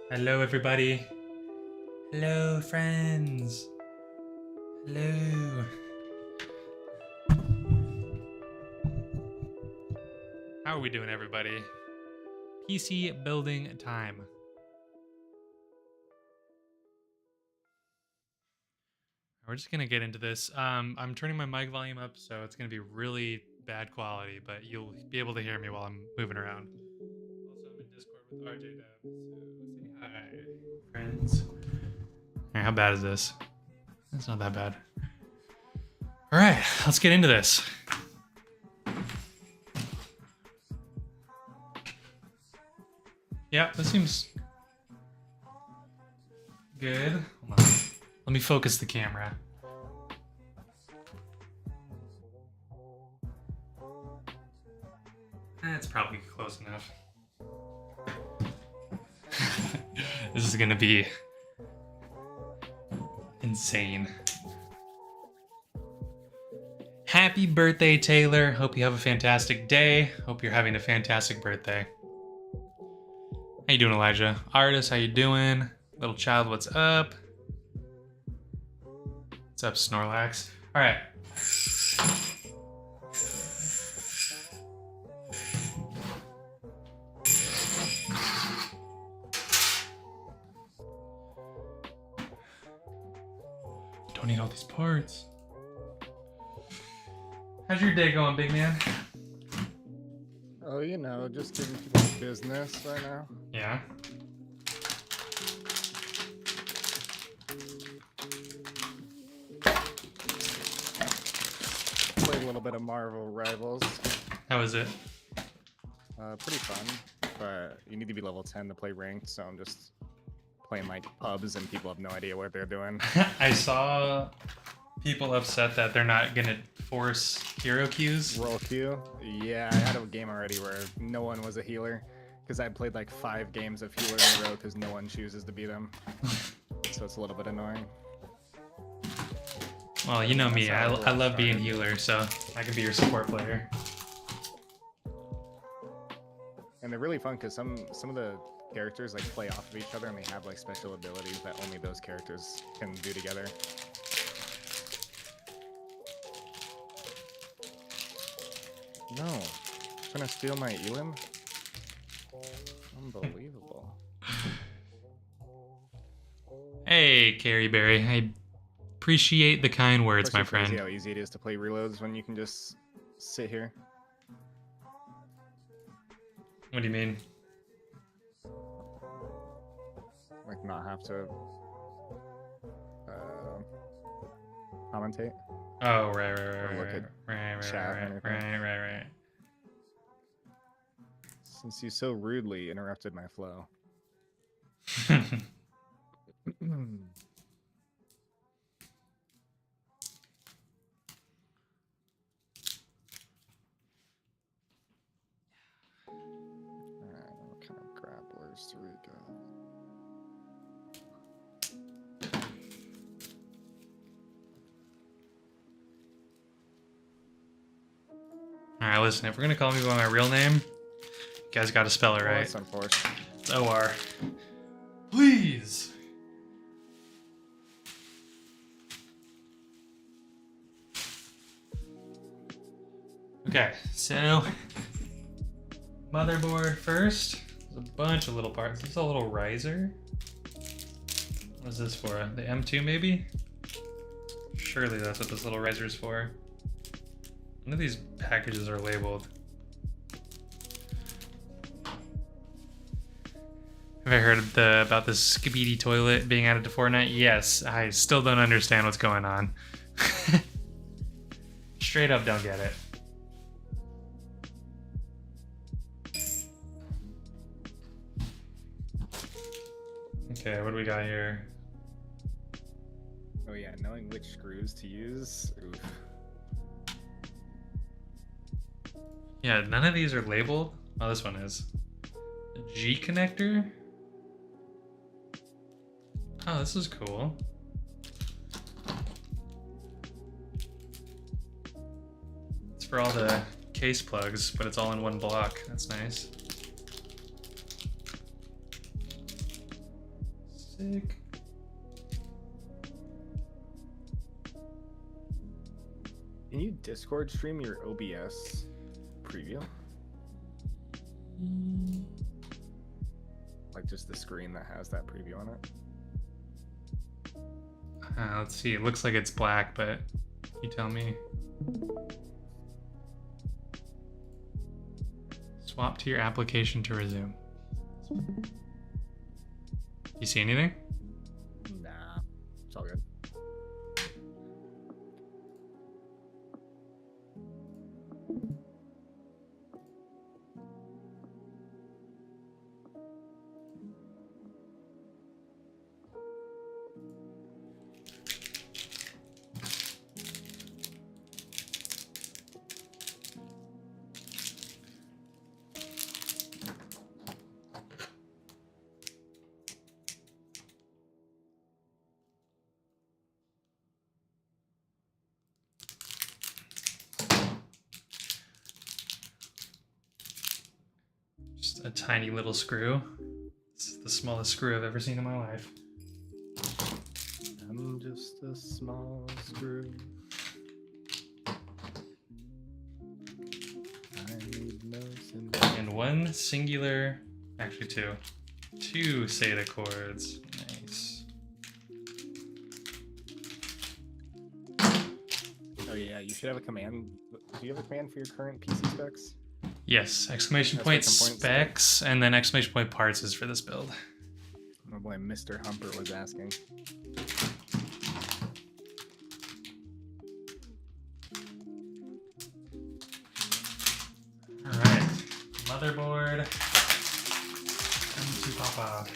Hello, everybody. Hello, friends. Hello. How are we doing, everybody? PC building time. We're just gonna get into this. I'm turning my mic volume up, so it's gonna be really bad quality, but you'll be able to hear me while I'm moving around. Also, I'm in Discord with RJ Dub, so say hi, friends. Alright, how bad is this? It's not that bad. Alright, let's get into this. Yeah, this seems good. Hold on. Let me focus the camera. That's probably close enough. This is gonna be insane. Happy birthday, Taylor. Hope you have a fantastic day. Hope you're having a fantastic birthday. How you doing, Elijah? Artist, how you doing? Little child, what's up? What's up, Snorlax? All right. Don't need all these parts. How's your day going, big man? Oh, you know, just giving people business right now. Yeah. Played a little bit of Marvel Rivals. How is it? Pretty fun, but you need to be level 10 to play ranked, so I'm just playing like pubs and people have no idea what they're doing. I saw people upset that they're not gonna force hero queues. Roll queue? Yeah, I had a game already where no one was a healer, because I played like 5 games of healer in a row because no one chooses to be them. So it's a little bit annoying. Well, you know me, I love being healer, so I can be your support player. And they're really fun because some of the characters like play off of each other and they have like special abilities that only those characters can do together. No, trying to steal my elim? Unbelievable. Hey, Carrie Berry, I appreciate the kind words, my friend. Crazy how easy it is to play reloads when you can just sit here. What do you mean? Like not have to commentate. Oh, Look right. chat or anything. Right. Since you so rudely interrupted my flow. Alright, what kind of grapplers do we got? Alright, listen, if we're gonna call me by my real name, you guys gotta spell it right. That's unfortunate. It's OR. Please! Okay, so motherboard first. There's a bunch of little parts. This is a little riser. What is this for? The M2 maybe? Surely that's what this little riser is for. None of these packages are labeled. Have I heard about this Skibidi toilet being added to Fortnite? Yes, I still don't understand what's going on. Straight up don't get it. Okay, what do we got here? Oh yeah, knowing which screws to use. Oof. Yeah, none of these are labeled. Oh, this one is. A G connector? Oh, this is cool. It's for all the case plugs, but it's all in one block. That's nice. Sick. Can you Discord stream your OBS preview? Like just the screen that has that preview on it? Let's see. It looks like it's black, but you tell me. Swap to your application to resume. You see anything? Nah, it's all good. Just a tiny little screw. It's the smallest screw I've ever seen in my life. I'm just a small screw. I need no symbol. And one singular, actually two SATA cords. Nice. Oh yeah, you should have a command. Do you have a command for your current PC specs? Yes, exclamation point specs, and then exclamation point parts is for this build. Oh boy, Mr. Humper was asking. All right, motherboard, M2 Papa.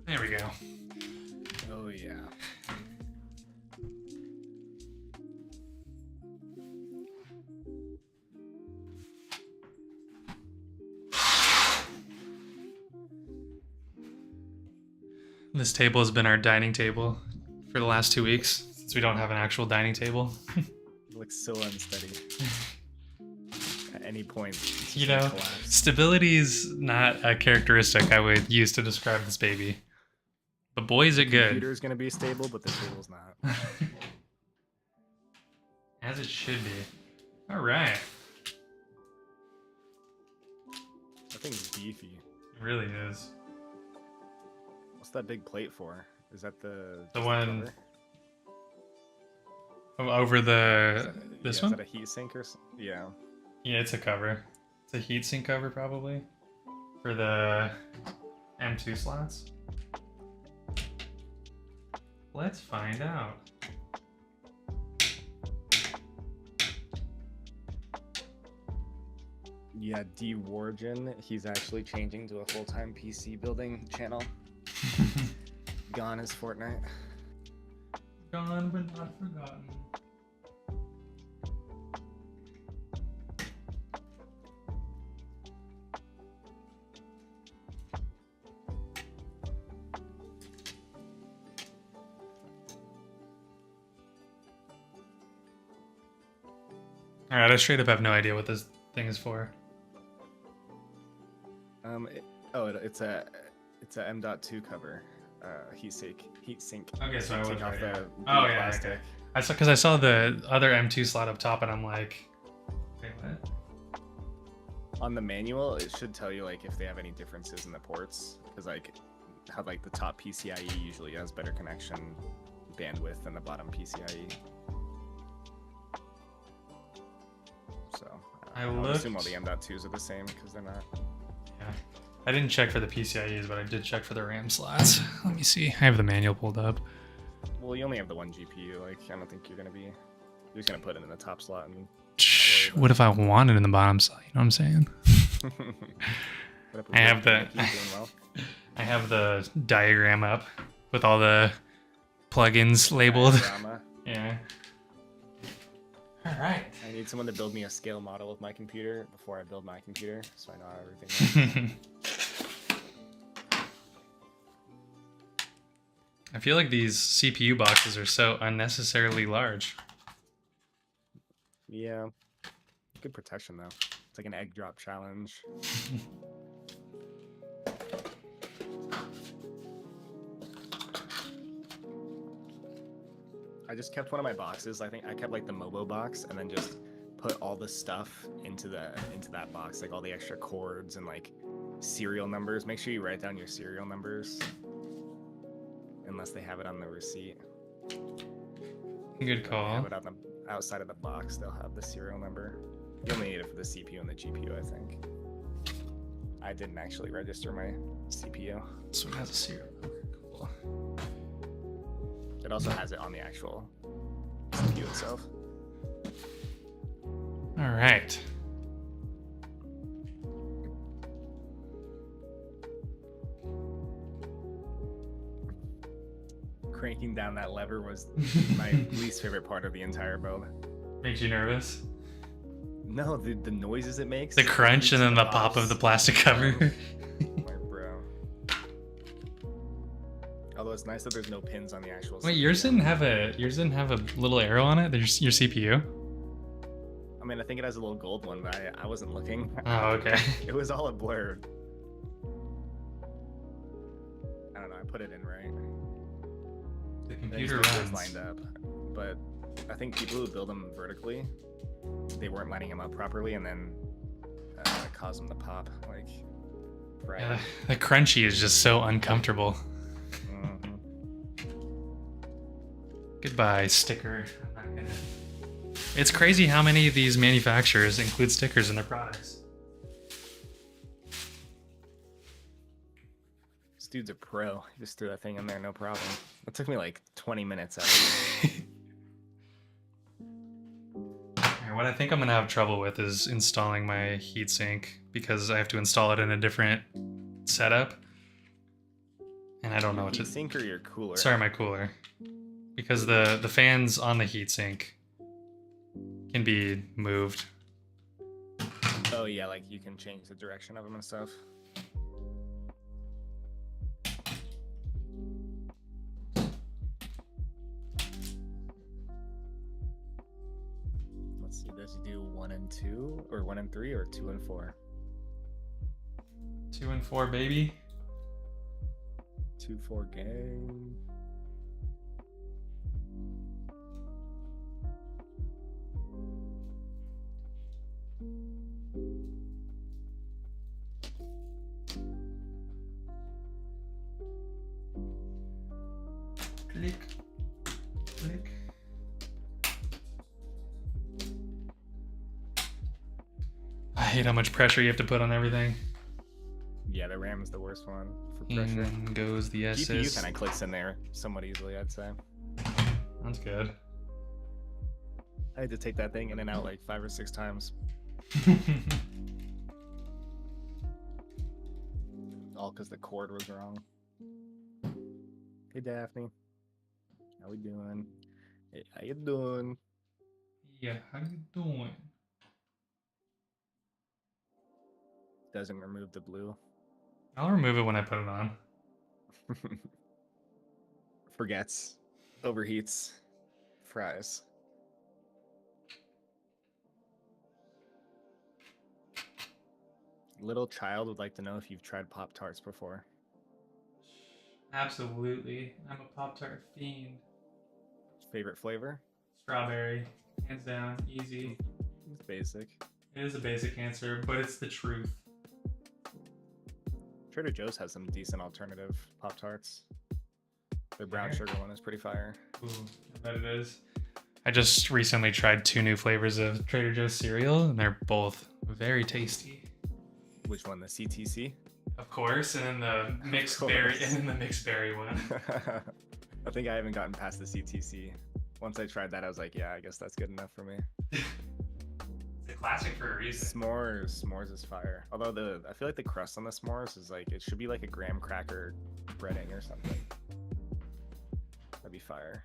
There we go. Oh yeah. This table has been our dining table for the last 2 weeks, since we don't have an actual dining table. It looks so unsteady. At any point, it's You just know, gonna collapse. stability is not a characteristic I would use to describe this baby. But boy, is it The good. computer's gonna be stable, but the table's not. As it should be. All right. That thing's beefy. It really is. What's that big plate for? Is that the The just one- cover? Over the this Is one? that a heat sink or yeah? Yeah, it's a cover. It's a heatsink cover probably for the M2 slots. Let's find out. Yeah, D Wargen, he's actually changing to a full-time PC building channel. Gone is Fortnite. Gone but not forgotten. Alright, I straight up have no idea what this thing is for. It's a M.2 cover, heat sink. Okay, so I was Take off right, the yeah. blue Oh, yeah, plastic. okay. Because I saw the other M2 slot up top and I'm like, wait, what? On the manual, it should tell you like if they have any differences in the ports, because like how like the top PCIe usually has better connection bandwidth than the bottom PCIe. So I I'll assume all looked- the M.2s are the same because they're not. Yeah. I didn't check for the PCIe's, but I did check for the RAM slots. Let me see. I have the manual pulled up. Well, you only have the one GPU. Like I don't think you're just gonna put it in the top slot and What if I wanted in the bottom cell? You know what I'm saying? What up, I have the Ricky? Doing well? I have the diagram up with all the plugins labeled. Diorama. Yeah. All right. I need someone to build me a scale model of my computer before I build my computer, so I know how everything works. I feel like these CPU boxes are so unnecessarily large. Yeah. Good protection, though. It's like an egg drop challenge. I just kept one of my boxes. I think I kept like the Mobo box and then just put all the stuff into that box, like all the extra cords and like serial numbers. Make sure you write down your serial numbers unless they have it on the receipt. Good They call. have it on the outside of the box. They'll have the serial number. You only need it for the CPU and the GPU, I think. I didn't actually register my CPU. This one has a serial number. Cool. It also has it on the actual CPU itself. All right. Cranking down that lever was my least favorite part of the entire build. Makes you nervous? No, the noises it makes. The crunch and then the pop of the plastic cover. My bro. Although it's nice that there's no pins on the actual Wait, CPU. yours didn't have a little arrow on it? There's your CPU? I mean, I think it has a little gold one, but I wasn't looking. Oh, okay. It was all a blur. I don't know, I put it in right. The These computer numbers runs. lined up, but I think people who build them vertically, they weren't lining them up properly, and then it caused them to pop. Like, right. Yeah, the crunchy is just so uncomfortable. Mhm. Goodbye, sticker. I'm not gonna... It's crazy how many of these manufacturers include stickers in their products. This dude's a pro. He just threw that thing in there, no problem. It took me like 20 minutes. Actually. Alright, what I think I'm gonna have trouble with is installing my heatsink because I have to install it in a different setup. And I don't know what to... Sink or your cooler? Sorry, my cooler. Because the fans on the heatsink can be moved. Oh yeah, like you can change the direction of them and stuff. Let's see, does he do 1 and 2, or 1 and 3, or 2 and 4? 2 and 4, baby. 2-4 gang. Click. Click. I hate how much pressure you have to put on everything. Yeah, the RAM is the worst one for pressure. In goes the GPU SS. kind of clicks in there somewhat easily, I'd say. That's good. I had to take that thing in and out like 5 or 6 times. All because the cord was wrong. Hey Daphne, how we doing? Hey, how you doing? Yeah, how you doing? Doesn't remove the blue. I'll remove it when I put it on. Forgets. Overheats. Fries. Little child would like to know if you've tried Pop-Tarts before. Absolutely. I'm a Pop-Tart fiend. Favorite flavor? Strawberry. Hands down. Easy. It's basic. It is a basic answer, but it's the truth. Trader Joe's has some decent alternative Pop-Tarts. Their brown Fair. sugar one is pretty fire. Ooh, I bet it is. I just recently tried 2 new flavors of Trader Joe's cereal, and they're both very tasty. Which one? The CTC? Of course, and then the mixed berry, and then the mixed berry one. I think I haven't gotten past the CTC. Once I tried that, I was like, yeah, I guess that's good enough for me. It's a classic for a reason. S'mores is fire. Although I feel like the crust on the s'mores is like it should be like a graham cracker breading or something. That'd be fire.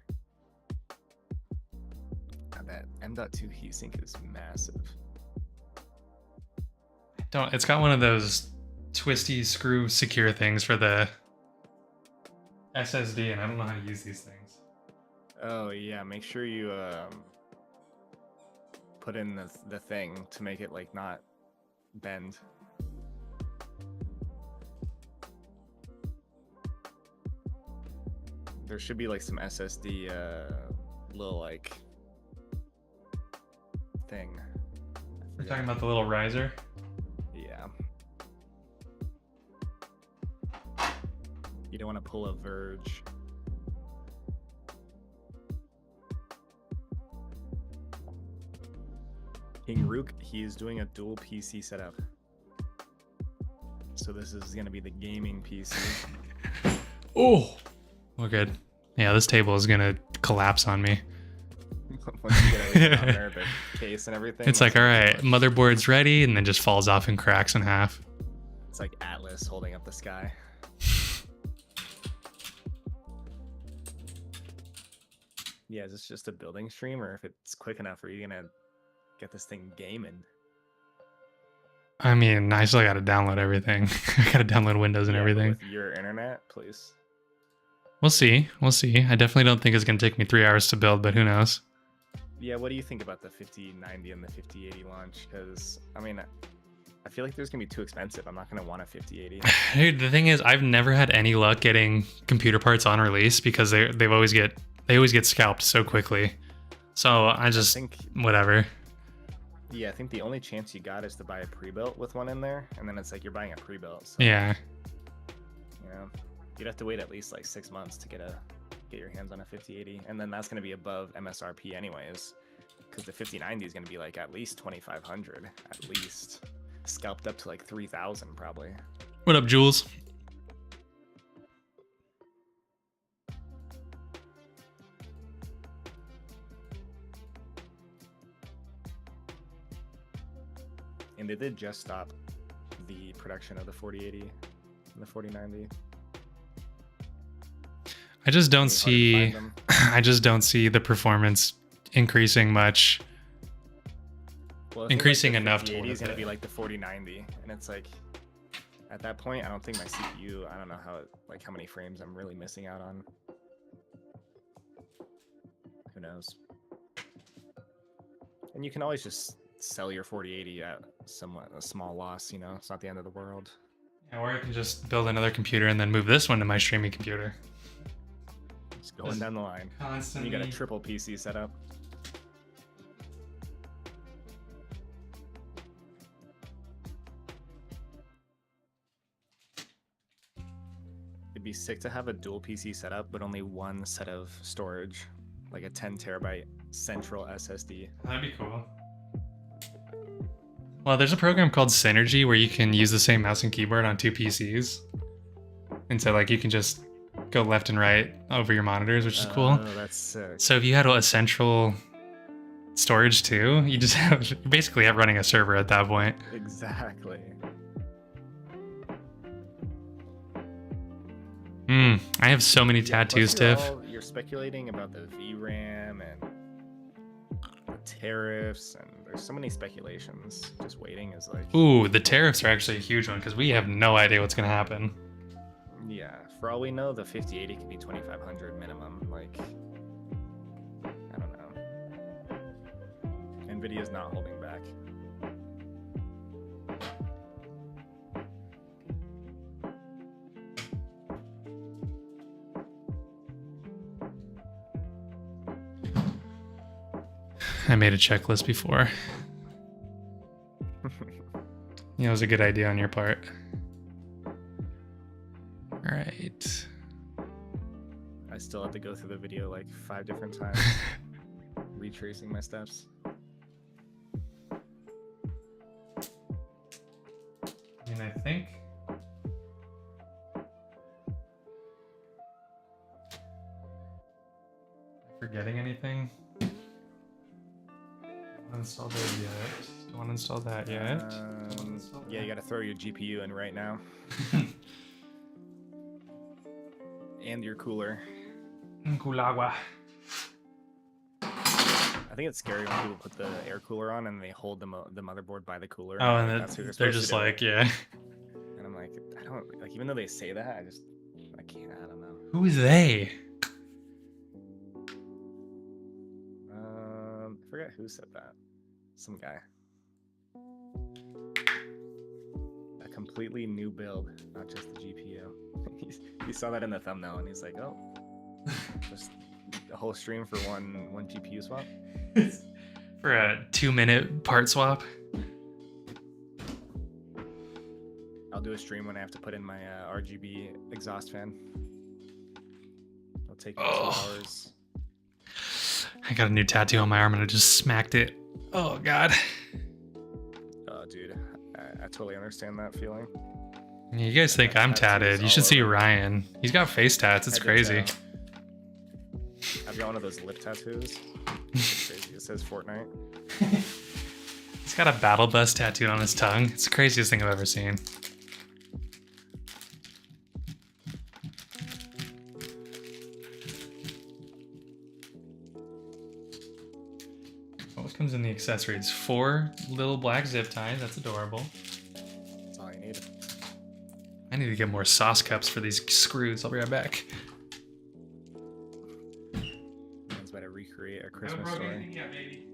God, that M.2 heatsink is massive. It's got one of those twisty screw secure things for the SSD, and I don't know how to use these things. Oh yeah, make sure you put in the thing to make it like not bend. There should be like some SSD little like thing. You're talking about the little riser? Yeah. You don't want to pull a Verge. King Rook, he is doing a dual PC setup. So this is going to be the gaming PC. Oh, well, good. Yeah, this table is gonna collapse on me. Once you get everything on there, the case and everything. It's like, all right, motherboard's ready, and then just falls off and cracks in half. It's like Atlas holding up the sky. Yeah, is this just a building stream, or if it's quick enough, are you gonna get this thing gaming? I mean, I still gotta download everything. I gotta download Windows and everything. With your internet, please. We'll see. We'll see. I definitely don't think it's gonna take me 3 hours to build, but who knows? Yeah, what do you think about the 5090 and the 5080 launch? Because, I mean, I feel like there's going to be too expensive. I'm not going to want a 5080. Dude, the thing is, I've never had any luck getting computer parts on release because they always get scalped so quickly. So I think, whatever. Yeah, I think the only chance you got is to buy a pre-built with one in there, and then it's like you're buying a pre-built. So, yeah. You know, you'd have to wait at least like 6 months to get your hands on a 5080, and then that's going to be above MSRP anyways, because the 5090 is going to be like at least 2,500 at least, scalped up to like 3,000 probably. What up, Jules? And they did just stop the production of the 4080 and the 4090. I just don't see the performance increasing much. Well, increasing like enough to is gonna be like the 4090, and it's like at that point I don't think my CPU, I don't know how many frames I'm really missing out on. Who knows? And you can always just sell your 4080 at somewhat a small loss, you know, it's not the end of the world. Yeah, or I can just build another computer and then move this one to my streaming computer. Just going down the line. Constantly. You got a triple PC setup. It'd be sick to have a dual PC setup, but only one set of storage, like a 10 terabyte central SSD. That'd be cool. Well, there's a program called Synergy where you can use the same mouse and keyboard on 2 PCs. And so like you can just go left and right over your monitors, which is cool. Oh, that's sick. So if you had a central storage too, you basically have running a server at that point. Exactly. I have so many tattoos, Tiff. You're speculating about the VRAM and the tariffs, and there's so many speculations. Just waiting is like... Ooh, the tariffs are actually a huge one because we have no idea what's going to happen. Yeah, for all we know, the 5080 could be 2,500 minimum. Like, I don't know. NVIDIA's not holding back. I made a checklist before. Yeah, it was a good idea on your part. All right. I still have to go through the video like 5 different times, retracing my steps. I mean, I think... Forgetting anything? Uninstalled it yet. Don't want to install that yet. Yeah, you got to throw your GPU in right now. And your cooler. Culagua. I think it's scary when people put the air cooler on and they hold the motherboard by the cooler. Oh, and that's who they're just like, yeah. And I'm like, I don't like, even though they say that, I can't. I don't know. Who is they? I forget who said that. Some guy. A completely new build, not just the GPU. He saw that in the thumbnail and he's like, oh, just a whole stream for one GPU swap. For a 2-minute part swap. I'll do a stream when I have to put in my RGB exhaust fan. It'll take me 2 hours. I got a new tattoo on my arm and I just smacked it. Oh god. Oh dude, I totally understand that feeling. You guys think I'm tatted? You should see Ryan. He's got face tats. It's crazy. I've got one of those lip tattoos. It's crazy. It says Fortnite. He's got a battle bus tattooed on his tongue. It's the craziest thing I've ever seen. What comes in the accessories? 4 little black zip ties. That's adorable. That's all you need. I need to get more sauce cups for these screws. I'll be right back. Man's better recreate a Christmas story. Yet, baby.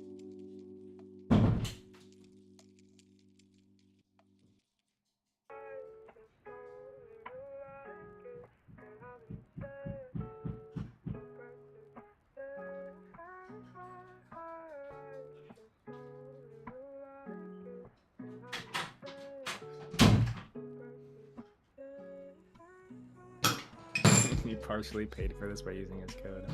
You partially paid for this by using his code.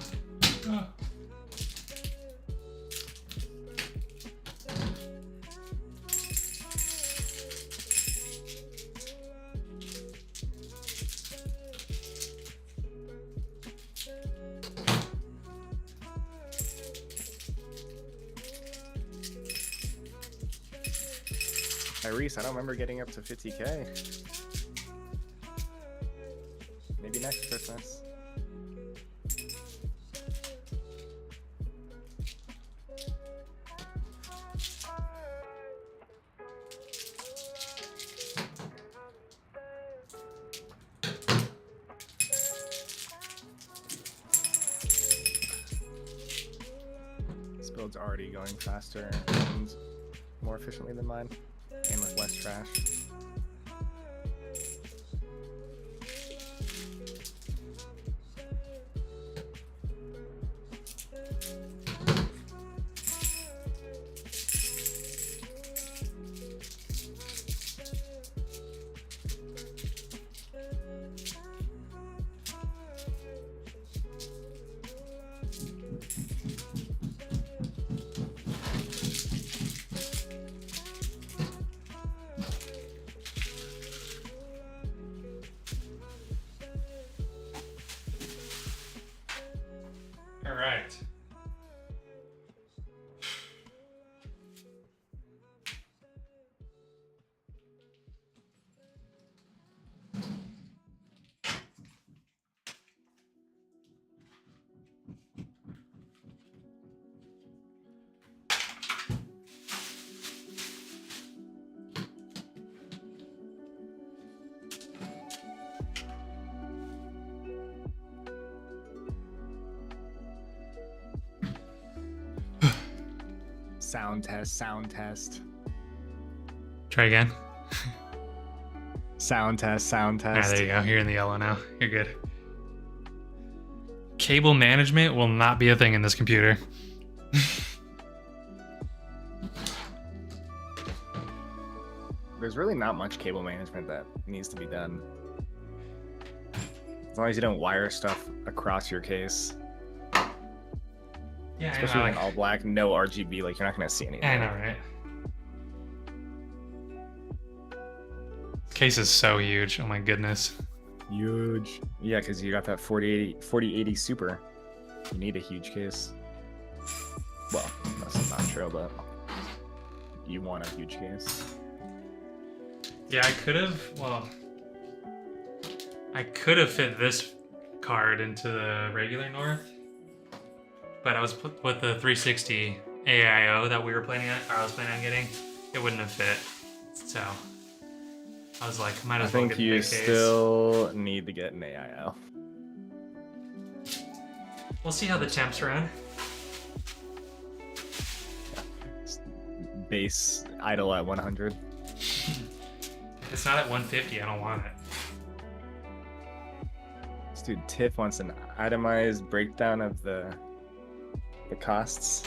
Reese, I don't remember getting up to 50K. Maybe next Christmas. This build's already going faster and more efficiently than mine, and with less trash. All right. Sound test. Try again. Sound test. Ah, there you go. You're in the yellow now. You're good. Cable management will not be a thing in this computer. There's really not much cable management that needs to be done. As long as you don't wire stuff across your case. Yeah, especially when all black, no RGB, like you're not gonna see anything. I know, right? This case is so huge. Oh my goodness. Huge. Yeah, because you got that 4080 Super. You need a huge case. Well, that's not true, but you want a huge case. Yeah, I could have. Well, I could have fit this card into the regular North, but I was with the 360 AIO that we were planning on, or I was planning on getting. It wouldn't have fit, so I was like, might I as well think get the you big case. still need to get an AIO. We'll see how the temps run. Base idle at 100. If it's not at 150, I don't want it. This dude Tiff wants an itemized breakdown of the costs.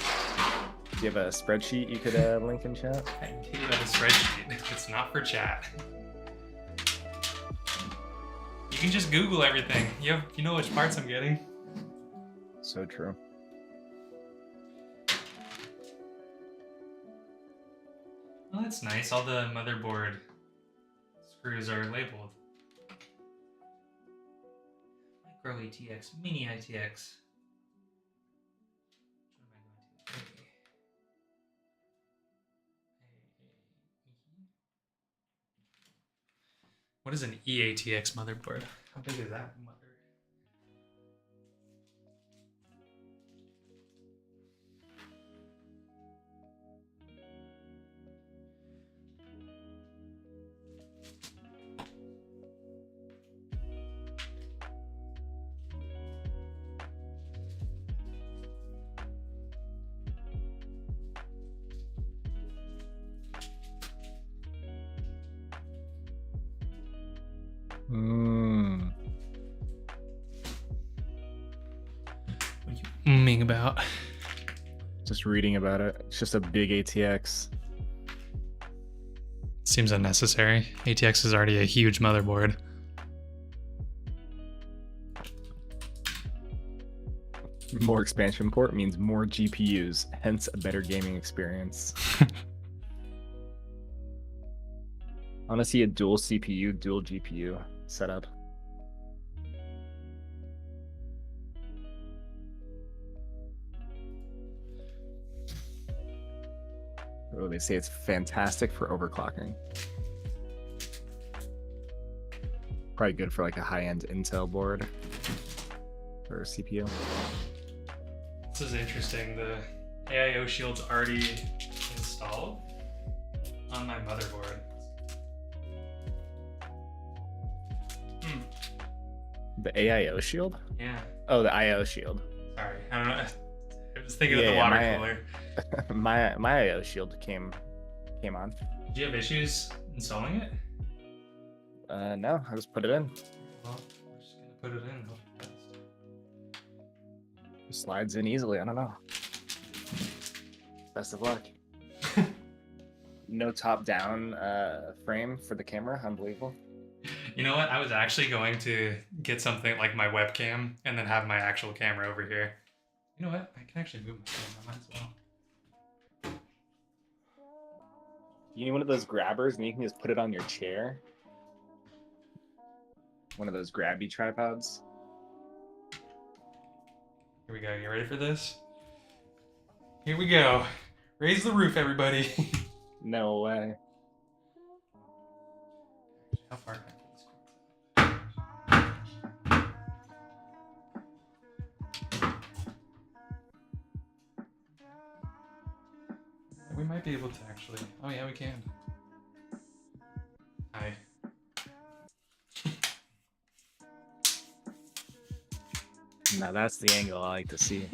Do you have a spreadsheet you could link in chat? I can give you a spreadsheet. It's not for chat. You can just Google everything. You know which parts I'm getting. So true. Oh, that's nice. All the motherboard screws are labeled. Micro ATX, mini ITX. What is an EATX motherboard? How big is that mother? What are you umming about? Just reading about it. It's just a big ATX. Seems unnecessary. ATX is already a huge motherboard. More expansion port means more GPUs, hence a better gaming experience. I want to see a dual CPU, dual GPU setup. Oh, they say it's fantastic for overclocking. Probably good for like a high-end Intel board or CPU. This is interesting. The AIO shield's already installed on my motherboard. The AIO shield? Yeah. Oh, the IO shield. Sorry, I don't know. I was thinking of the water cooler. my IO shield came on. Did you have issues installing it? No, I just put it in. Well, we're just gonna put it in. Hope it does. It slides in easily. I don't know. Best of luck. No top-down frame for the camera. Unbelievable. You know what? I was actually going to get something like my webcam and then have my actual camera over here. You know what? I can actually move my camera. I might as well. You need one of those grabbers and you can just put it on your chair. One of those grabby tripods. Here we go. You ready for this? Here we go. Raise the roof, everybody. No way. How far can I pull this cord? We might be able to actually. Oh yeah, we can. Hi. Now that's the angle I like to see.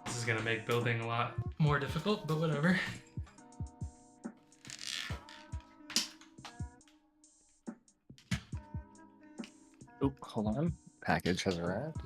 This is gonna make building a lot more difficult, but whatever. Oh, hold on. Package has arrived.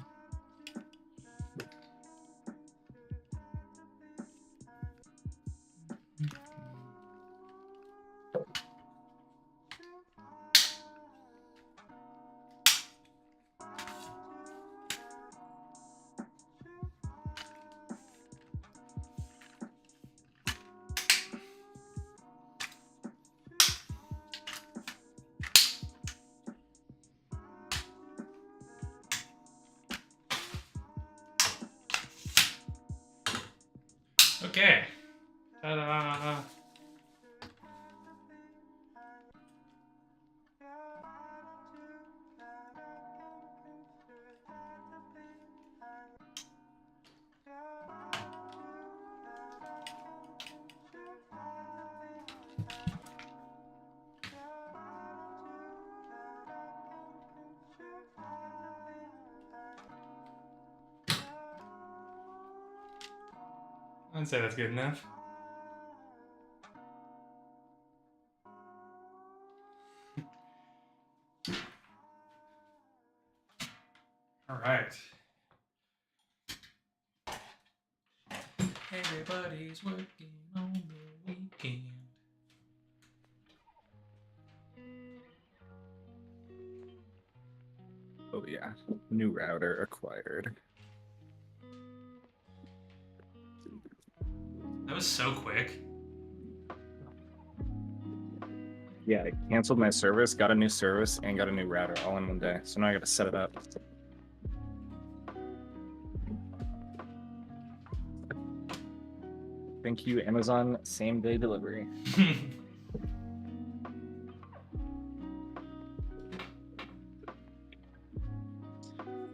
Okay. Ta-da! I'd say that's good enough. All right. Everybody's working on the weekend. Oh yeah, new router acquired. That was so quick. Yeah, I canceled my service, got a new service, and got a new router all in one day. So now I gotta set it up. Thank you, Amazon same day delivery.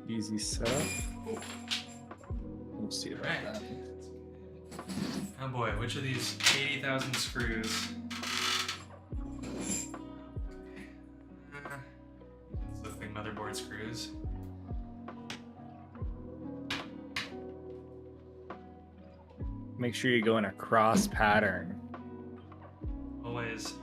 Easy setup. We'll see about Right. that. Oh boy, which of these 80,000 screws? These look like motherboard screws. Make sure you go in a cross pattern. Always.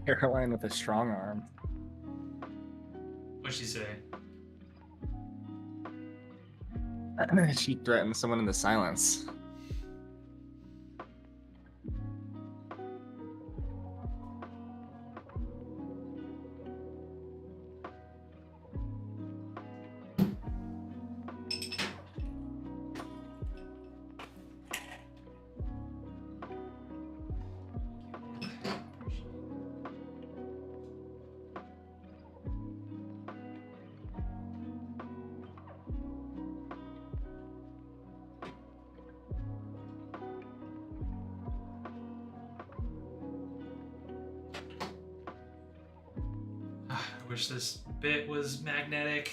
Caroline with a strong arm. What'd she say? She threatened someone in the silence. I wish this bit was magnetic.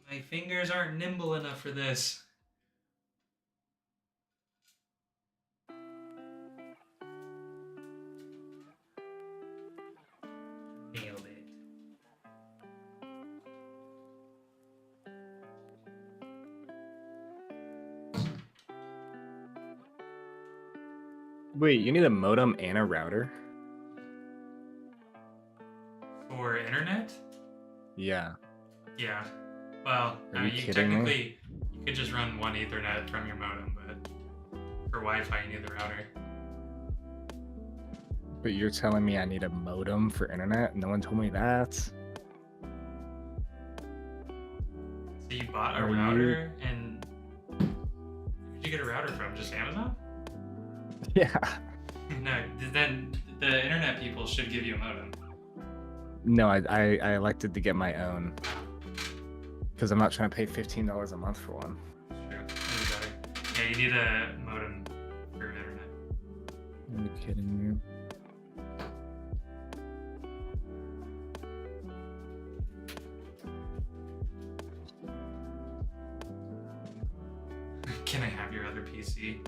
My fingers aren't nimble enough for this. Nailed it. Wait, you need a modem and a router? For internet? Yeah. Yeah. Well, Are you you kidding me? technically you could just run one Ethernet from your modem, but for Wi-Fi you need the router. But you're telling me I need a modem for internet? No one told me that. So you bought a Are router, and where'd you get a router from? Just Amazon? Yeah. No, then the internet people should give you a modem. No, I elected to get my own. Because I'm not trying to pay $15 a month for one. True. That'd be better. Yeah, you need a modem for internet. Are you kidding me? Can I have your other PC?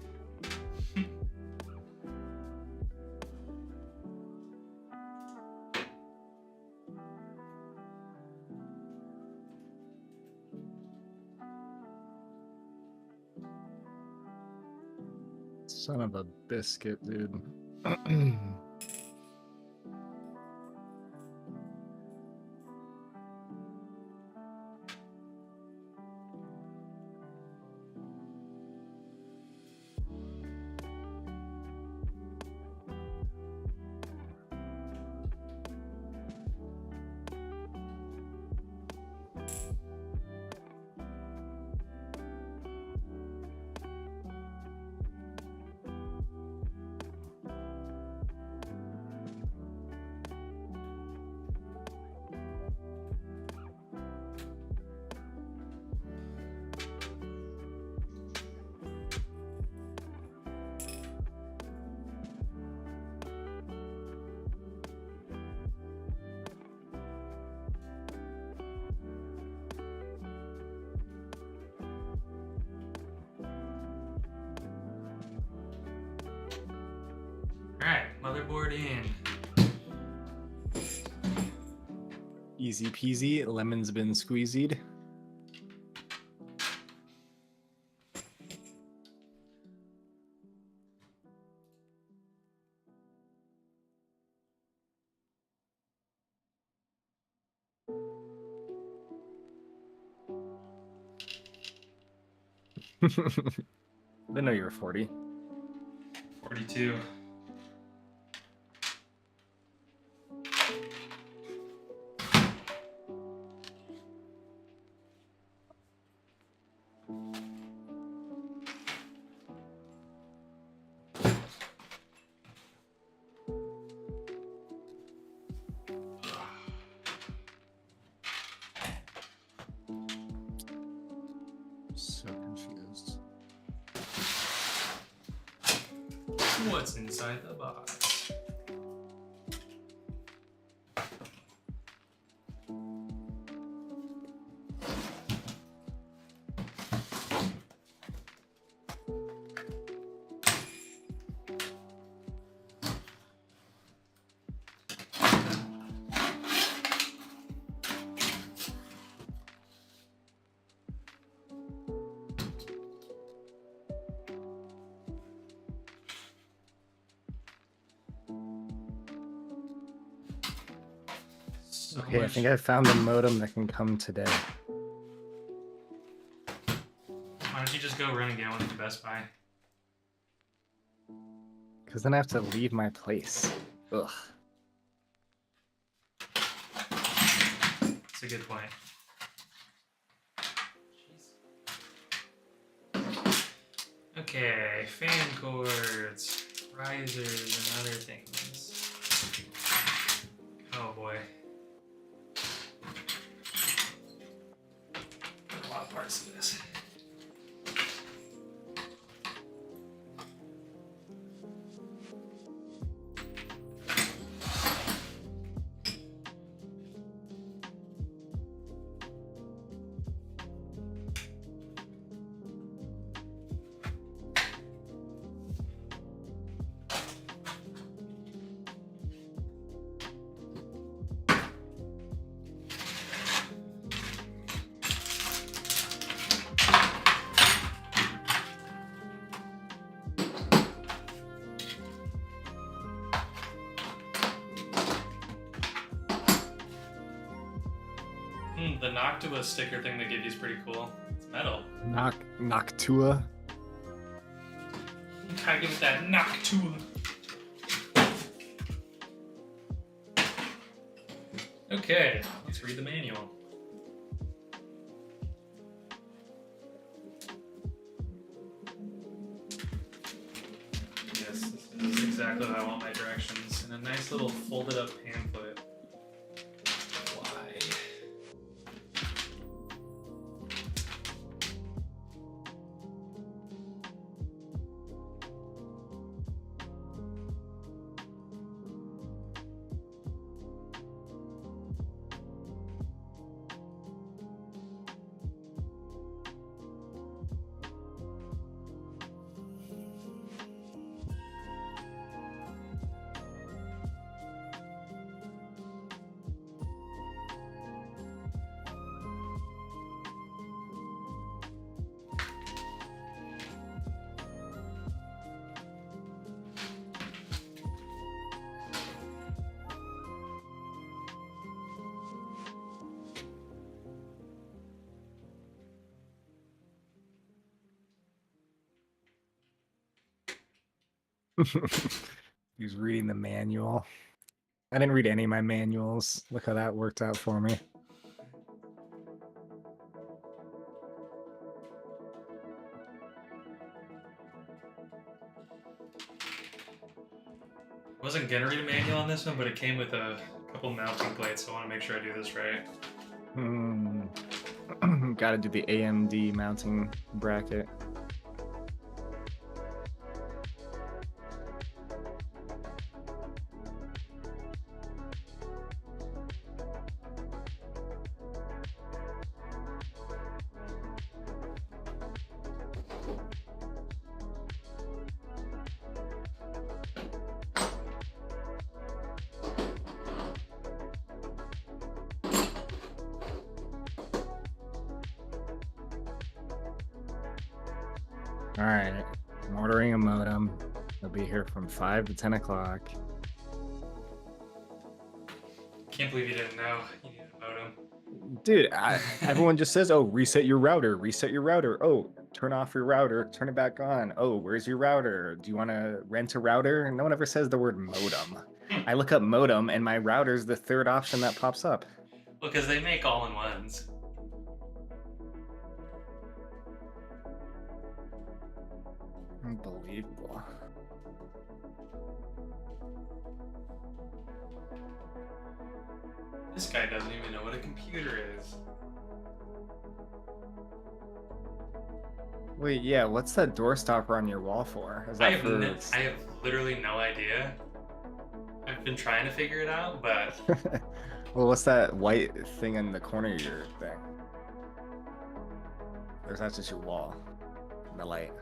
Son of a biscuit, dude. motherboard in. Easy peasy. Lemon's been squeezied. Didn't know you were 40. 42. So confused. What's inside the box? So Okay, I much- think I found the modem that can come today. Why don't you just go run and get one at the Best Buy? Because then I have to leave my place. Ugh. That's a good point. Jeez. Okay, fan cords, risers, and other things. Oh boy. A lot of parts of this. The Noctua sticker thing they give you is pretty cool. It's metal. Noctua. Gotta give it that Noctua. Okay, let's read the manual. Yes, this is exactly how I want my directions. In a nice little folded up pamphlet. Why? He was reading the manual. I didn't read any of my manuals. Look how that worked out for me. I wasn't gonna read a manual on this one, but it came with a couple mounting plates, so I want to make sure I do this right. Gotta do the AMD mounting bracket. All right, I'm ordering a modem. It'll be here from 5 to 10 o'clock. Can't believe you didn't know you needed a modem. Dude, everyone just says, oh, reset your router, reset your router. Oh, turn off your router, turn it back on. Oh, where's your router? Do you want to rent a router? No one ever says the word modem. I look up modem and my router's the third option that pops up. Well, because they make all-in-ones. Unbelievable. This guy doesn't even know what a computer is. Wait, yeah, what's that door stopper on your wall for? Is that I have literally no idea. I've been trying to figure it out, but Well, what's that white thing in the corner of your thing? Or is that just your wall? The light.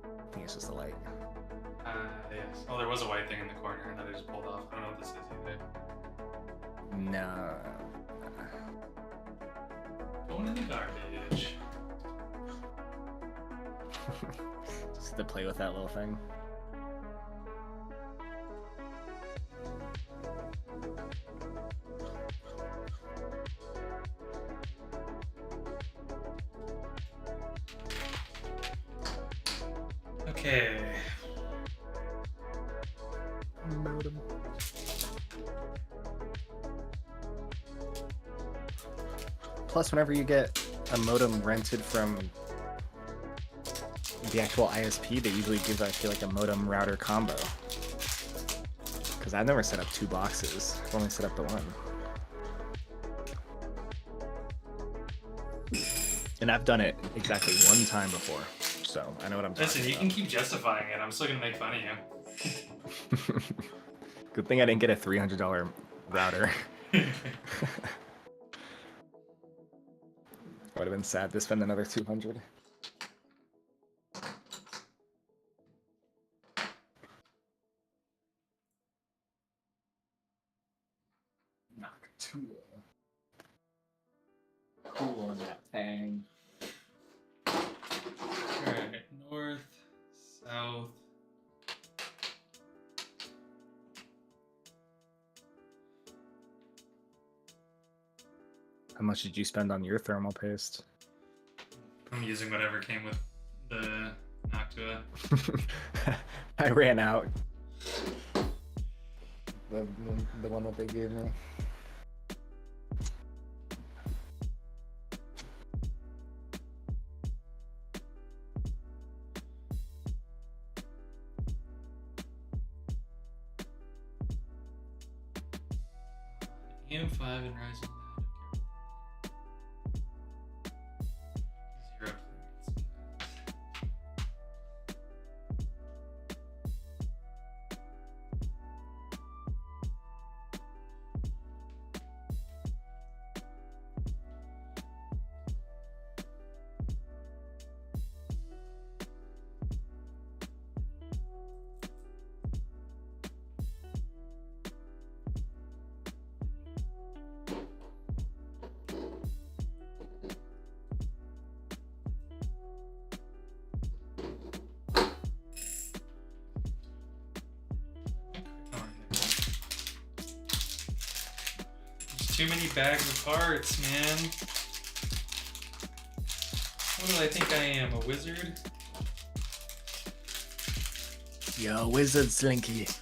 I think it's just the light. yes. Oh, there was a white thing in the corner that I just pulled off. I don't know what this is either. No. Going in the garbage. Just to play with that little thing. Okay. Modem. Plus, whenever you get a modem rented from the actual ISP, they usually give, I feel like, a modem router combo. Because I've never set up 2 boxes. I've only set up the one. And I've done it exactly 1 time before. So I know what I'm talking about. Listen, you can keep justifying it. I'm still going to make fun of you. Good thing I didn't get a $300 router. Would have been sad to spend another $200. Knock 2. Cool on that thing. Alright, north, south. How much did you spend on your thermal paste? I'm using whatever came with the Noctua. I ran out. The one that they gave me. AM5 and Ryzen 9. 0. Too many bags of parts, man. What do I think I am, a wizard? Yo, wizard Sliinky.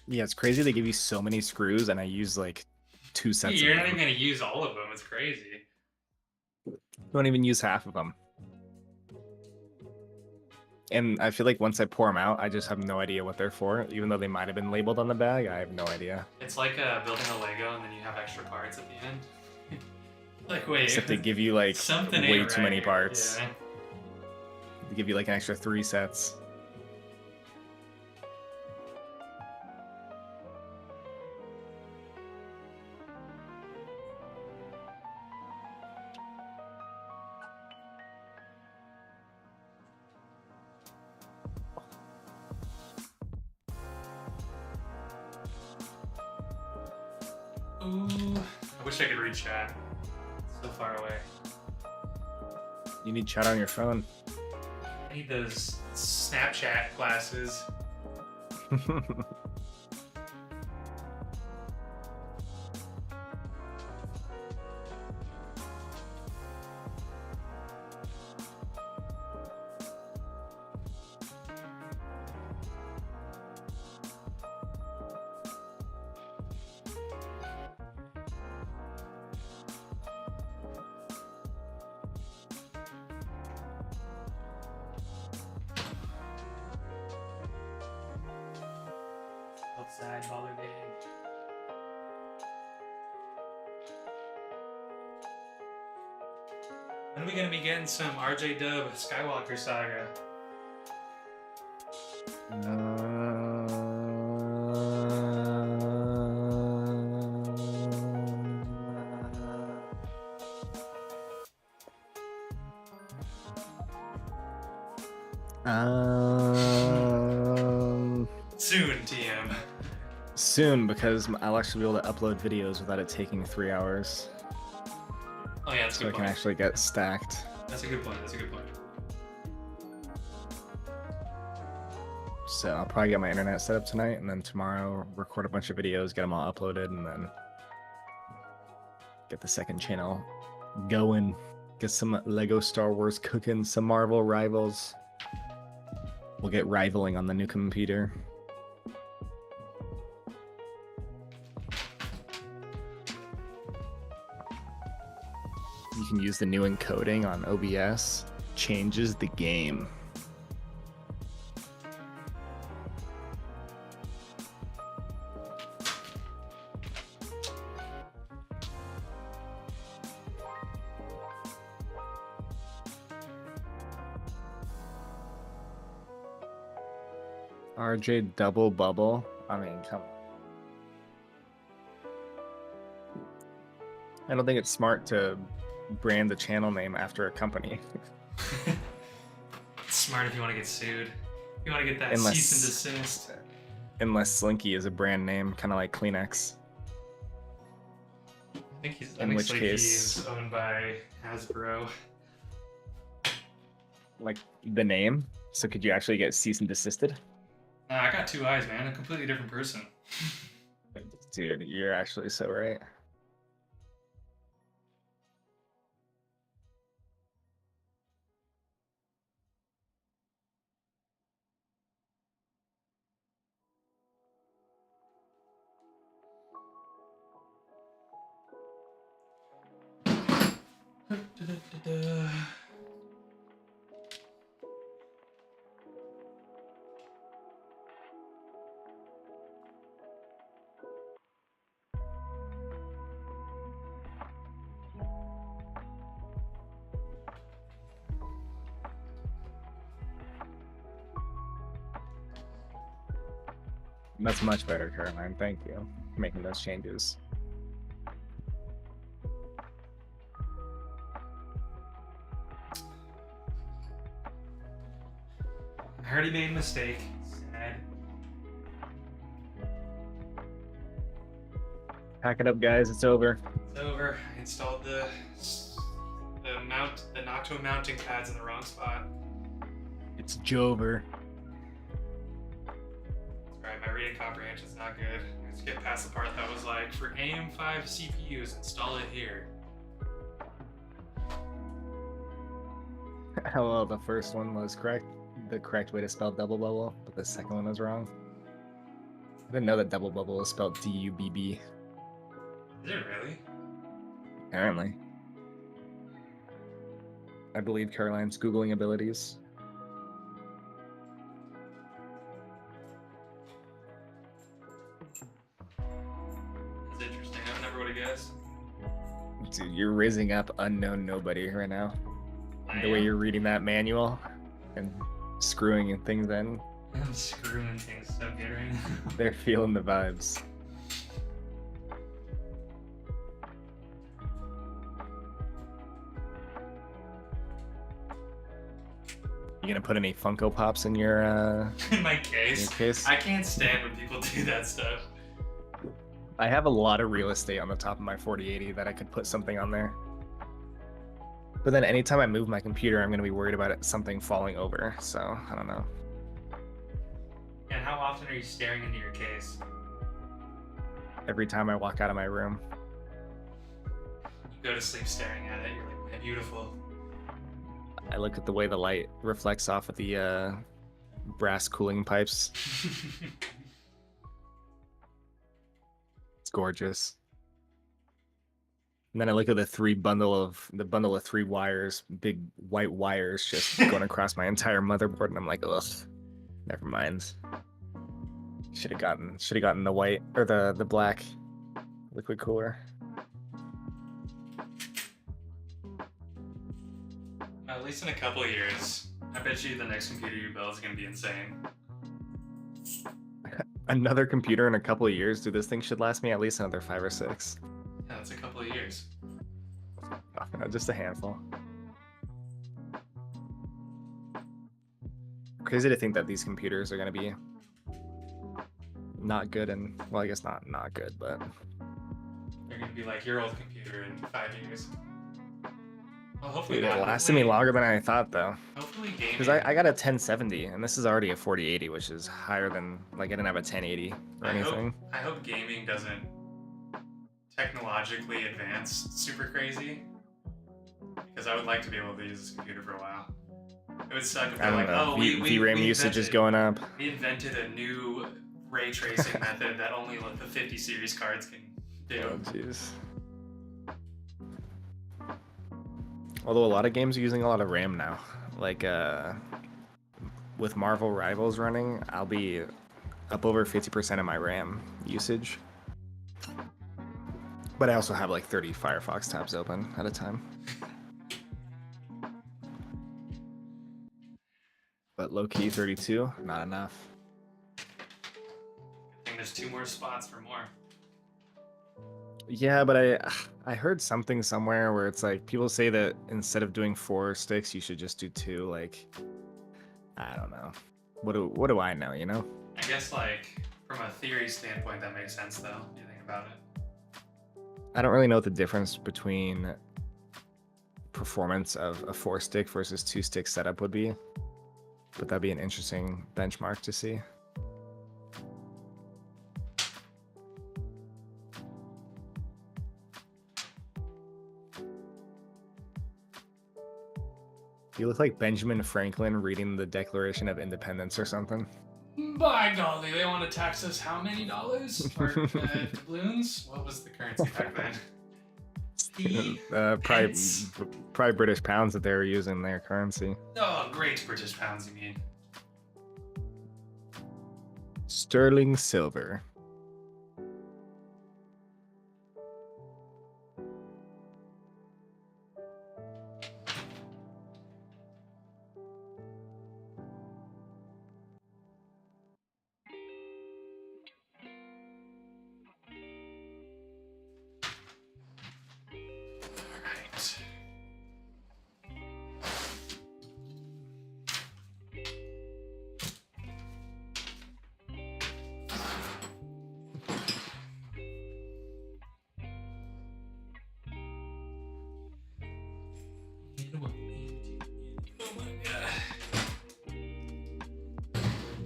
Yeah, it's crazy they give you so many screws and I use like 2 sets You're of not them. even gonna use all of them, it's crazy. Don't even use half of them. And I feel like once I pour them out, I just have no idea what they're for. Even though they might have been labeled on the bag, I have no idea. It's like building a Lego and then you have extra parts at the end. Like, wait. Except they give you like something way ain't too right many here. parts. Yeah. They give you like an extra 3 sets. Ooh, I wish I could read chat. It's so far away. You need chat on your phone. I need those Snapchat glasses. Outside holiday. When are we gonna be getting some RJ Dub Skywalker Saga? Soon, TM. Soon, because I'll actually be able to upload videos without it taking 3 hours. Oh yeah, that's a So good I can point. actually get stacked. That's a good point. That's a good point. So I'll probably get my internet set up tonight, and then tomorrow record a bunch of videos, get them all uploaded, and then get the second channel going. Get some Lego Star Wars cooking, some Marvel Rivals. We'll get rivaling on the new computer. You can use the new encoding on OBS. Changes the game. RJ double bubble. I mean, come on. I don't think it's smart to brand the channel name after a company. It's smart if you want to get sued. You want to get that Unless- cease and desist. Unless Sliinky is a brand name, kind of like Kleenex. I think In which Sliinky case- is owned by Hasbro. Like the name. So could you actually get cease and desisted? Nah, I got two eyes, man. A completely different person. Dude, you're actually so right. That's much better, Caroline. Thank you for making those changes. I already made a mistake. Sad. Pack it up, guys. It's over. It's over. I installed the Noctua mounting pads in the wrong spot. It's Jover. Alright, my reading comprehension's not good. Let's get past the part that was like, for AM5 CPUs, install it here. Hello, the first one was correct. The correct way to spell double bubble, but the second one was wrong. I didn't know that double bubble is spelled D-U-B-B. Is it really? Apparently. I believe Caroline's Googling abilities. That's interesting. I never would have guessed. Dude, you're raising up unknown nobody right now. I The way am. you're reading that manual and screwing things in, I'm screwing things so good right now. they're feeling the vibes. You gonna put any Funko Pops in your In my case, case? I can't stand when people do that stuff. I have a lot of real estate on the top of my 4080 that I could put something on there. But then anytime I move my computer, I'm gonna be worried about something falling over. So I don't know. And how often are you staring into your case? Every time I walk out of my room. You go to sleep staring at it. You're like, man, beautiful. I look at the way the light reflects off of the brass cooling pipes. It's gorgeous. And then I look at the bundle of 3 wires, big white wires just going across my entire motherboard, and I'm like, ugh, never mind. Should have gotten the white or the black liquid cooler. At least in a couple of years, I bet you the next computer you build is going to be insane. Another computer in a couple of years? Dude, this thing should last me at least another 5 or 6. Yeah, that's a couple of years. Oh, just a handful. Crazy to think that these computers are going to be not good, and well, I guess not good, but They're going to be like your old computer in 5 years. Well, hopefully dude, not. it lasted me longer than I thought, though. Hopefully gaming. Because I got a 1070, and this is already a 4080, which is higher than, like, I didn't have a 1080 or anything. I hope gaming doesn't technologically advance super crazy. Because I would like to be able to use this computer for a while. It would suck if they're like, oh, VRAM usage is going up. We invented a new ray tracing method that only like the 50 series cards can do. Oh, jeez. Although a lot of games are using a lot of RAM now. Like, with Marvel Rivals running, I'll be up over 50% of my RAM usage. But I also have like 30 Firefox tabs open at a time. But low-key 32, not enough. I think there's 2 more spots for more. Yeah, but I heard something somewhere where it's like people say that instead of doing 4 sticks, you should just do 2. Like, I don't know. What do I know? You know? I guess like from a theory standpoint, that makes sense though. If you think about it. I don't really know what the difference between performance of a 4-stick versus 2-stick setup would be, but that'd be an interesting benchmark to see. You look like Benjamin Franklin reading the Declaration of Independence or something. By golly, they want to tax us how many dollars? Or doubloons? What was the currency back then? Steve? Probably British pounds that they were using their currency. Oh, great British pounds, you mean? Sterling silver.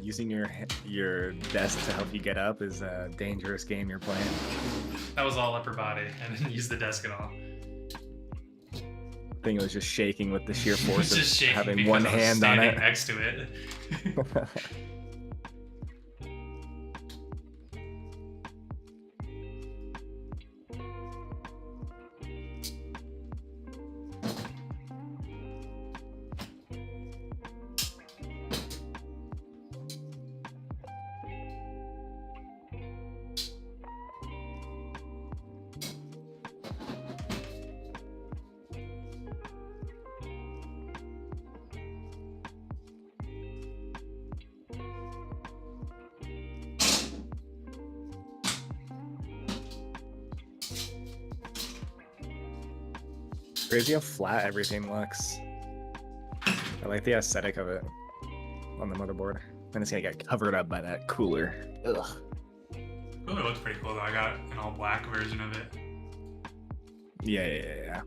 Using your desk to help you get up is a dangerous game you're playing. That was all upper body. I didn't use the desk at all. I think it was just shaking with the sheer force of having one I was hand on it. next to it. Crazy how flat everything looks. I like the aesthetic of it on the motherboard. And it's gonna get covered up by that cooler. Ugh. Cooler looks pretty cool though. I got an all black version of it. Yeah.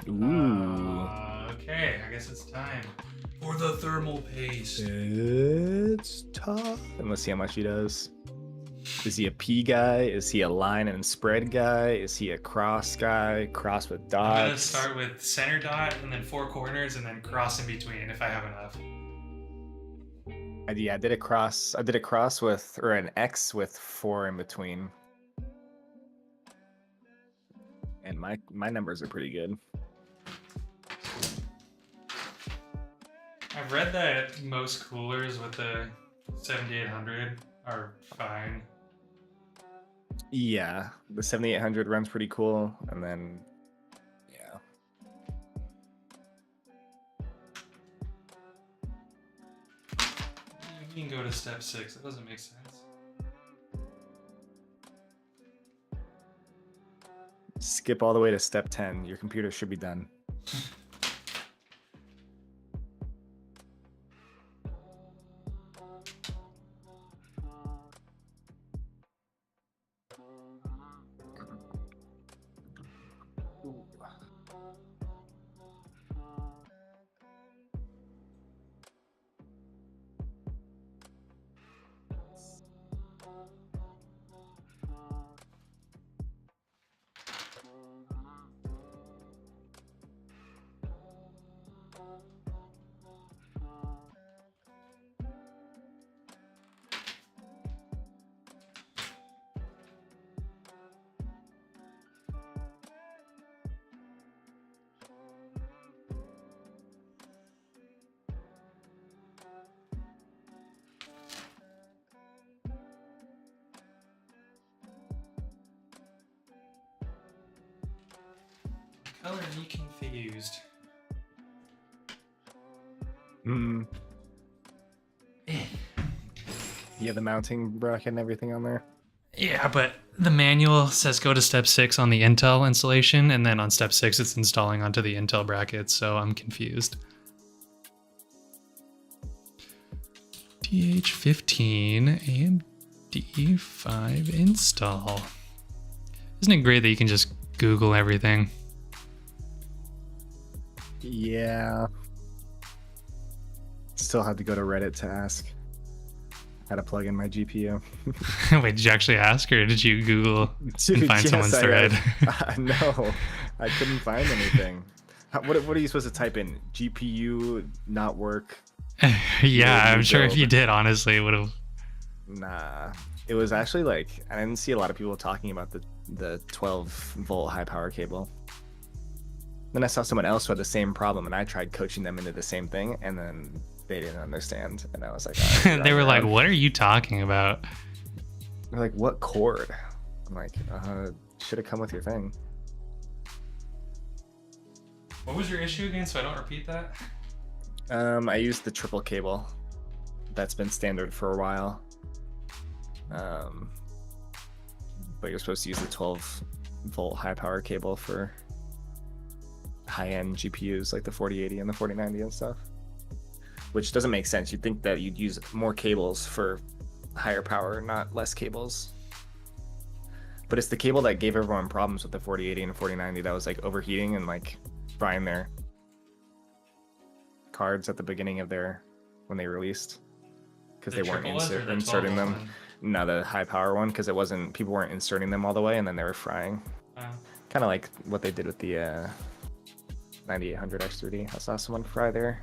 Ooh. Okay, I guess it's time for the thermal paste. It's tough. And let's see how much he does. Is he a P guy? Is he a line and spread guy? Is he a cross guy? Cross with dots? I'm gonna start with center dot and then 4 corners and then cross in between if I have enough. Yeah, I did a cross. I did a cross with, or an X with 4 in between. And my numbers are pretty good. I've read that most coolers with the 7800 are fine. Yeah, the 7800 runs pretty cool, and then yeah. You can go to step 6. That doesn't make sense. Skip all the way to step 10. Your computer should be done. Color me confused. You have the mounting bracket and everything on there? Yeah, but the manual says go to step 6 on the Intel installation, and then on step 6 it's installing onto the Intel brackets, so I'm confused. DH15 AMD5 install. Isn't it great that you can just Google everything? Yeah. Still had to go to Reddit to ask how to plug in my GPU. Wait, did you actually ask, or did you Google Dude, and find yes, someone's thread? No, I couldn't find anything. What are you supposed to type in? GPU not work? Yeah, I'm sure if you did, honestly, it would have. Nah, it was actually like, I didn't see a lot of people talking about the 12-volt high power cable. Then I saw someone else who had the same problem, and I tried coaching them into the same thing, and then they didn't understand, and I was like, all right, They were like, "What are you talking about?" They're like, "What cord?" I'm like, should have come with your thing. What was your issue again, so I don't repeat that? I used the triple cable. That's been standard for a while. But you're supposed to use the 12-volt high power cable for high-end GPUs like the 4080 and the 4090 and stuff, which doesn't make sense. You'd think that you'd use more cables for higher power, not less cables. But it's the cable that gave everyone problems with the 4080 and 4090 that was like overheating and like frying their cards at the beginning of when they released, because they weren't inserting them. One? No, the high power one, because people weren't inserting them all the way, and then they were frying. Wow. Kind of like what they did with the 9800 X3D. I saw someone fry their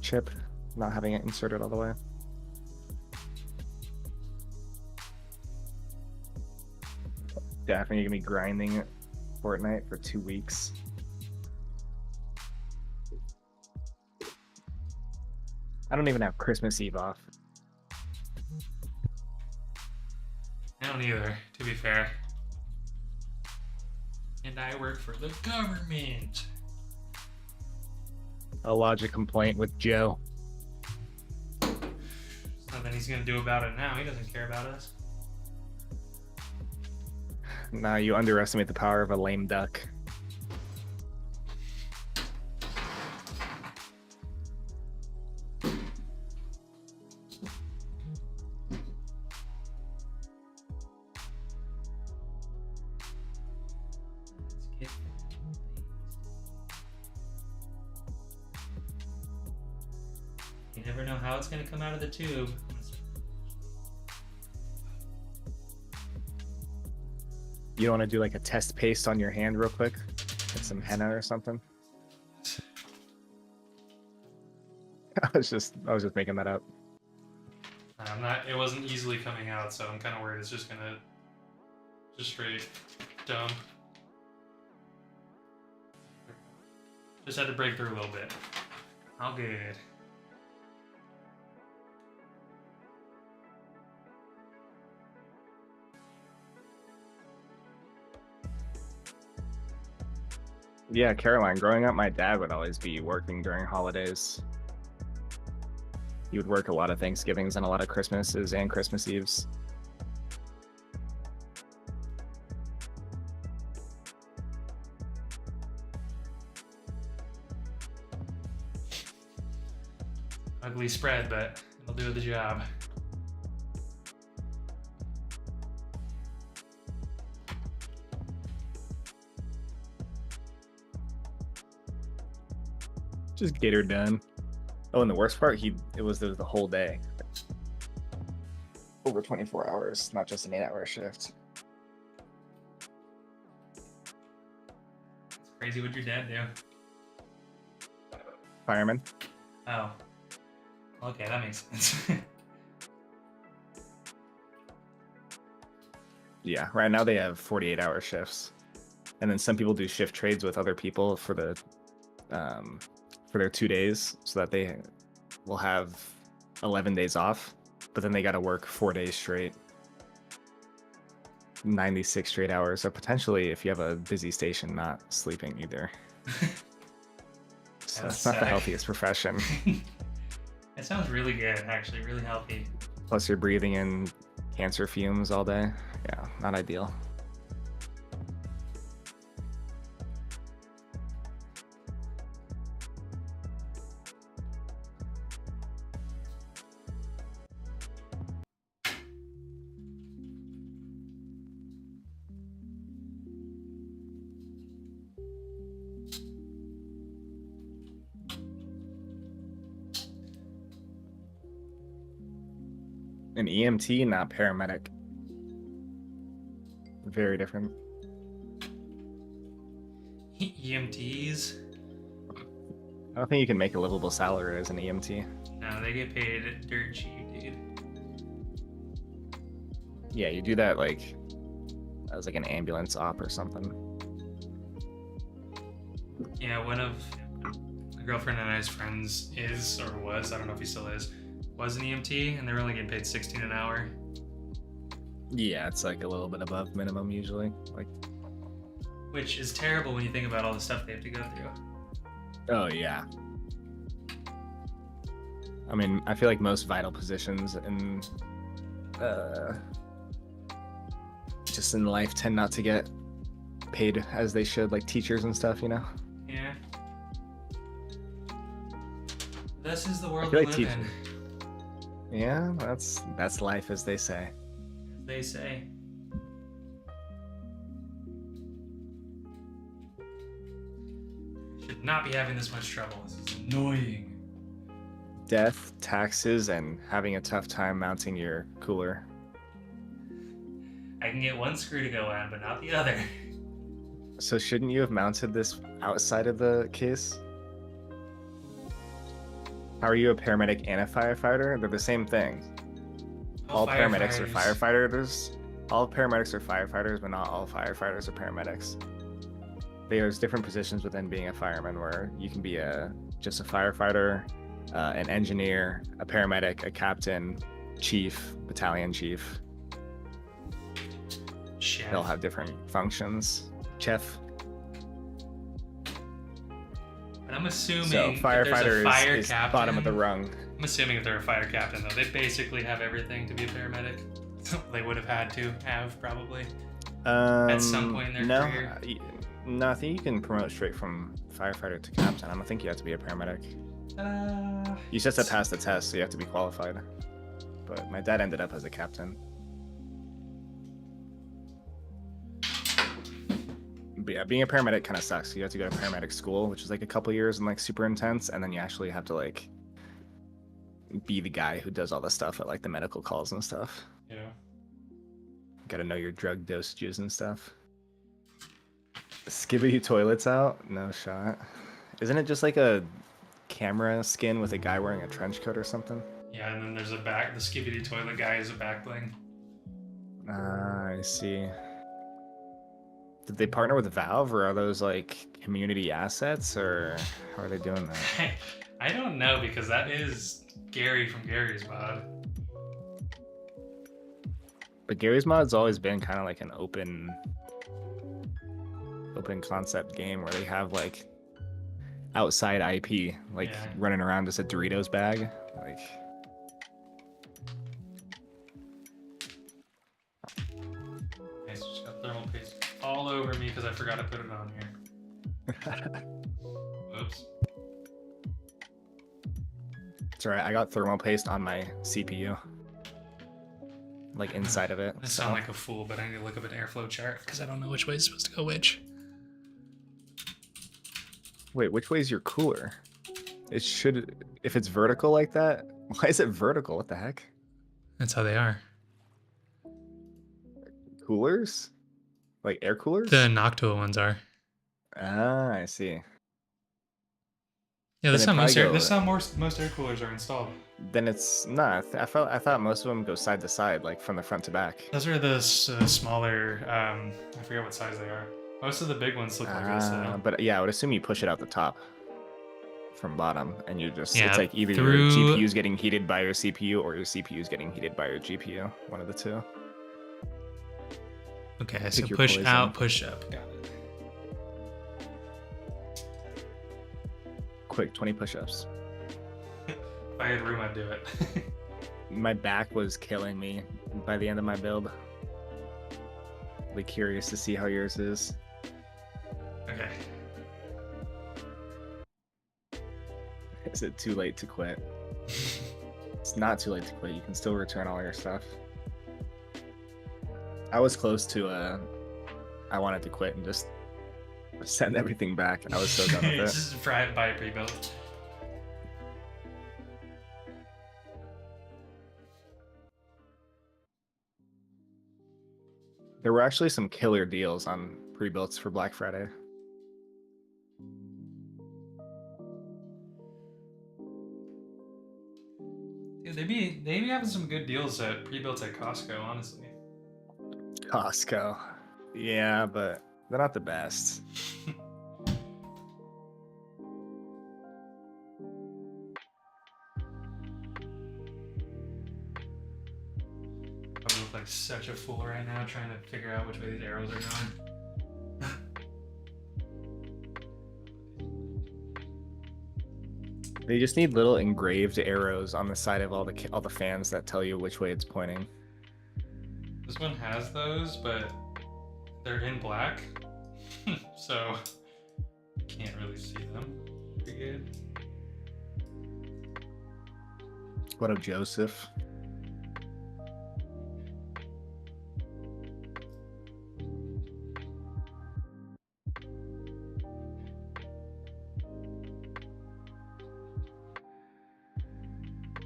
chip, not having it inserted all the way. Definitely gonna be grinding Fortnite for 2 weeks. I don't even have Christmas Eve off. I don't either, to be fair. And I work for the government. I'll lodge a complaint with Joe. There's nothing he's gonna do about it now. He doesn't care about us. Nah, you underestimate the power of a lame duck. never know how it's gonna come out of the tube. You don't want to do like a test paste on your hand real quick? Get some henna or something? I was just making that up. I'm not. It wasn't easily coming out, so I'm kind of worried it's just gonna just straight dump. Just had to break through a little bit. All good. Yeah, Caroline, growing up, my dad would always be working during holidays. He would work a lot of Thanksgivings and a lot of Christmases and Christmas Eves. Ugly spread, but it'll do the job. Just get her done. Oh, and the worst part, it was the whole day. Over 24 hours, not just an 8-hour shift. It's crazy. What'd your dad do? Fireman. Oh. Okay, that makes sense. Yeah, right now they have 48-hour shifts. And then some people do shift trades with other people for the for their 2 days, so that they will have 11 days off, but then they got to work 4 days straight, 96 straight hours. So potentially, if you have a busy station, not sleeping either. So that's not the healthiest profession. It sounds really good, actually, really healthy. Plus you're breathing in cancer fumes all day. Yeah, not ideal. An EMT, not paramedic. Very different. EMTs? I don't think you can make a livable salary as an EMT. No, they get paid dirt cheap, dude. Yeah, you do that like as like an ambulance op or something. Yeah, one of my girlfriend and I's friends is, or was, I don't know if he still is, was an EMT, and they were only getting paid $16 an hour. Yeah, it's like a little bit above minimum usually. Like, which is terrible when you think about all the stuff they have to go through. oh yeah. I mean, I feel like most vital positions in just in life tend not to get paid as they should, like teachers and stuff, you know? Yeah. This is the I world feel we like live in. Yeah, that's life, as they say. As they say. Should not be having this much trouble. This is annoying. Death, taxes, and having a tough time mounting your cooler. I can get one screw to go on, but not the other. So shouldn't you have mounted this outside of the case? How are you a paramedic and a firefighter? They're the same thing. All paramedics are firefighters. All paramedics are firefighters, but not all firefighters are paramedics. There's different positions within being a fireman where you can be just a firefighter, an engineer, a paramedic, a captain, chief, battalion chief. Chef. They'll have different functions. Chef. But I'm assuming So firefighter is bottom of the rung. I'm assuming if they're a fire captain, though, they basically have everything to be a paramedic. They would have had to have, probably. At some point in their career. No, I think you can promote straight from firefighter to captain. I don't think you have to be a paramedic. You just have to pass the test, so you have to be qualified. But my dad ended up as a captain. But yeah, being a paramedic kind of sucks. You have to go to paramedic school, which is like a couple years and like super intense, and then you actually have to like be the guy who does all the stuff at like the medical calls and stuff. Yeah. Got to know your drug dosages and stuff. Skibidi toilets out? No shot. Isn't it just like a camera skin with a guy wearing a trench coat or something? Yeah, and then there's a back. The skibidi toilet guy is a back bling. Ah, I see. Did they partner with Valve, or are those like community assets, or how are they doing that? I don't know, because that is Gary from Gary's Mod. But Gary's Mod's always been kind of like an open concept game where they have like outside IP, like Yeah. running around as a Doritos bag, like. I just got thermal paste all over me because I forgot to put it on here. Whoops. It's alright. I got thermal paste on my CPU, like inside of it. I sound like a fool, but I need to look up an airflow chart because I don't know which way it's supposed to go which. Wait, which way is your cooler? It should, if it's vertical like that. Why is it vertical? What the heck? That's how they are. Coolers? Like air coolers? The Noctua ones are. Ah, I see. Yeah, that's Then how it most probably most air coolers are installed. Then it's not. I thought most of them go side to side, like from the front to back. Those are the smaller. I forget what size they are. Most of the big ones look like this. Though. But yeah, I would assume you push it out the top from bottom, and you just Yeah, it's like either your GPU's getting heated by your CPU or your CPU's getting heated by your GPU. One of the two. Okay, so your push poison. out, push up. Got it. Quick, 20 push-ups. If I had room, I'd do it. My back was killing me by the end of my build. Really curious to see how yours is. Okay. Is it too late to quit? It's not too late to quit. You can still return all your stuff. I was close to I wanted to quit and just send everything back. I was so done with it. Just buy a pre-built. There were actually some killer deals on pre-builts for Black Friday. Dude, they be having some good deals at pre-built at Costco, honestly. Costco. Yeah, but they're not the best. I look like such a fool right now trying to figure out which way these arrows are going. They just need little engraved arrows on the side of all the fans that tell you which way it's pointing. This one has those, but they're in black, so you can't really see them pretty good. What up, Joseph?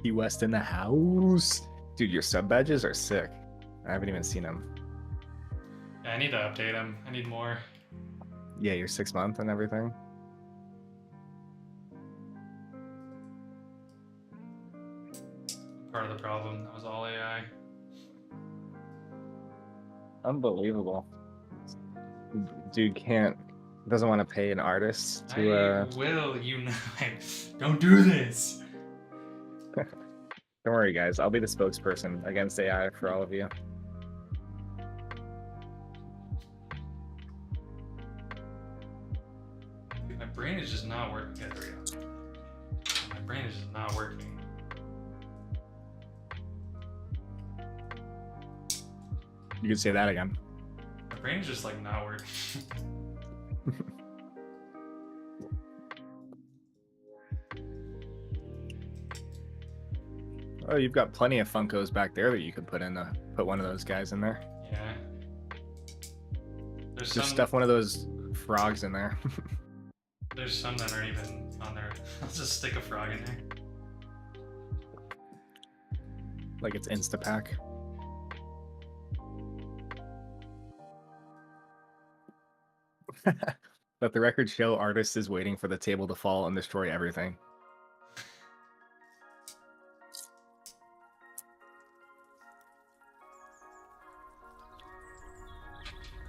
Key West in the house. Dude, your sub badges are sick. I haven't even seen them. Yeah, I need to update them. I need more. Yeah, your 6 month and everything. Part of the problem. That was all AI. Unbelievable. Dude doesn't want to pay an artist to I will, you know. Don't do this. Don't worry, guys. I'll be the spokesperson against AI for all of you. Dude, my brain is just not working. Yeah, there we go. My brain is just not working. You can say that again. My brain is just like not working. Oh, you've got plenty of Funkos back there that you could put in. Put one of those guys in there. Yeah. There's Just stuff one of those frogs in there. There's some that aren't even on there. I'll just stick a frog in there. Like it's Instapack. Let the record show artist is waiting for the table to fall and destroy everything.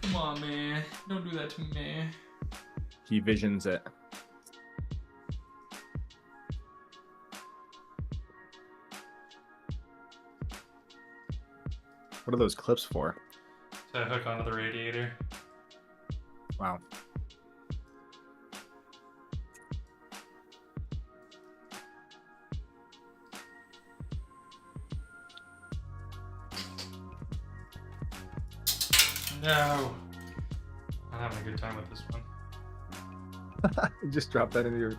Come on, man. Don't do that to me, man. He visions it. What are those clips for? To hook onto the radiator. Wow. No. I'm having a good time with this one. Just drop that into your.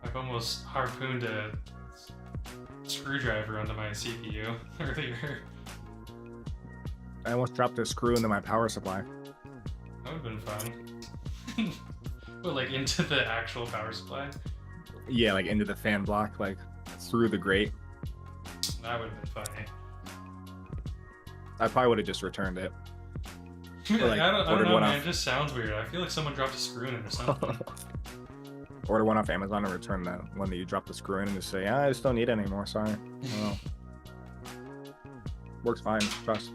I've almost harpooned a screwdriver onto my CPU earlier. I almost dropped a screw into my power supply. That would have been fun. But like into the actual power supply? Yeah, like into the fan block, like through the grate. That would have been funny. I probably would have just returned it. Like, I don't know, man. Off. It just sounds weird. I feel like someone dropped a screw in it or something. Order one off Amazon and return that one that you dropped the screw in and just say, yeah, I just don't need it anymore. Sorry. Oh. Works fine. Trust.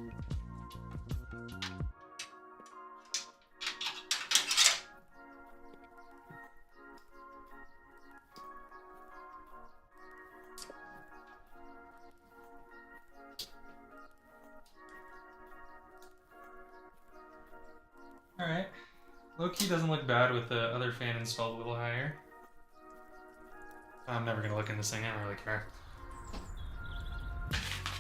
Alright. Low-key doesn't look bad with the other fan installed a little higher. I'm never gonna look in this thing. I don't really care.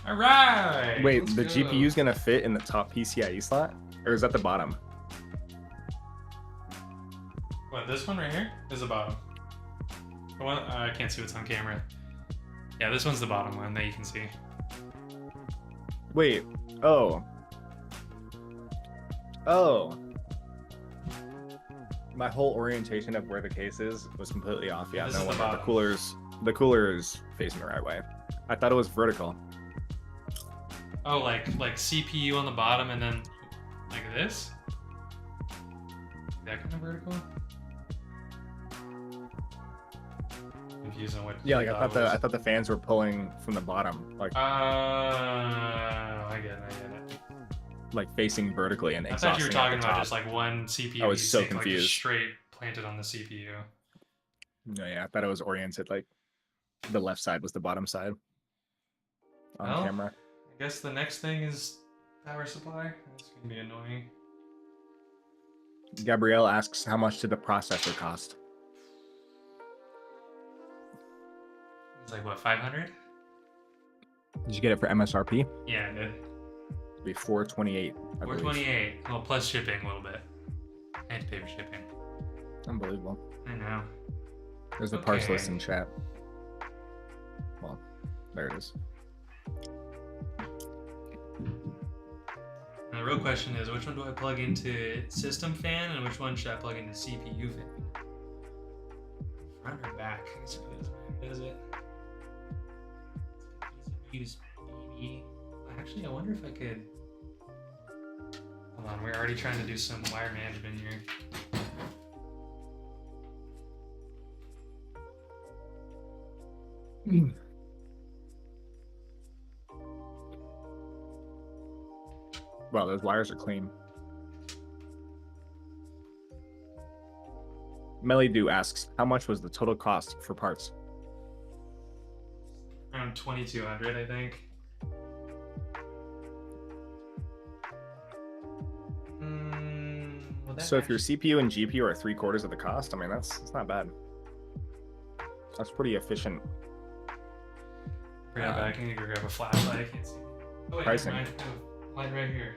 Alright! Wait, the GPU's gonna fit in the top PCIe slot? Or is that the bottom? What, this one right here is the bottom. The one, I can't see what's on camera. Yeah, this one's the bottom one that you can see. Wait. Oh. Oh. My whole orientation of where the case is was completely off. Yeah, This no is the wonder. bottom. The cooler is facing the right way. I thought it was vertical. Oh, like CPU on the bottom and then like this? That kind of vertical? Confusing what. Yeah, like I was. thought the fans were pulling from the bottom, like I get it. like facing vertically and I exhausting. thought you were talking at the about top. just like one CPU. I was so like, confused. Just straight planted on the CPU. No, yeah, I thought it was oriented like the left side was the bottom side on camera. I guess the next thing is power supply. That's gonna be annoying. Gabrielle asks, how much did the processor cost? It's like what, 500? Did you get it for MSRP? Yeah, I did. It'd be 428. 428. Well, plus shipping a little bit. I had to pay for shipping. Unbelievable. I know. There's the parts list in chat. Well, there it is. And the real question is, which one do I plug into system fan and which one should I plug into CPU fan? Front or back? I guess it doesn't matter, does it? Use BD. Actually, I wonder if I could. Hold on, we're already trying to do some wire management here. Wow, those wires are clean. Mellydo asks, how much was the total cost for parts? Around 2,200, I think. So if your CPU and GPU are 3/4 of the cost, I mean that's not bad. That's pretty efficient. Yeah, I can go grab a flashlight. I can't see. Oh wait, Pricing. never mind. Oh, light right here.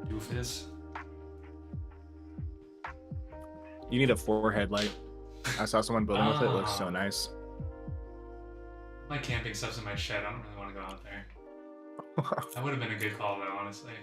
Doofus. You need a forehead light. I saw someone building with it. It looks so nice. My camping stuff's in my shed. I don't really want to go out there. That would have been a good call though, honestly.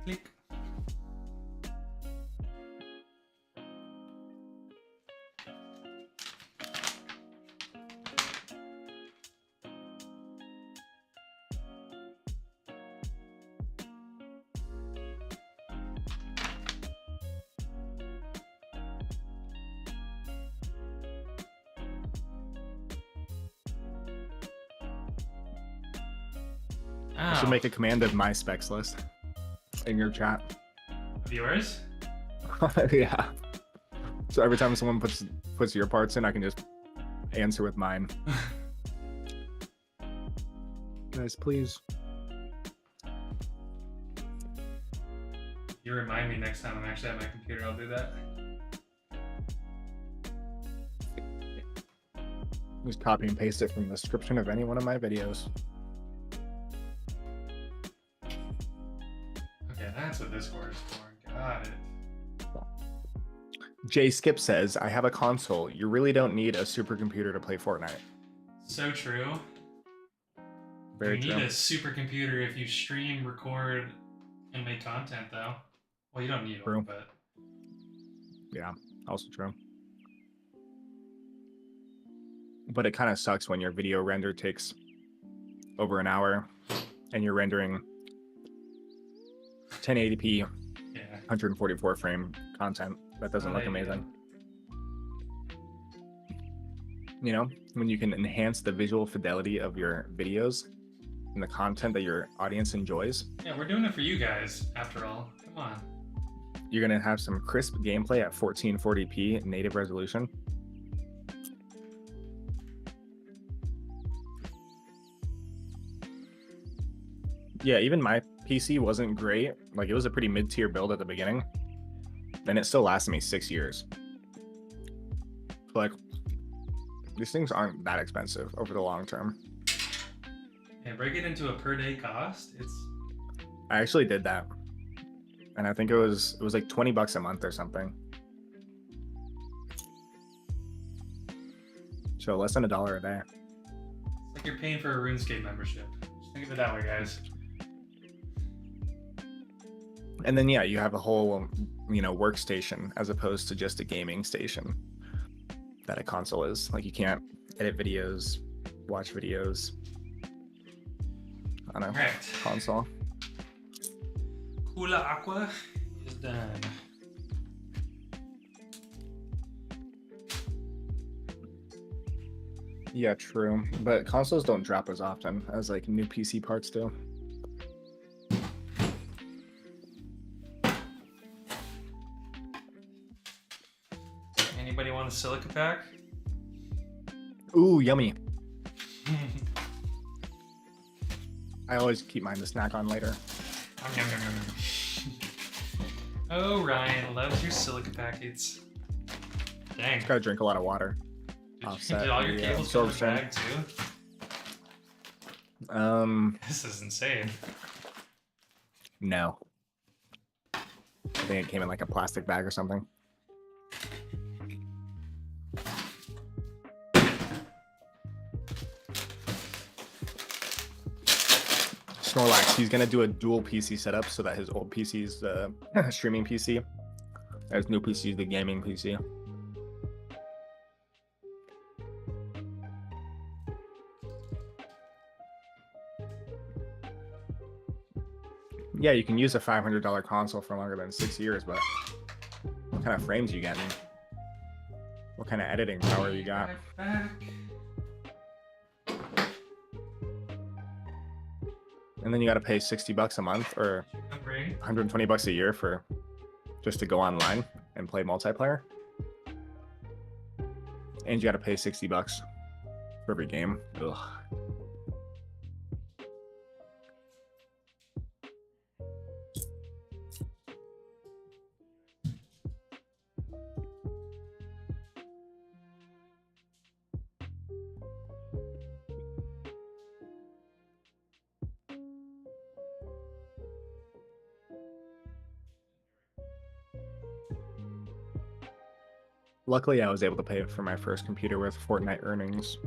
Click. I should make a command of my specs list in your chat. Viewers? Yeah. So every time someone puts your parts in, I can just answer with mine. Guys, please. You remind me next time I'm actually at my computer, I'll do that. Just copy and paste it from the description of any one of my videos. Okay, that's what Discord is for. Got it. Jay Skip says, I have a console. You really don't need a supercomputer to play Fortnite. So true. Very you true. need a supercomputer if you stream, record, and make content, though. Well, you don't need True. one, but... Yeah, also true. But it kind of sucks when your video render takes over an hour and you're rendering 1080p, Yeah. 144 frame content. That doesn't look amazing. You know, when you can enhance the visual fidelity of your videos and the content that your audience enjoys. Yeah, we're doing it for you guys, after all. Come on. You're going to have some crisp gameplay at 1440p native resolution. Yeah, even my PC wasn't great. Like, it was a pretty mid-tier build at the beginning. And it still lasted me 6 years. So, like, these things aren't that expensive over the long term. Yeah, break it into a per day cost. I actually did that. And I think it was like 20 bucks a month or something. So less than $1 a day. It's like you're paying for a RuneScape membership. Just think of it that way, guys. And then, yeah, you have a whole, workstation as opposed to just a gaming station that a console is. Like, you can't edit videos, watch videos on a console. Hula Aqua is done. Yeah, true. But consoles don't drop as often as like new PC parts do. Anybody want a silica pack? Ooh, yummy. I always keep mine to snack on later. Oh, Ryan loves your silica packets. Dang. Gotta drink a lot of water. Did all your cables fill the bag too? This is insane. No. I think it came in like a plastic bag or something. Snorlax, he's gonna do a dual PC setup so that his old PC is the streaming PC, his new PC is the gaming PC. Yeah, you can use a $500 console for longer than 6 years, but what kind of frames you getting? What kind of editing power you got? And then you got to pay 60 bucks a month or 120 bucks a year for just to go online and play multiplayer. And you got to pay 60 bucks for every game. Ugh. Luckily, I was able to pay for my first computer with Fortnite earnings.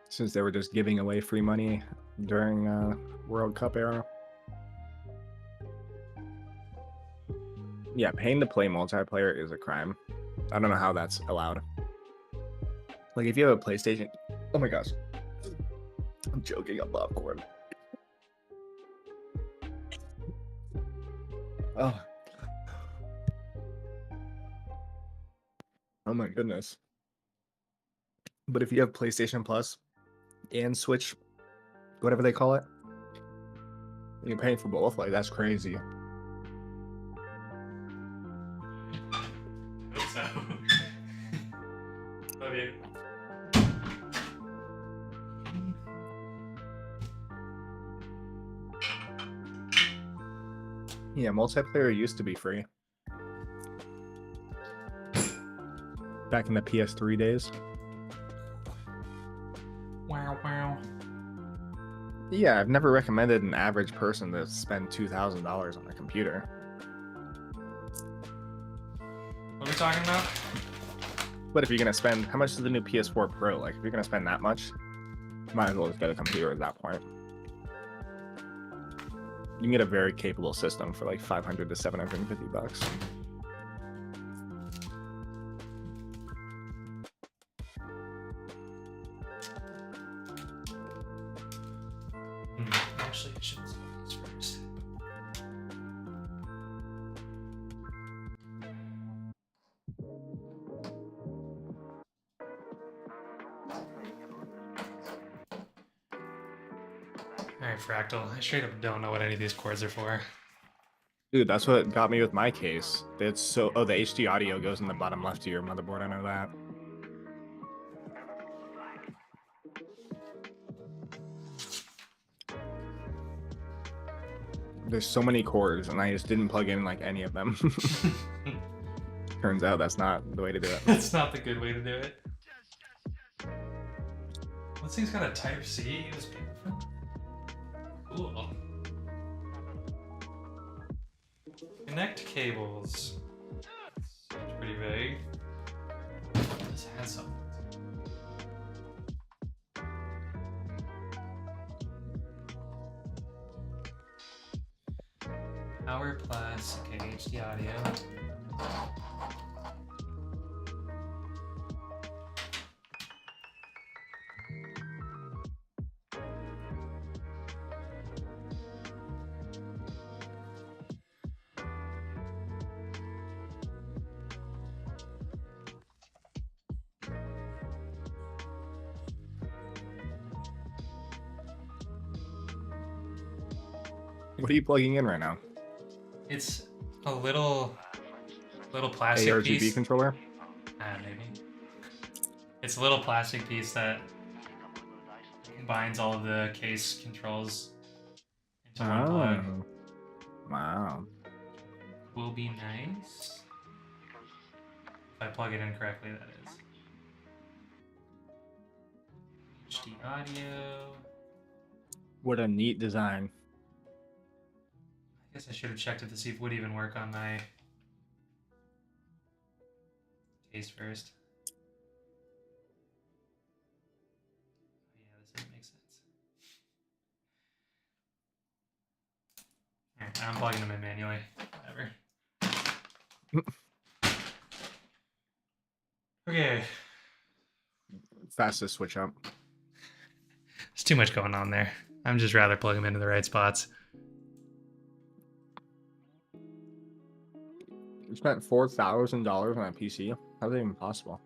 Since they were just giving away free money during World Cup era. Yeah, paying to play multiplayer is a crime. I don't know how that's allowed. Like, if you have a PlayStation... Oh my gosh. I'm joking, I'm popcorn. Oh. Oh my goodness. But if you have PlayStation Plus and Switch, whatever they call it, and you're paying for both, like, that's crazy. Hope so. Love you. Yeah, multiplayer used to be free. Back in the PS3 days. Wow, wow. Yeah, I've never recommended an average person to spend $2,000 on a computer. What are we talking about? But if you're gonna spend, how much is the new PS4 Pro? Like, if you're gonna spend that much, might as well just get a computer at that point. You can get a very capable system for like $500 to $750. Actually, I should solve these first. Alright, Fractal. I straight up don't know what any of these cords are for. Dude, that's what got me with my case. It's so... Oh, the HD audio goes in the bottom left of your motherboard, I know that. There's so many cords, and I just didn't plug in like any of them. Turns out that's not the way to do it. That's not the good way to do it. This thing's got a Type-C USB. Cool. Connect cables. Seems pretty vague. This has something. Power plus, okay, HD audio. What are you plugging in right now? It's a little plastic ARGB piece. controller? Maybe. It's a little plastic piece that combines all of the case controls into one plug. Wow. Will be nice. If I plug it in correctly, that is. HD audio. What a neat design. I guess I should have checked it to see if it would even work on my case first. Oh, yeah, this doesn't make sense. Alright, I'm plugging them in manually. Whatever. Okay. Fastest switch up. There's too much going on there. I'm just rather plug them into the right spots. You spent $4,000 on a PC? How's that even possible?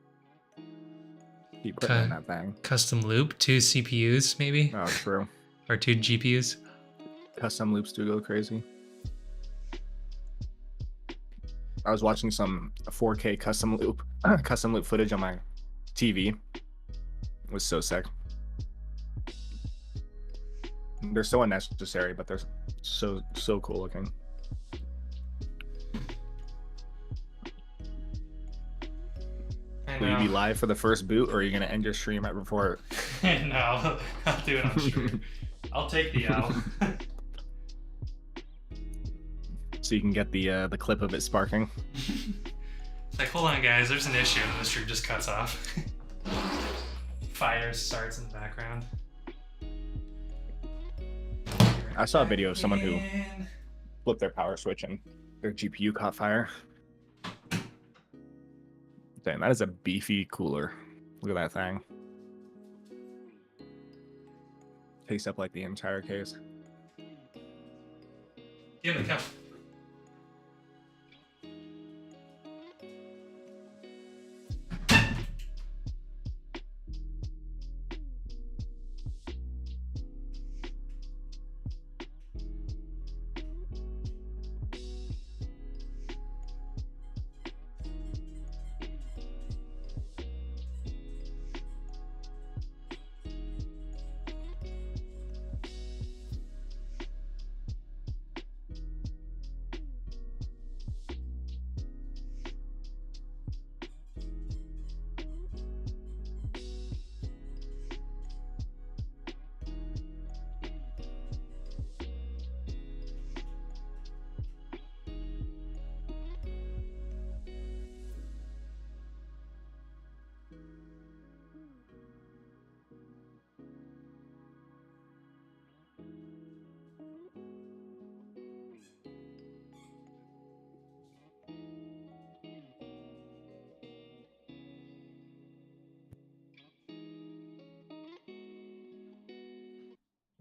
Keep putting in that thing. Custom loop, 2 CPUs maybe? Oh, true. Or 2 GPUs? Custom loops do go crazy. I was watching some 4K custom loop footage on my TV. It was so sick. They're so unnecessary, but they're so cool looking. Will you be live for the first boot, or are you gonna end your stream right before? No, I'll do it on stream. I'll take the L. So you can get the clip of it sparking. It's like, hold on, guys. There's an issue, and the stream just cuts off. Fire starts in the background. I saw a Back video of someone who again. flipped their power switch and their GPU caught fire. Damn, that is a beefy cooler. Look at that thing. Takes up like the entire case. Give it a count.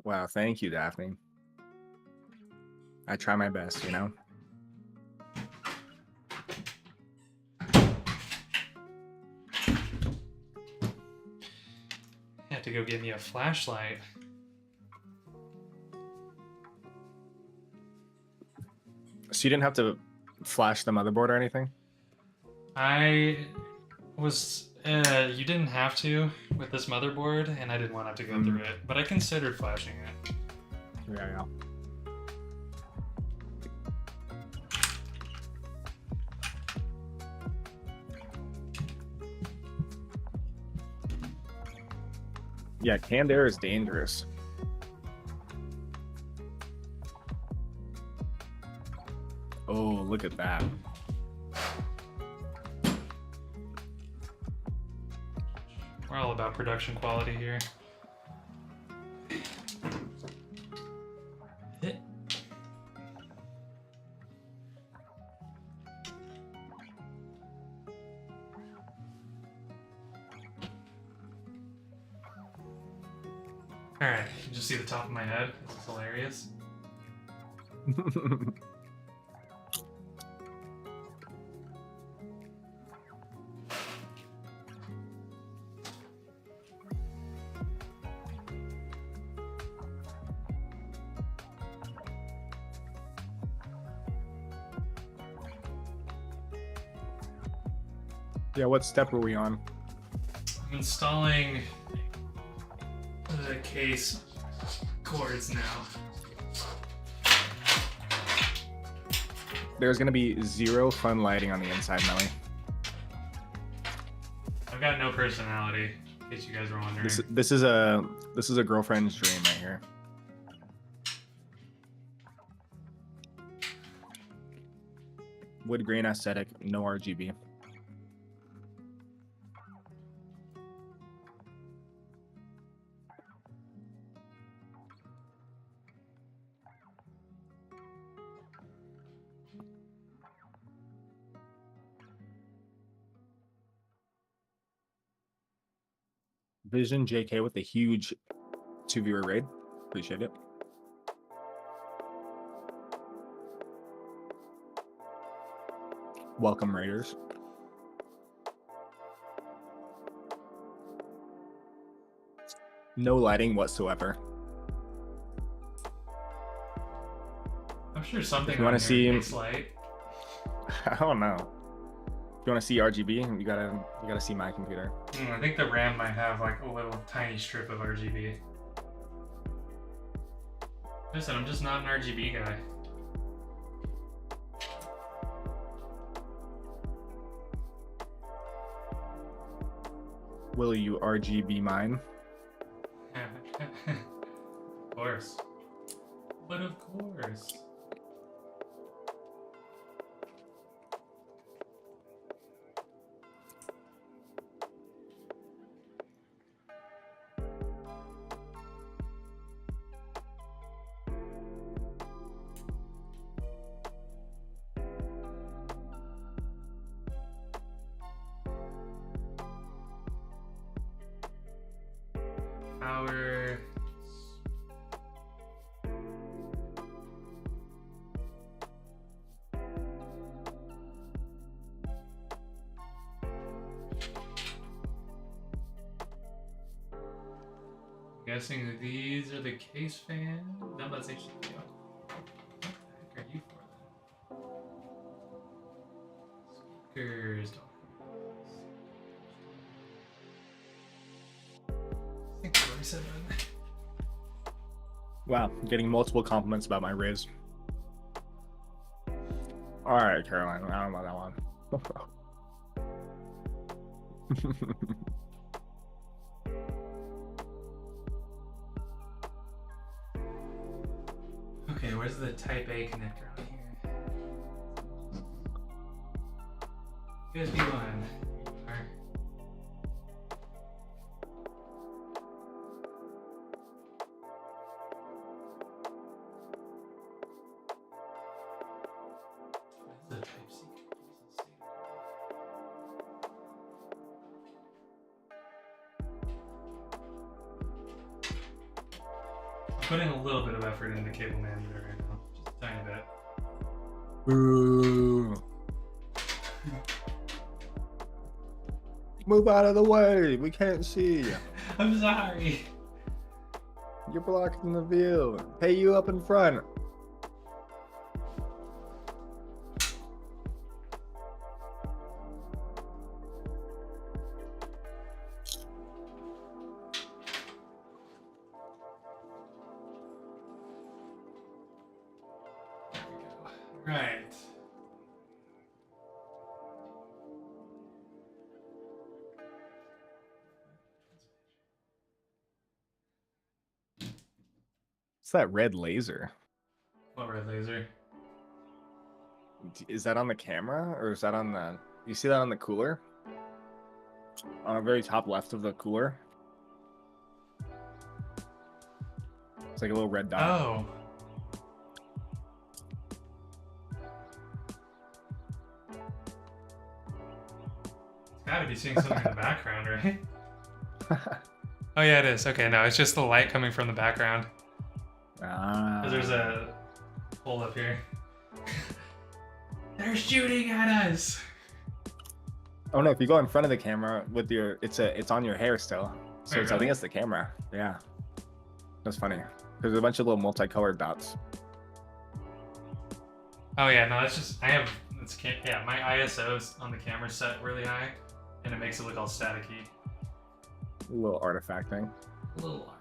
Wow, thank you, Daphne. I try my best, you know? Have to go get me a flashlight. So you didn't have to flash the motherboard or anything? I was. You didn't have to with this motherboard, and I didn't want to have to go through it, but I considered flashing it. Yeah. Yeah, canned air is dangerous. Oh, look at that. We're all about production quality here. Alright, you can just see the top of my head. This is hilarious. Yeah, what step were we on? I'm installing the case cords now. There's gonna be zero fun lighting on the inside, Melly. I've got no personality, in case you guys were wondering. This is a girlfriend's dream right here. Wood grain aesthetic, no RGB. Vision JK with a huge 2-viewer raid. Appreciate it. Welcome, Raiders. No lighting whatsoever. I'm sure something you wanna on here see- makes light. I don't know. If you want to see RGB, you gotta see my computer. I think the RAM might have like a little tiny strip of RGB. Listen, I'm just not an RGB guy. Will you RGB mine? Of course. But of course. Power. Guessing these are the case fan. No, that's HDMI. What the heck are you for then? Speakers. I think I already said that. Wow, getting multiple compliments about my Riz. All right, Caroline, I don't know that one. Okay, where's the Type A connector on here? USB one. The Type C. I'm putting a little bit of effort into cable management right now, just a tiny bit. Boo. Move out of the way. We can't see. I'm sorry. You're blocking the view. Hey, you up in front. Right. What's that red laser? What red laser? Is that on the camera or is that on the... You see that on the cooler? On the very top left of the cooler? It's like a little red dot. Oh. Gotta be seeing something in the background, right? Oh yeah, it is. Okay, no, it's just the light coming from the background. Ah. There's a hole up here. They're shooting at us. Oh no! If you go in front of the camera with your, it's on your hair still. So Wait, I really? think it's the camera. Yeah. That's funny. There's a bunch of little multicolored dots. Oh yeah, no, that's just yeah, my ISO's on the camera set really high, and it makes it look all staticky. A little artifact thing. A little hard.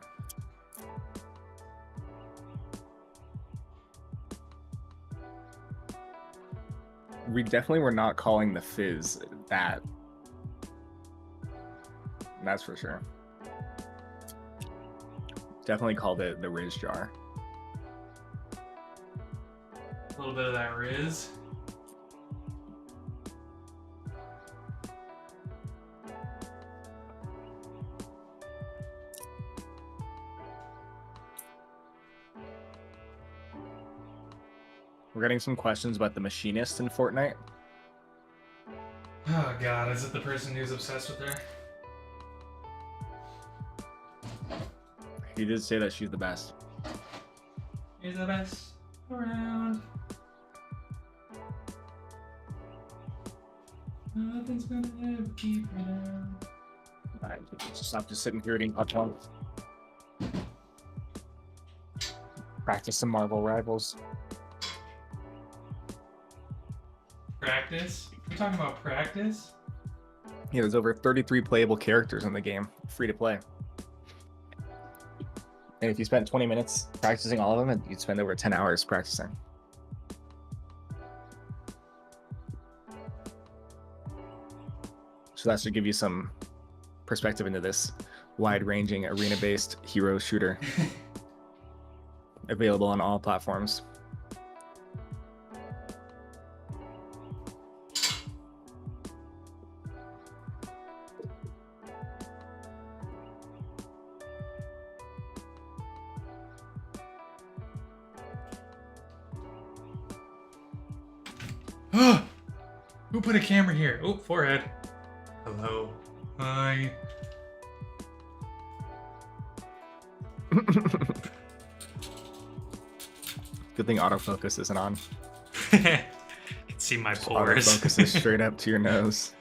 We definitely were not calling the fizz that. That's for sure. Definitely called it the Riz jar. A little bit of that Riz. We're getting some questions about the machinist in Fortnite. Oh god, is it the person who's obsessed with her? He did say that she's the best. She's the best around. Nothing's gonna ever keep me down. Alright, stop just sitting here eating popcorn. Practice some Marvel Rivals. Practice? We're talking about practice? Yeah, there's over 33 playable characters in the game, free to play. And if you spent 20 minutes practicing all of them, you'd spend over 10 hours practicing. So that should give you some perspective into this wide-ranging arena-based hero shooter. Available on all platforms. Who put a camera here? Oh, forehead. Hello. Hi. Good thing autofocus isn't on. You can see my Just pores. autofocus is straight up to your nose.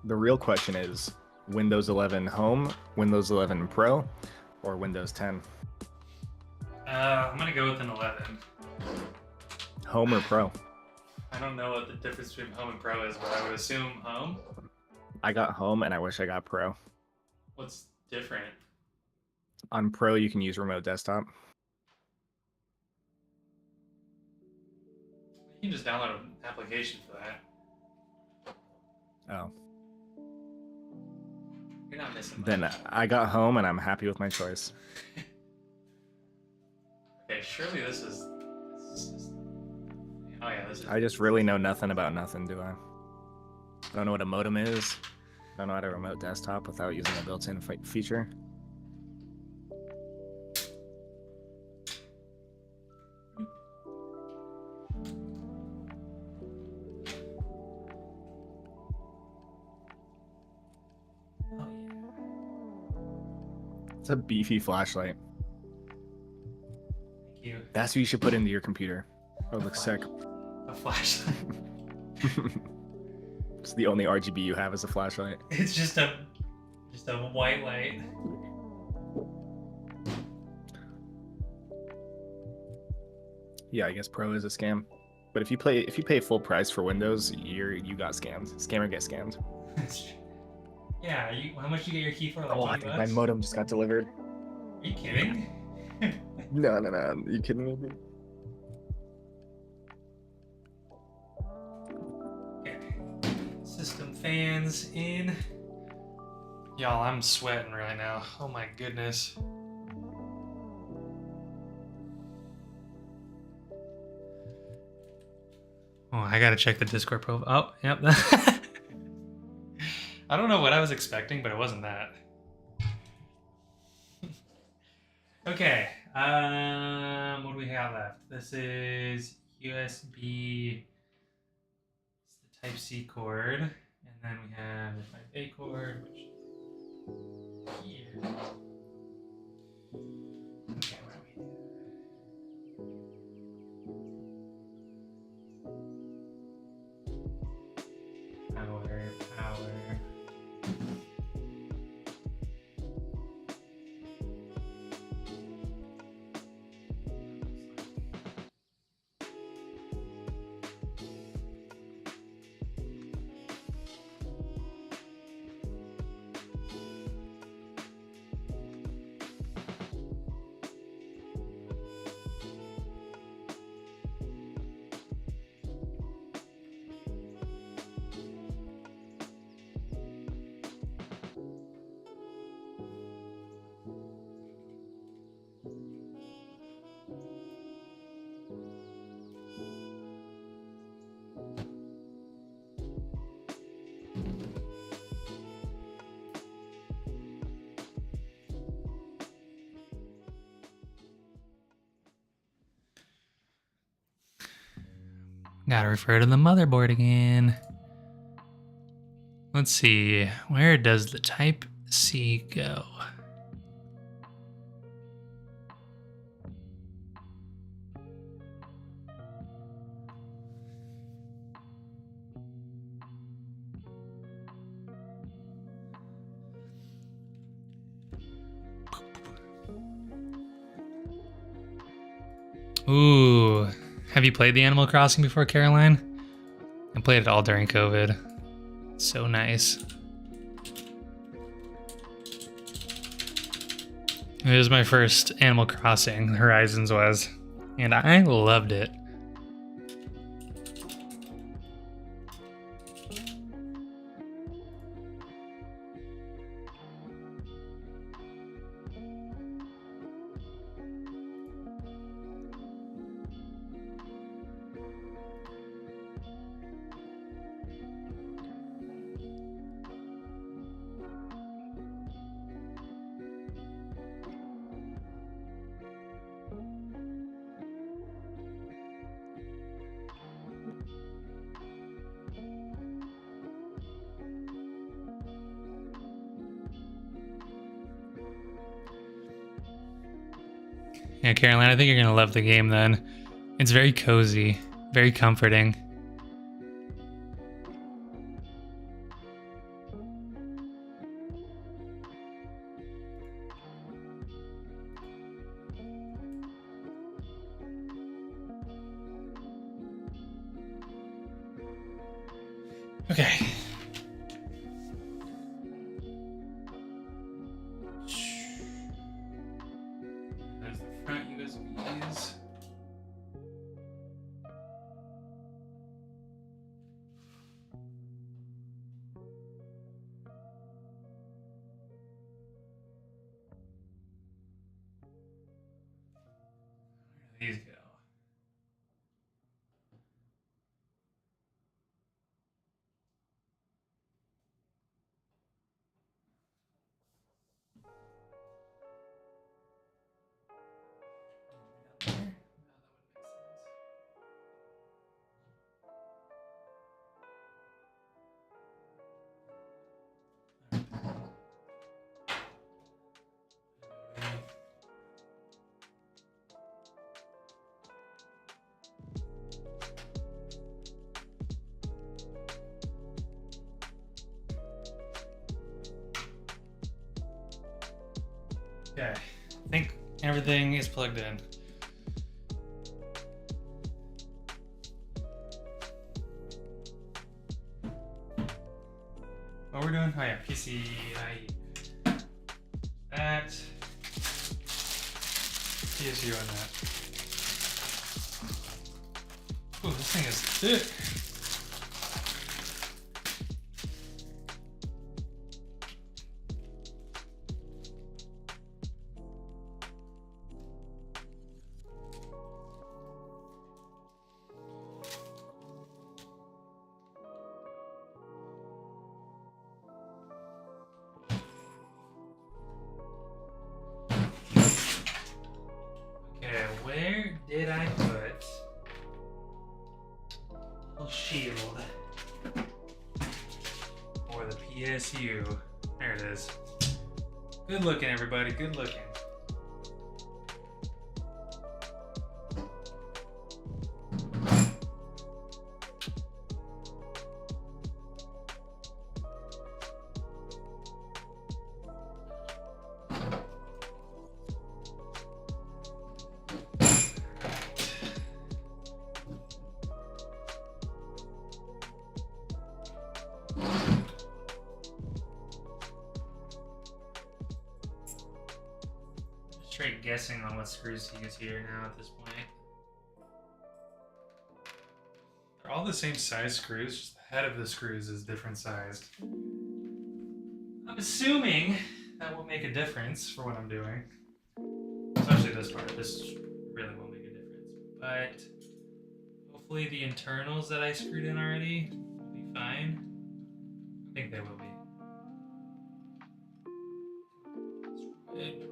The real question is Windows 11 Home, Windows 11 Pro, or Windows 10? I'm gonna go with an 11. Home or Pro? I don't know what the difference between Home and Pro is, but I would assume Home. I got Home and I wish I got Pro. What's different? On Pro, you can use remote desktop. You can just download an application for that. Oh. You're not missing much. Then I got Home and I'm happy with my choice. Okay, surely this is. Oh yeah, this is. I just really know nothing about nothing, do I? I don't know what a modem is. I don't know how to remote desktop without using a built-in feature. Oh yeah. It's a beefy flashlight. Thank you. That's what you should put into your computer. Oh, it looks sick. A flashlight. It's the only RGB you have is a flashlight. It's just a white light. Yeah, I guess Pro is a scam. But if you pay full price for Windows, you got scammed. Scammer get scammed. Yeah, how much did you get your key for? Like Oh, I 20 think bucks? my modem just got delivered. Are you kidding? No. Are you kidding me? Okay. System fans in. Y'all, I'm sweating right now. Oh my goodness. Oh, I gotta check the Discord profile. Oh, yep. I don't know what I was expecting, but it wasn't that. Okay. What do we have left? This is USB. It's the Type-C cord, and then we have the Type-A cord, which is here. Okay, what do we do? Power. Gotta refer to the motherboard again. Let's see, where does the Type-C go? Ooh, have you played the Animal Crossing before, Caroline? I played it all during COVID. So nice. It was my first Animal Crossing, Horizons was, and I loved it. Yeah, Caroline, I think you're gonna love the game then. It's very cozy, very comforting. Okay. There's the front USBs. Where do these go? Down there? No, that wouldn't make sense. Okay, I think everything is plugged in. What we're doing? Oh yeah, PCIe. That. PSU on that. Ooh, this thing is thick. Okay, where did I put a little shield for the PSU? There it is. Good looking, everybody. Good looking. Straight guessing on what screws to use here now at this point. They're all the same size screws, just the head of the screws is different sized. I'm assuming that will make a difference for what I'm doing. Especially this part. This really won't make a difference. But hopefully the internals that I screwed in already will be fine. I think they will be. Good.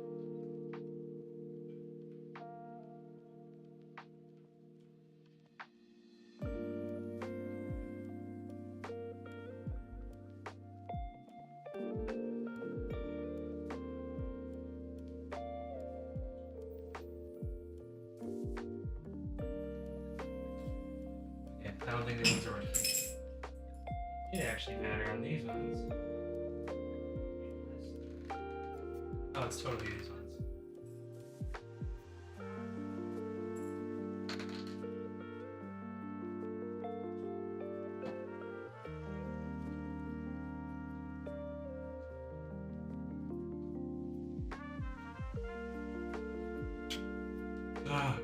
I don't think these ones are working. It actually matter on these ones. Oh, it's totally these ones. Ah.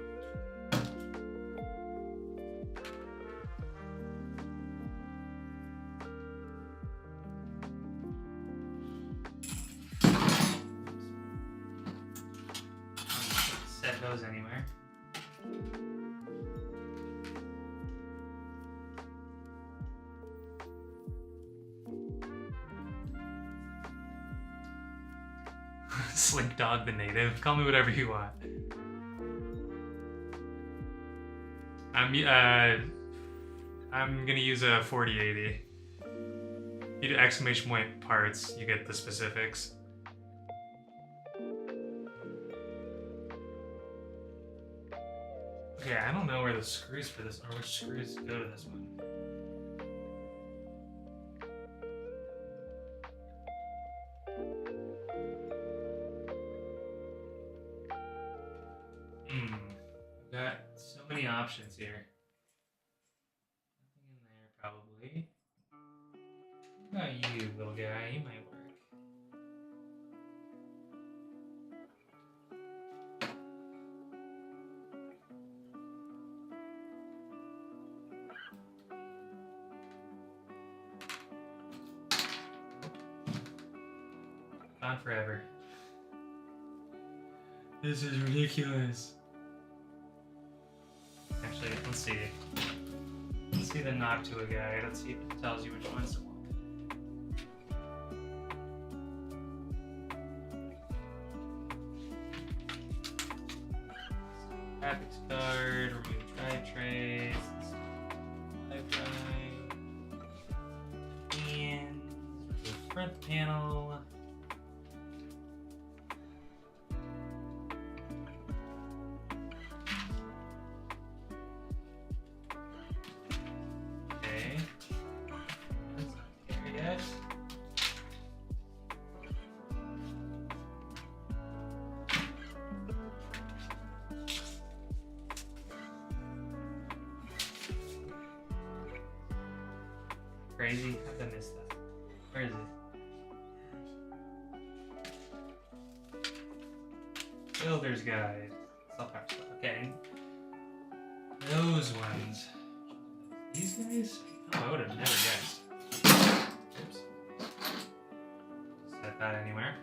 Set those anywhere. Slink Dog the Native. Call me whatever you want. I'm gonna use a 4080. If you do exclamation point parts, you get the specifics. Okay, I don't know where the screws for this or which screws go to this one. I've got so many options here. Nothing in there, probably. What about you, little guy? You might work. On forever. This is ridiculous. Actually, let's see. Let's see the knock to a guide. Let's see if it tells you which one's the one. Graphics card, remove drive trays, live drive, and remove front panel. Okay. That's not there yet. Crazy. How did I miss that? Where is it? Builder's guide. Self-power stuff. Okay. Those ones. These guys? Oh, I would have never guessed. Oops. Set that anywhere.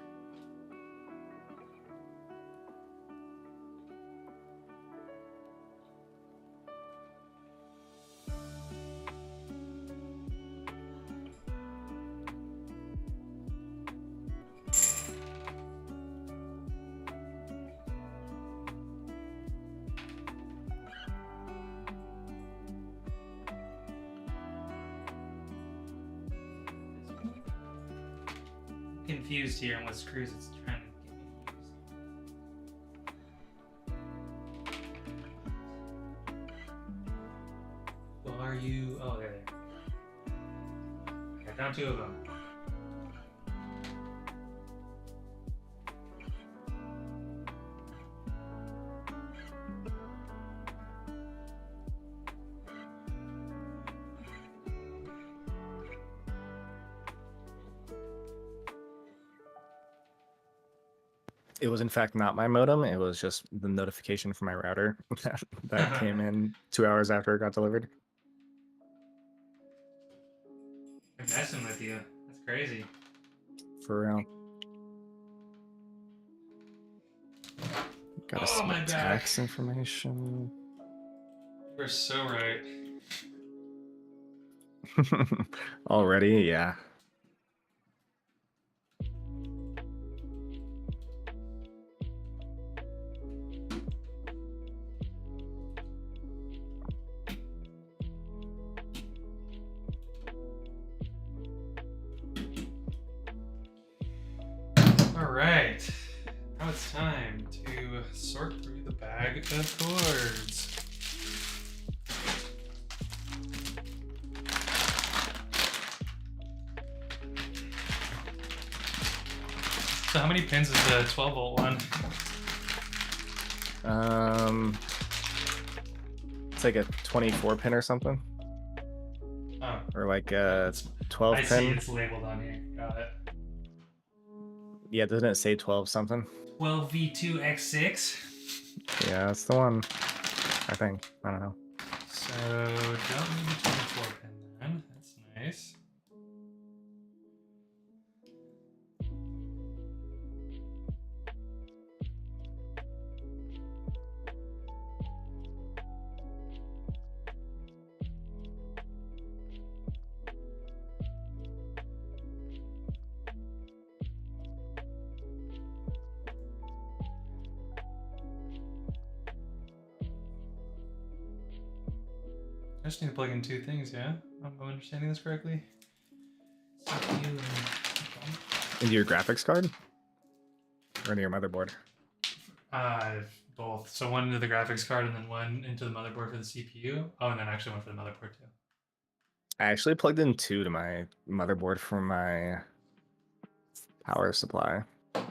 Confused here on what screws it's trying to get me to use. Who are you? Oh, there they are. Okay, down two of them. It was in fact not my modem. It was just the notification from my router that came in 2 hours after it got delivered. I'm messing with you. That's crazy. For real. Gotta see my back. tax information. You're so right. Already, yeah. All right. Now it's time to sort through the bag of cords. So how many pins is the 12-volt one? It's like a 24 pin or something. Oh. Or like a 12 I pin. see it's labeled on here. Got it. Yeah, doesn't it say 12 something? 12V2X6. Yeah, that's the one. I think. I don't know. So don't need the 24 pin then. That's nice. I just need to plug in two things, yeah? Am I understanding this correctly? CPU and... Into your graphics card? Or into your motherboard? Both. So one into the graphics card and then one into the motherboard for the CPU. Oh, and then actually one for the motherboard too. I actually plugged in two to my motherboard for my power supply. I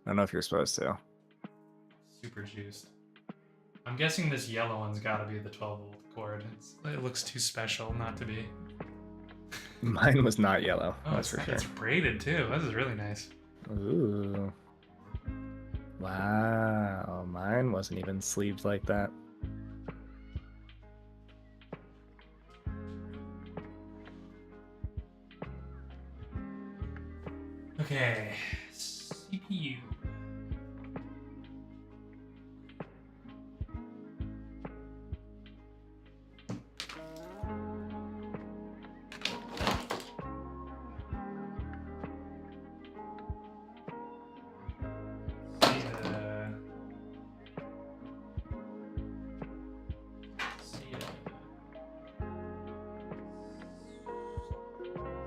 don't know if you're supposed to. Super juiced. I'm guessing this yellow one's got to be the 12-volt cord. It looks too special not to be. Mine was not yellow. Oh, That's for sure. It's braided too. This is really nice. Ooh. Wow. Mine wasn't even sleeved like that. Okay, CPU.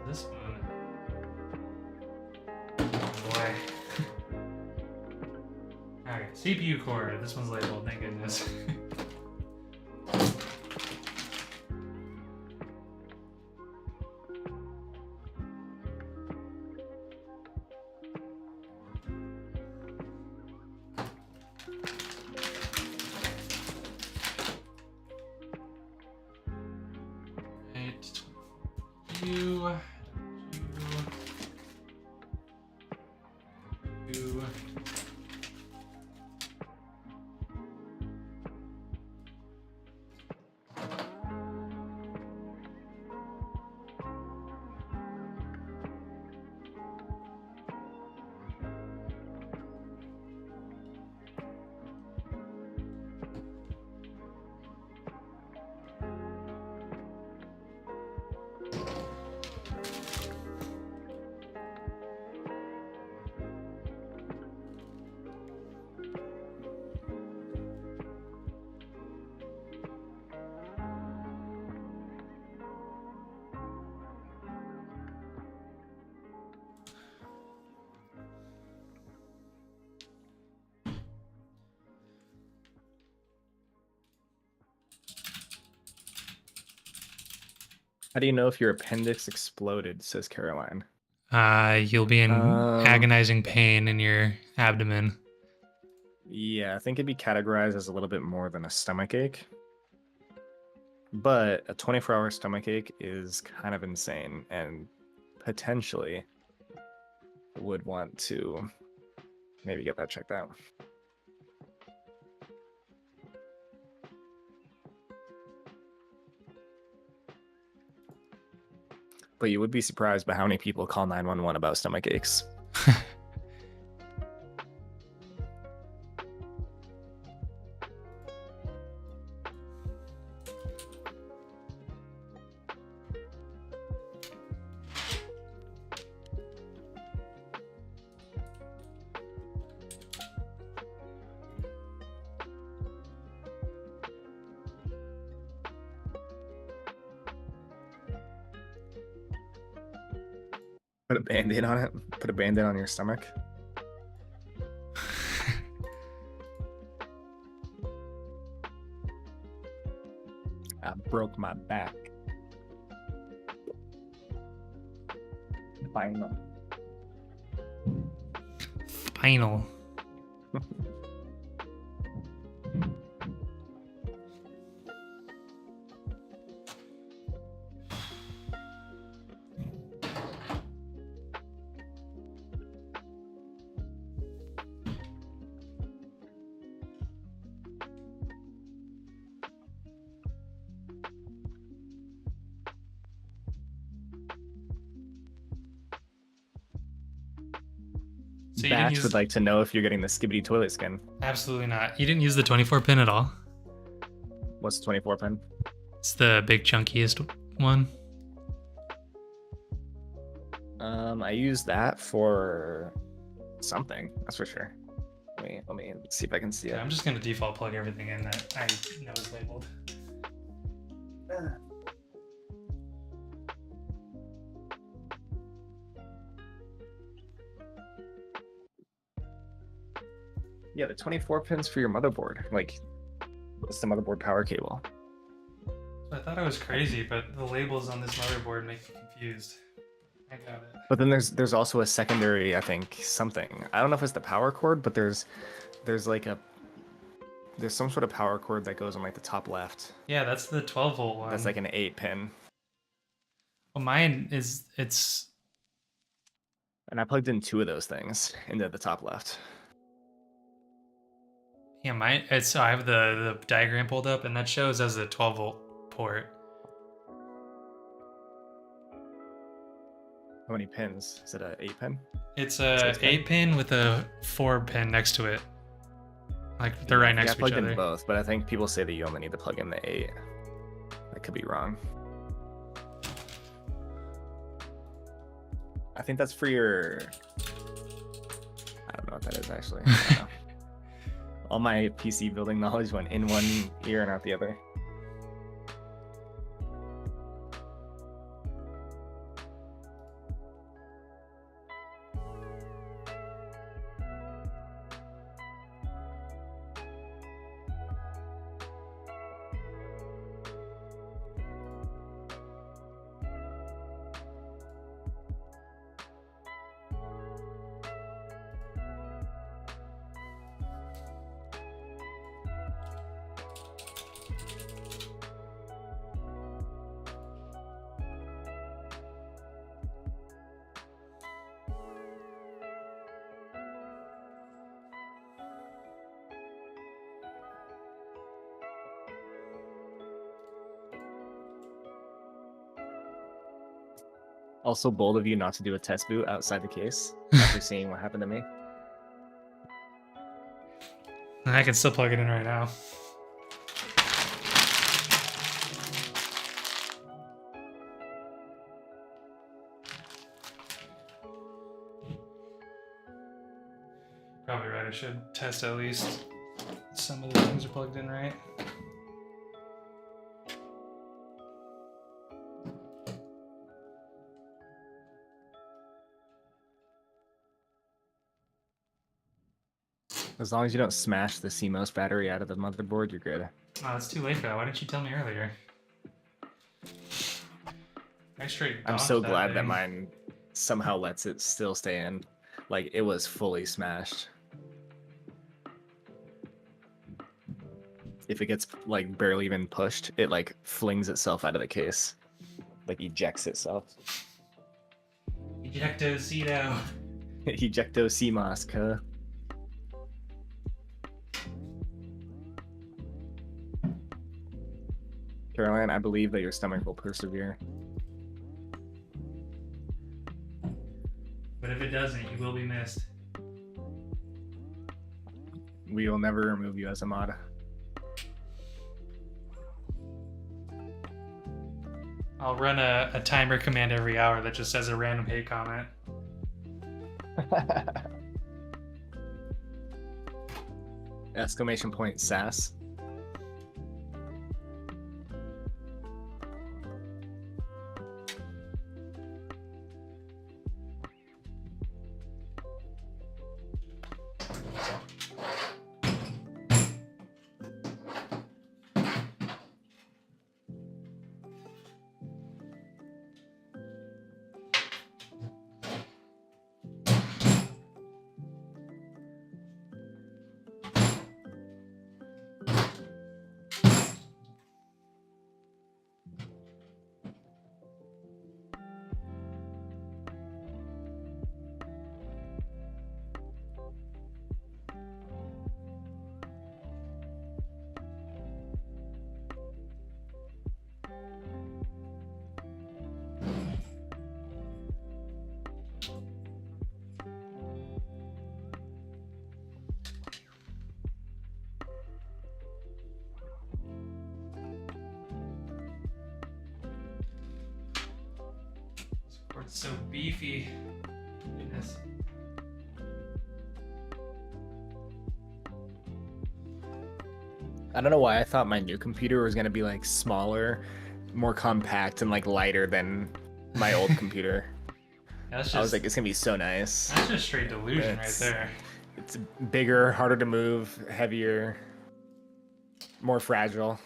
This one. Oh boy. Alright, CPU core. This one's labeled, thank goodness. Right, you. How do you know if your appendix exploded, says Caroline? You'll be in agonizing pain in your abdomen. Yeah, I think it'd be categorized as a little bit more than a stomach ache. But a 24-hour stomach ache is kind of insane and potentially would want to maybe get that checked out. But you would be surprised by how many people call 911 about stomach aches. Put a band-aid on it. Put a band-aid on your stomach. I broke my back. Final. Spinal. So Batch would like to know if you're getting the skibbity toilet skin. Absolutely not. You didn't use the 24 pin at all? What's the 24 pin? It's the big chunkiest one. I use that for something, that's for sure. Let me see if I can see it. I'm just gonna default plug everything in that I know is labeled. Yeah, the 24 pins for your motherboard. Like, it's the motherboard power cable. So I thought I was crazy, but the labels on this motherboard make me confused. I got it. But then there's also a secondary, I think, something. I don't know if it's the power cord, but there's like there's some sort of power cord that goes on like the top left. Yeah, that's the 12-volt one. That's like an 8 pin. Well, mine is it's. And I plugged in 2 of those things into the top left. Yeah, mine. It's. I have the diagram pulled up, and that shows as a 12-volt port. How many pins? Is it an 8 pin? It's a 8 pin with a 4 pin next to it. Like they're right next to each other. I plugged other. in both, but I think people say that you only need to plug in the 8. I could be wrong. I think that's for your. I don't know what that is actually. I don't know. All my PC building knowledge went in one ear and out the other. Also bold of you not to do a test boot outside the case after seeing what happened to me. I can still plug it in right now. Probably right. I should test at least some of the things are plugged in right. As long as you don't smash the CMOS battery out of the motherboard, you're good. Oh, it's too late for that. Why didn't you tell me earlier? I'm so glad that mine somehow lets it still stay in. Like, it was fully smashed. If it gets, like, barely even pushed, it, like, flings itself out of the case. Like, ejects itself. Ejecto-cedo. Ejecto CMOS, cuh. Caroline, I believe that your stomach will persevere. But if it doesn't, you will be missed. We will never remove you as a mod. I'll run a timer command every hour that just says a random hate comment. Exclamation point sass. It's so beefy. Goodness. I don't know why I thought my new computer was gonna be like smaller, more compact, and like lighter than my old computer. That's just, I was like, it's gonna be so nice. That's just straight delusion right there. It's bigger, harder to move, heavier, more fragile.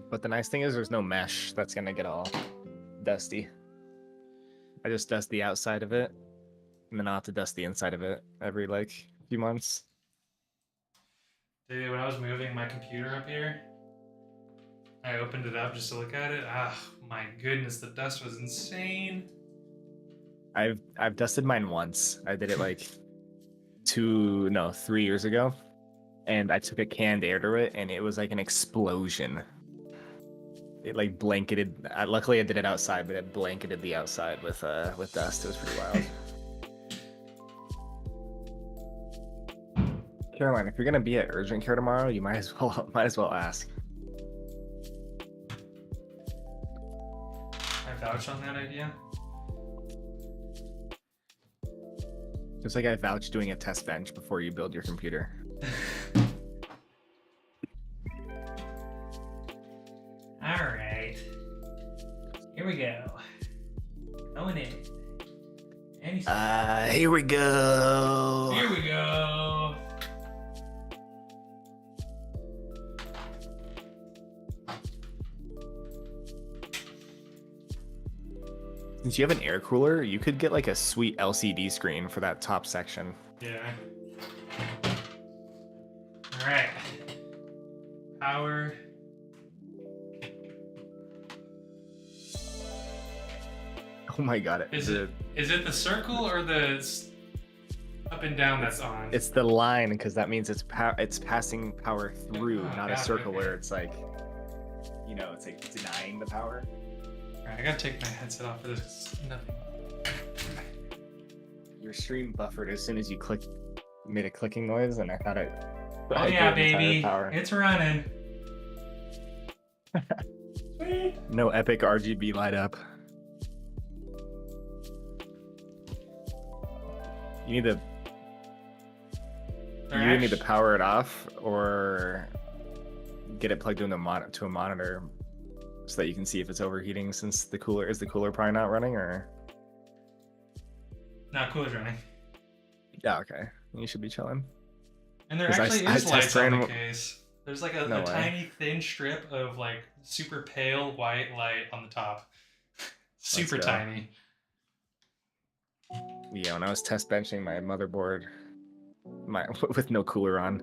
But the nice thing is there's no mesh that's gonna get all dusty. I just dust the outside of it, and then I'll have to dust the inside of it every like few months. Dude, when I was moving my computer up here, I opened it up just to look at it. Ah, my goodness, the dust was insane. I've dusted mine once. I did it like 3 years ago, and I took a canned air to it, and it was like an explosion. It like blanketed. Luckily, I did it outside, but it blanketed the outside with dust. It was pretty wild. Caroline, if you're gonna be at urgent care tomorrow, you might as well ask. I vouch on that idea. Just like I vouch doing a test bench before you build your computer. All right, here we go. Going in. Here we go. Here we go. Since you have an air cooler, you could get like a sweet LCD screen for that top section. Yeah. All right. Power. Oh my god! Is it the circle or the up and down that's on? It's the line, because that means it's passing power through, not a circle where it's like, it's like denying the power. Alright, I gotta take my headset off for this. Nothing. Your stream buffered as soon as you made a clicking noise, and I thought it. Oh yeah, baby, it's running. Sweet. No epic RGB light up. You need to power it off or get it plugged into to a monitor so that you can see if it's overheating, since the cooler probably not running, or no, cooler's running. Yeah, okay. You should be chilling. And there actually is lights on the case. There's like a tiny thin strip of like super pale white light on the top. Super tiny. Yeah, when I was test benching my motherboard, with no cooler on,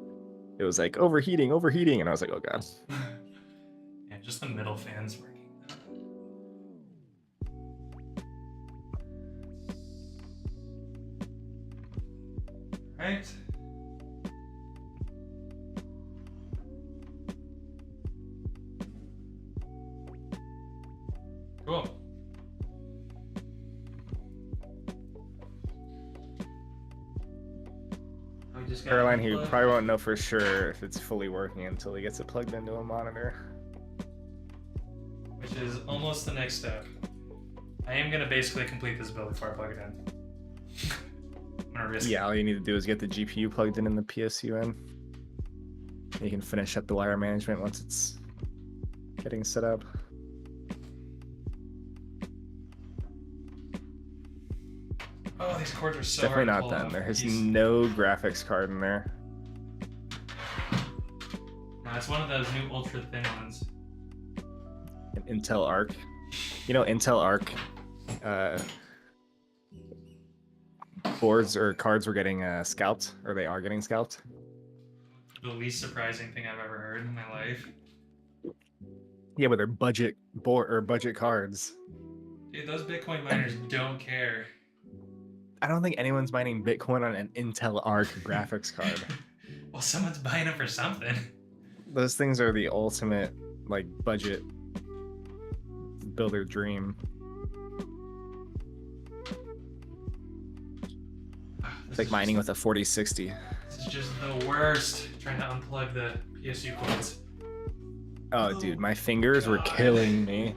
it was like overheating, and I was like, oh god. Yeah, just the middle fan's working. Right. Cool. Caroline, he probably won't know for sure if it's fully working until he gets it plugged into a monitor. Which is almost the next step. I am gonna basically complete this build before I plug it in. I'm gonna risk it. All you need to do is get the GPU plugged in the PSU in. You can finish up the wire management once it's getting set up. Oh, these cords are so definitely hard not to pull done. off. There is no graphics card in there. No, it's one of those new ultra thin ones. An Intel Arc. Intel Arc boards or cards were getting scalped, or they are getting scalped. The least surprising thing I've ever heard in my life. Yeah, but they're budget cards. Dude, those Bitcoin miners don't care. I don't think anyone's mining Bitcoin on an Intel Arc graphics card. Well, someone's buying them for something. Those things are the ultimate, like, budget builder dream. It's like mining with a 4060. This is just the worst. Trying to unplug the PSU cords. Oh, dude, my fingers were killing me.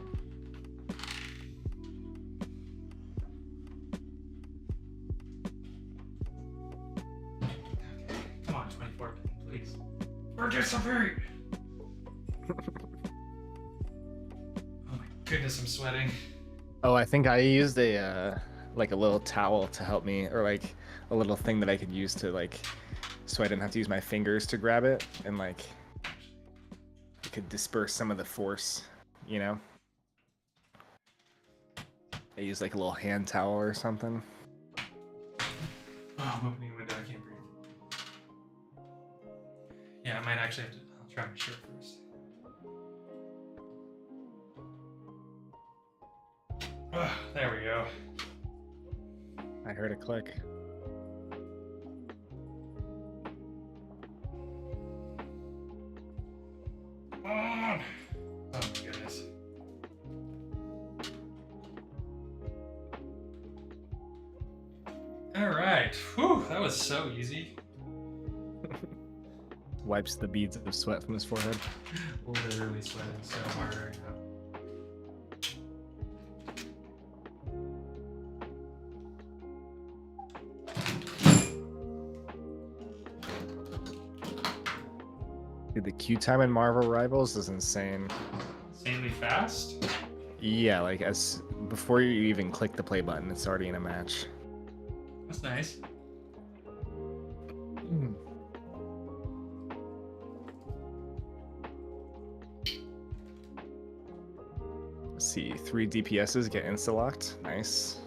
Come on, 24 pin, please. Participate! into some sweating. Oh, I think I used a like a little towel to help me, or like a little thing that I could use to like, so I didn't have to use my fingers to grab it, and like it could disperse some of the force, you know. I used like a little hand towel or something. Oh, I'm opening a window. I can't breathe. Yeah, I might actually have to. I'll try my shirt first. Oh, there we go. I heard a click. Oh my goodness. All right. Whew, that was so easy. Wipes the beads of sweat from his forehead. Literally sweating so hard right now. Dude, the queue time in Marvel Rivals is insane. Insanely fast? Yeah, like as before you even click the play button, it's already in a match. That's nice. Let's see, 3 DPSs get insta-locked. Nice.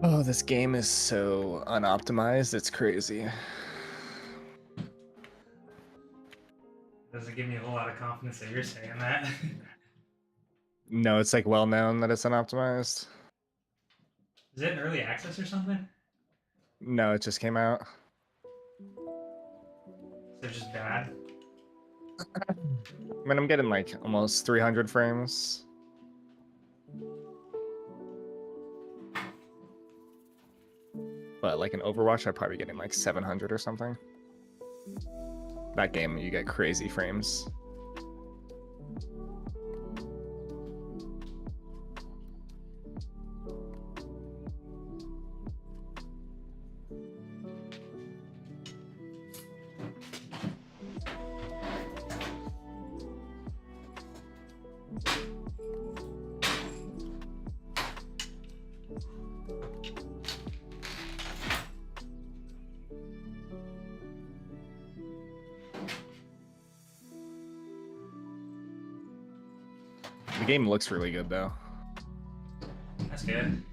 Oh, this game is so unoptimized, it's crazy. Doesn't give me a whole lot of confidence that you're saying that. No, it's like well known that it's unoptimized. Is it in early access or something? No, it just came out. So just bad? I mean, I'm getting like almost 300 frames. But like in Overwatch, I'm probably getting like 700 or something. That game, you get crazy frames. The game looks really good though. That's good.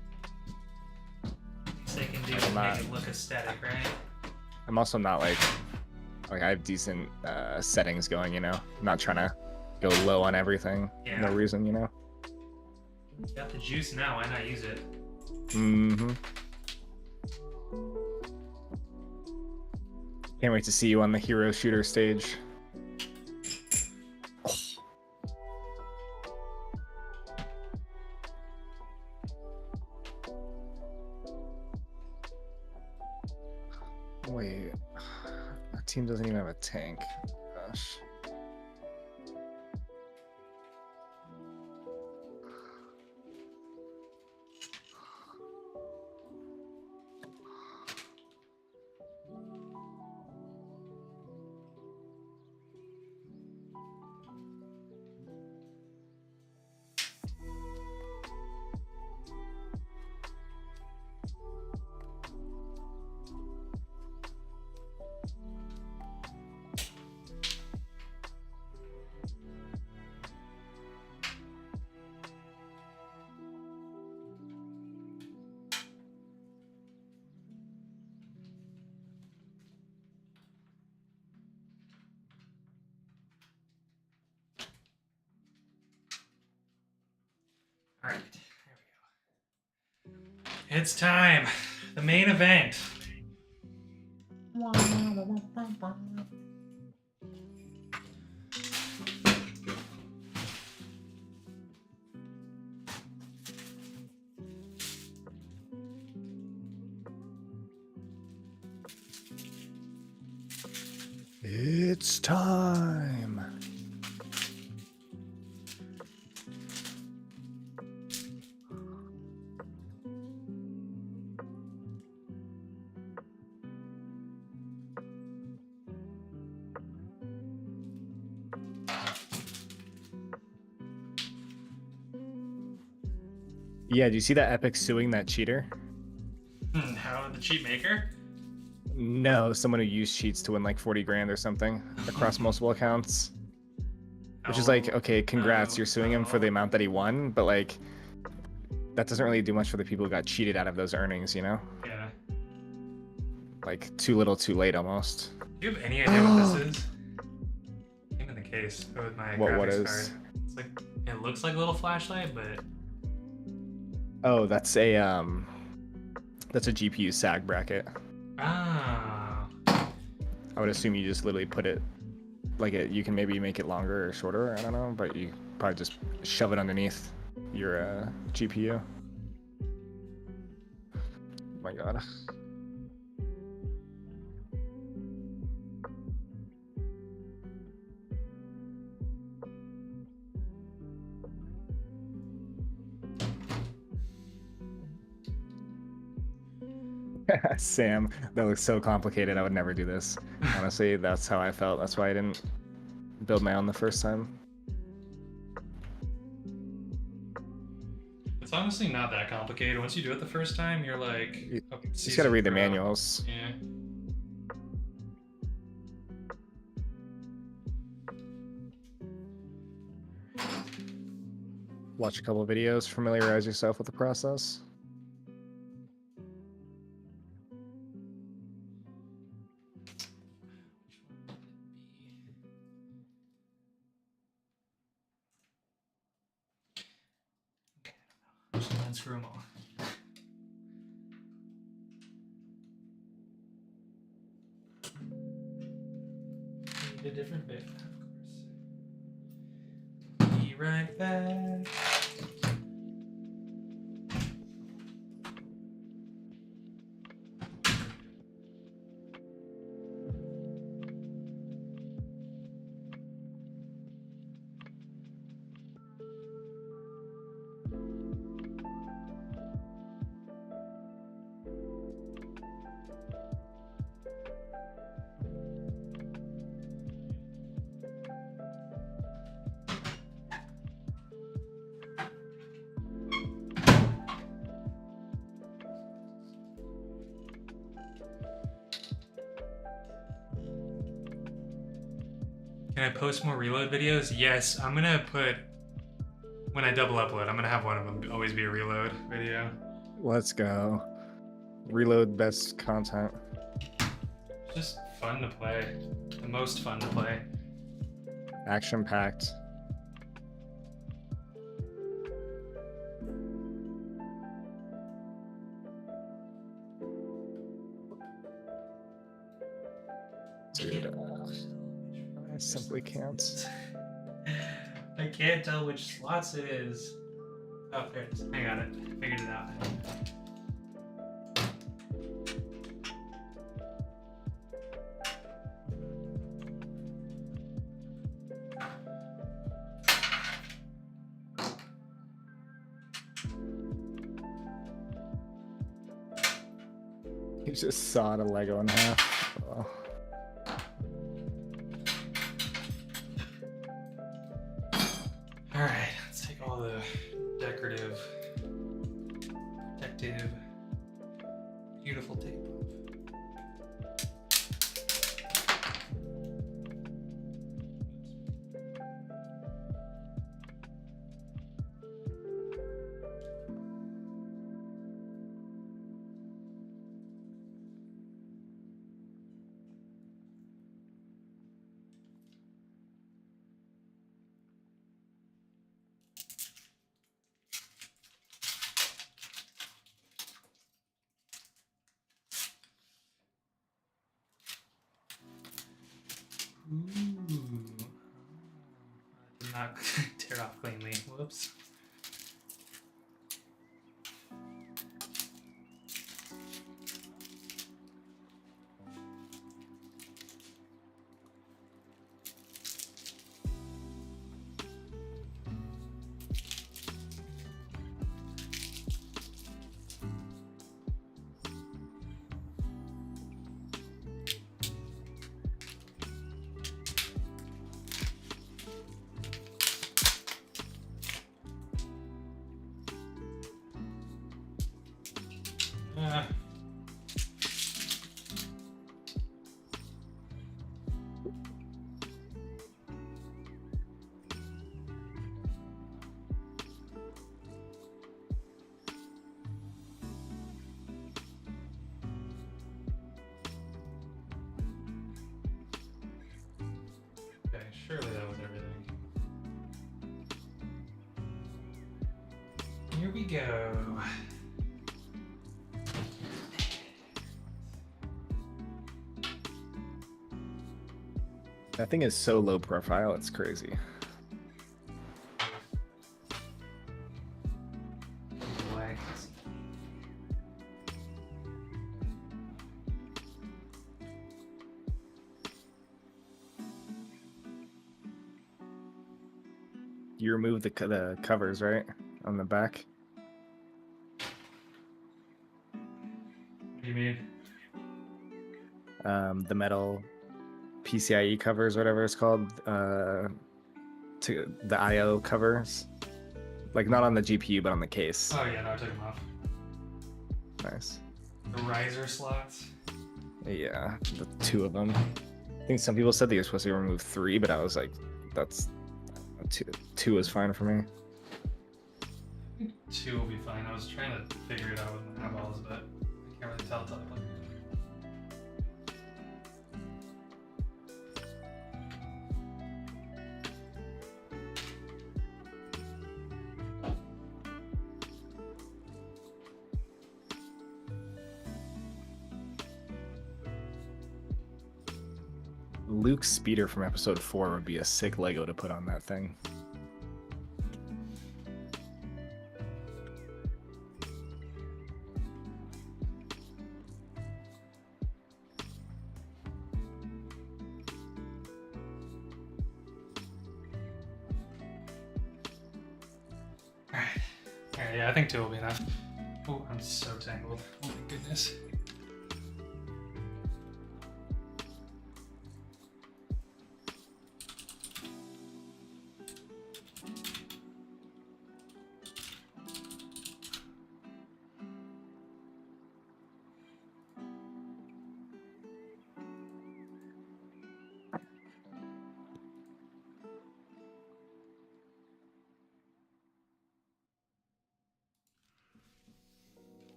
Least they can do is make it look aesthetic, right? I'm also not like I have decent settings going, you know. I'm not trying to go low on everything. Yeah. No reason, you know. You got the juice now, why not use it? Mm-hmm. Can't wait to see you on the hero shooter stage. Wait, our team doesn't even have a tank. Gosh. All right, there we go. It's time. The main event. It's time. Yeah, do you see that Epic suing that cheater? How the cheat maker? No, someone who used cheats to win like 40 grand or something across multiple accounts. Which is like, okay, congrats, you're suing him for the amount that he won, but like, that doesn't really do much for the people who got cheated out of those earnings, you know? Yeah. Like, too little, too late almost. Do you have any idea what this is? Came in the case with my What graphics is? card. It's like, it looks like a little flashlight, but Oh, that's a GPU sag bracket. ah. I would assume you just literally put it, like you can maybe make it longer or shorter, I don't know, but you probably just shove it underneath your GPU. Oh my god. Sam, that looks so complicated. I would never do this. Honestly, that's how I felt. That's why I didn't build my own the first time. It's honestly not that complicated. Once you do it the first time, you're like, You just gotta read the manuals. Yeah. Watch a couple of videos, familiarize yourself with the process. Just unscrew them all. Need a different bit, of course. Be right back. Can I post more reload videos? Yes, I'm gonna put, when I double upload, I'm gonna have one of them always be a reload video. Let's go. Reload best content. It's just fun to play. The most fun to play. Action packed. Dude, I simply can't. I can't tell which slots it is. Oh, there it is. I got it. Figured it out. You just sawed a Lego in half. Oh. All right, let's take all the decorative, protective, beautiful tape off. Ooh. Did not tear off cleanly. Whoops. Okay, surely that was everything. Here we go. That thing is so low profile, it's crazy. Legs. You removed the covers, right? On the back? What do you mean? The metal PCIe covers, whatever it's called, to the IO covers, like not on the GPU but on the case. Oh yeah, no, I took them off. Nice. The riser slots. Yeah, the two of them. I think some people said they were supposed to remove 3, but I was like, that's two is fine for me. I think 2 will be fine. I was trying to figure it out with my eyeballs, but I can't really tell until I plug it in. Luke's speeder from episode 4 would be a sick Lego to put on that thing. Alright, yeah, I think 2 will be enough. Oh, I'm so tangled. Oh my goodness.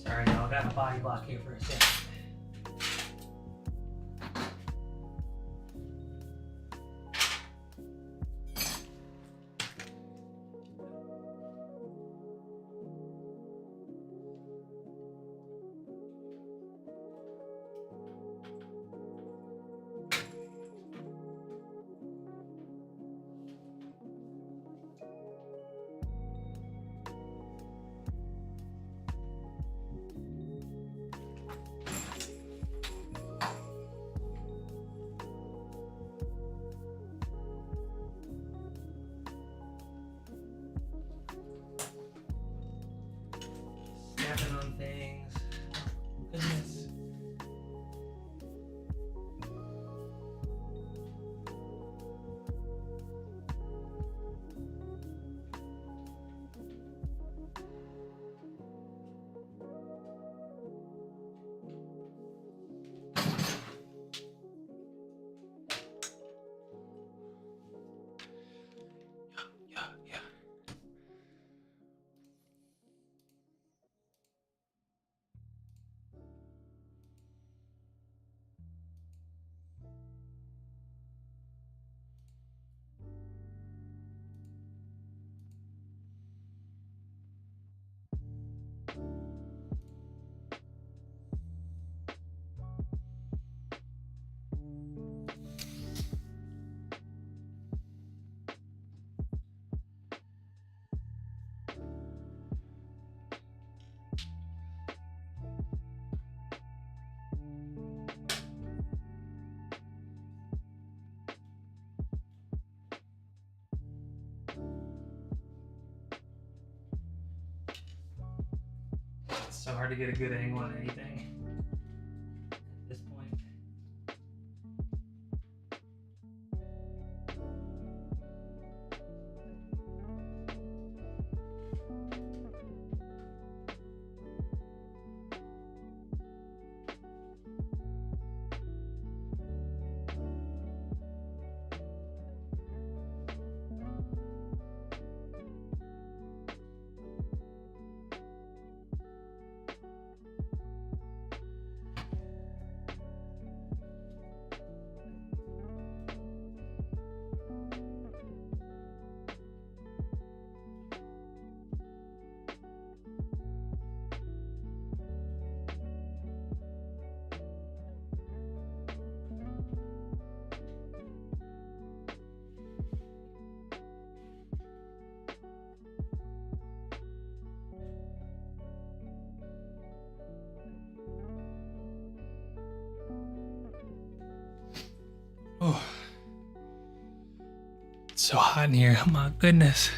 Sorry, y'all, got a body block here for a second. so hard to get a good angle on anything at this point. Oh, it's so hot in here. Oh my goodness.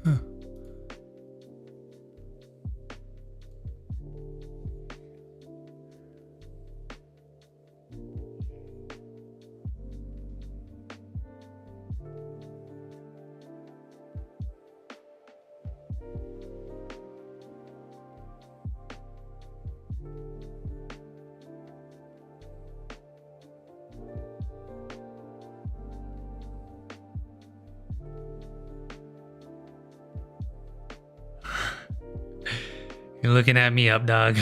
Huh. You're looking at me up, dog.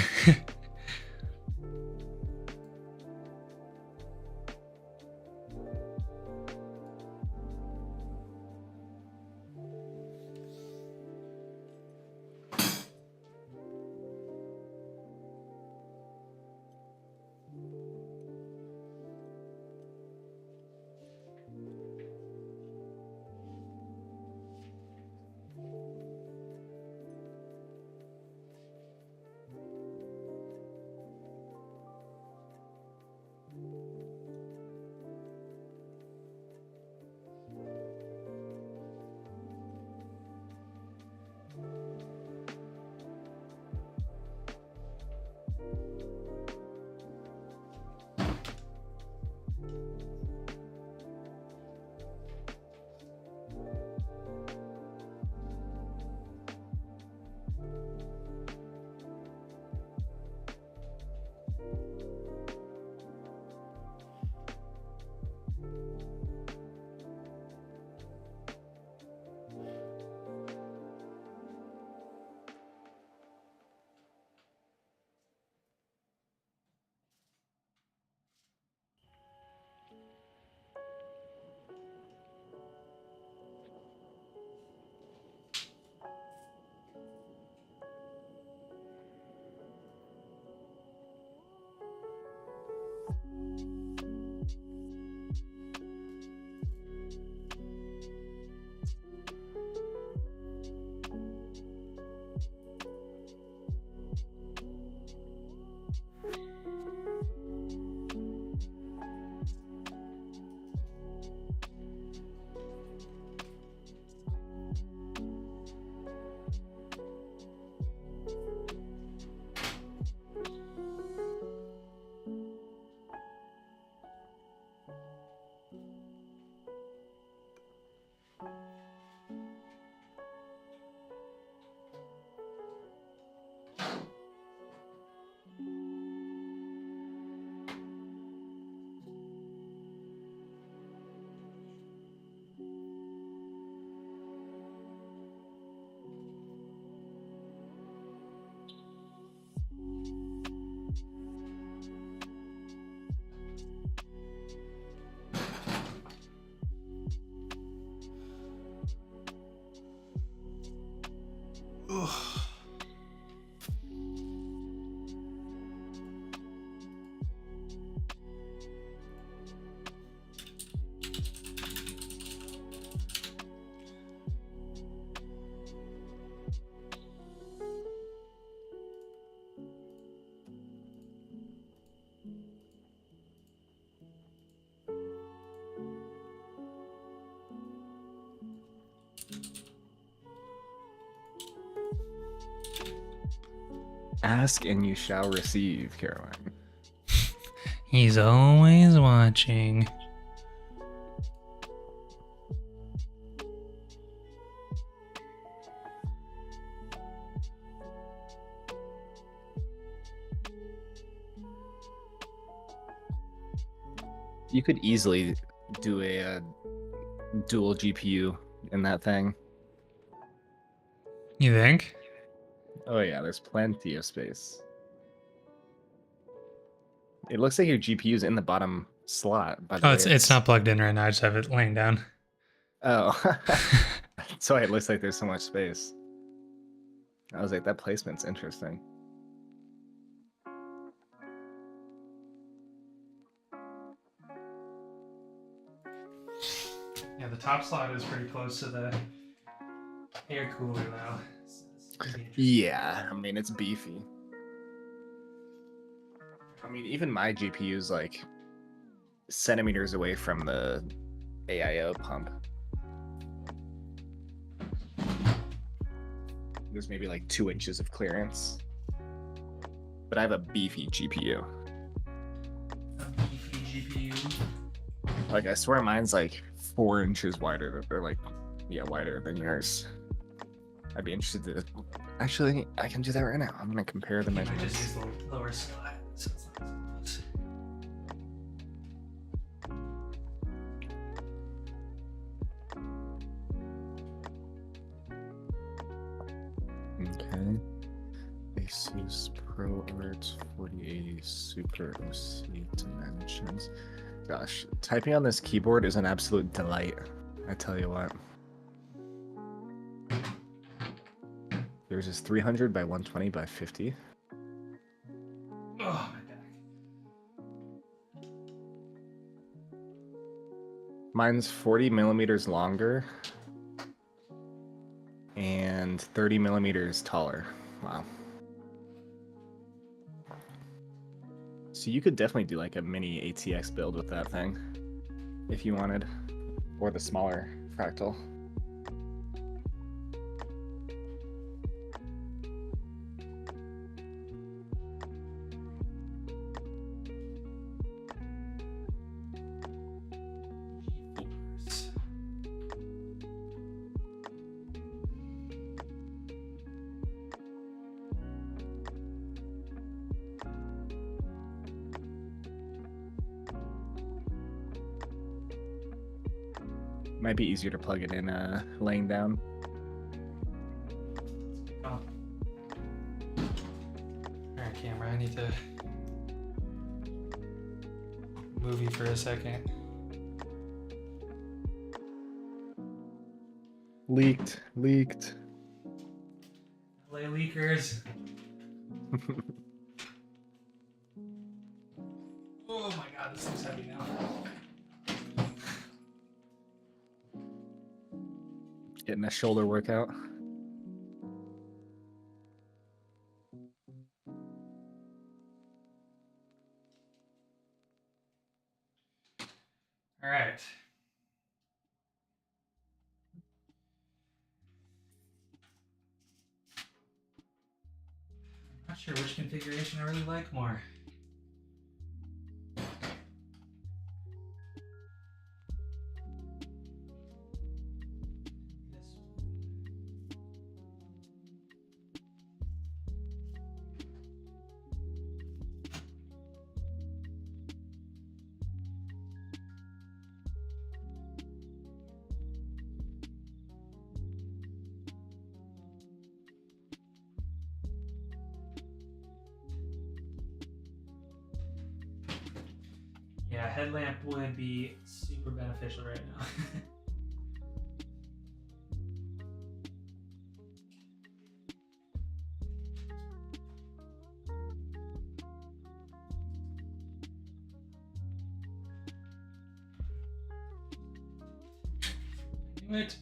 Ask and you shall receive, Caroline. He's always watching. You could easily do a dual GPU in that thing. You think? Oh yeah, there's plenty of space. It looks like your GPU's in the bottom slot. By the Oh, way, it's not plugged in right now. I just have it laying down. Oh, that's why it looks like there's so much space. I was like, that placement's interesting. Yeah, the top slot is pretty close to the air cooler though. Yeah, I mean, it's beefy. I mean, even my GPU's like centimeters away from the AIO pump. There's maybe like 2 inches of clearance. But I have a beefy GPU. A beefy GPU. Like, I swear mine's like 4 inches wider. Or like, yeah, wider than yours. I'd be interested to... Actually, I can do that right now. I'm going to compare the measurements. Just use the lower slot, so it's not as close. Okay. Asus Pro Art 4080 Super OC dimensions. Gosh, typing on this keyboard is an absolute delight. I tell you what. Yours is 300 by 120 by 50. Oh, my back. Mine's 40 millimeters longer and 30 millimeters taller. Wow. So you could definitely do like a mini ATX build with that thing if you wanted, or the smaller fractal. Might be easier to plug it in laying down. Oh. Alright, camera, I need to move you for a second. Leaked. LA leakers. Oh my god, this looks heavy now. Getting a shoulder workout. All right. I'm not sure which configuration I really like more. Yeah, headlamp would be super beneficial right now. I knew it.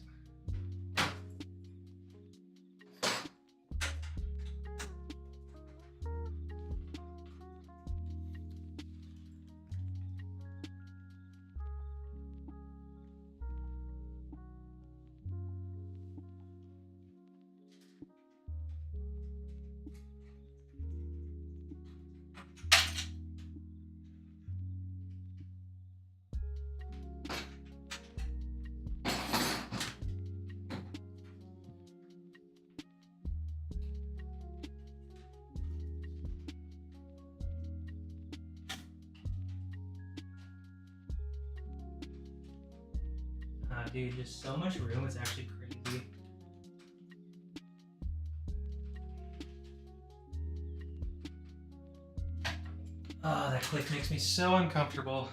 dude, just so much room. It's actually crazy. Oh, that click makes me so uncomfortable.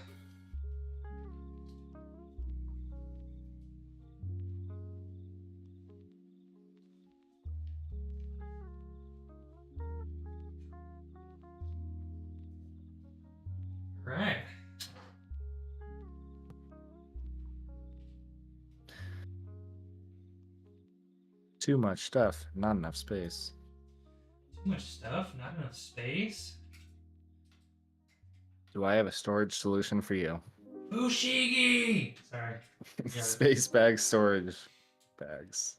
Right. Too much stuff, not enough space. Too much stuff, not enough space. Do I have a storage solution for you? Fushigi! Sorry. Space bag storage bags.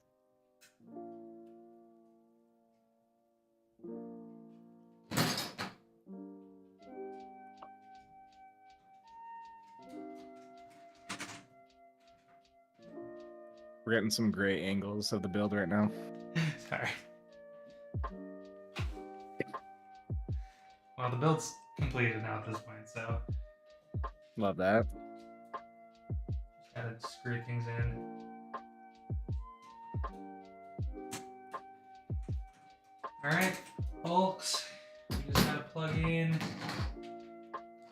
We're getting some great angles of the build right now. Sorry. Well, the build's completed now at this point, so Love that. gotta screw things in. Alright, folks. We just gotta plug in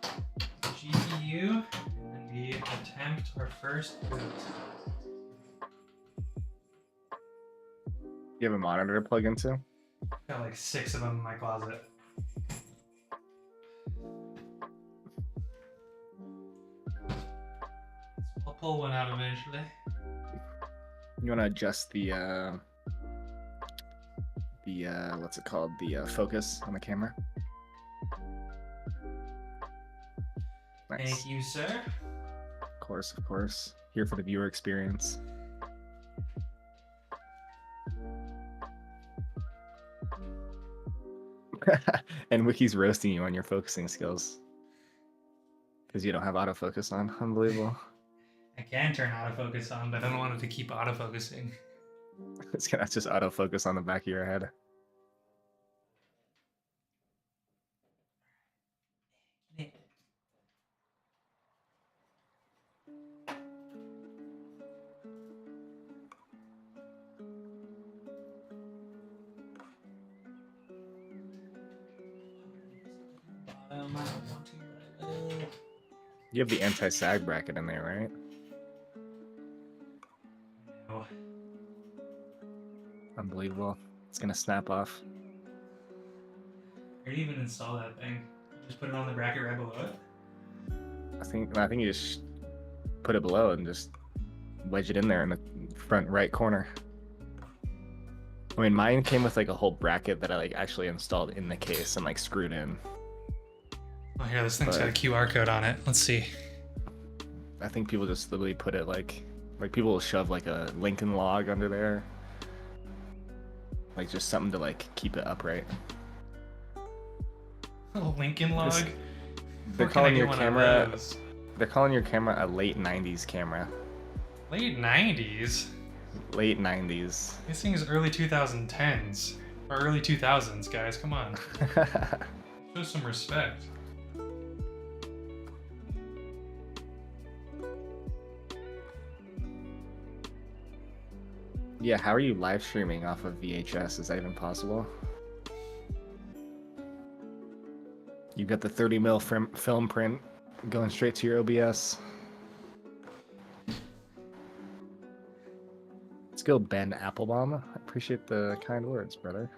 the GPU and we attempt our first boot. You have a monitor to plug into? Got like 6 of them in my closet. I'll pull one out eventually. You want to adjust the what's it called? The focus on the camera. Nice. Thank you, sir. Of course. Here for the viewer experience. And Wiki's roasting you on your focusing skills because you don't have autofocus on. Unbelievable. I can turn autofocus on, but I don't want it to keep autofocusing. It's gonna just autofocus on the back of your head. You have the anti-sag bracket in there, right? No. Unbelievable. It's gonna snap off. Where do you even install that thing? Just put it on the bracket right below it? I think you just put it below and just wedge it in there in the front right corner. I mean, mine came with like a whole bracket that I like actually installed in the case and like screwed in. Oh, here, this thing's got a QR code on it. Let's see. I think people just literally put it like people will shove like a Lincoln log under there. Like just something to like keep it upright. A Lincoln log? They're calling your camera a late 90s camera. Late 90s? Late 90s. This thing is early 2010s. Or early 2000s, guys. Come on. Show some respect. Yeah, how are you live streaming off of VHS? Is that even possible? You've got the 30mm film print going straight to your OBS. Let's go, Ben Applebaum. I appreciate the kind words, brother.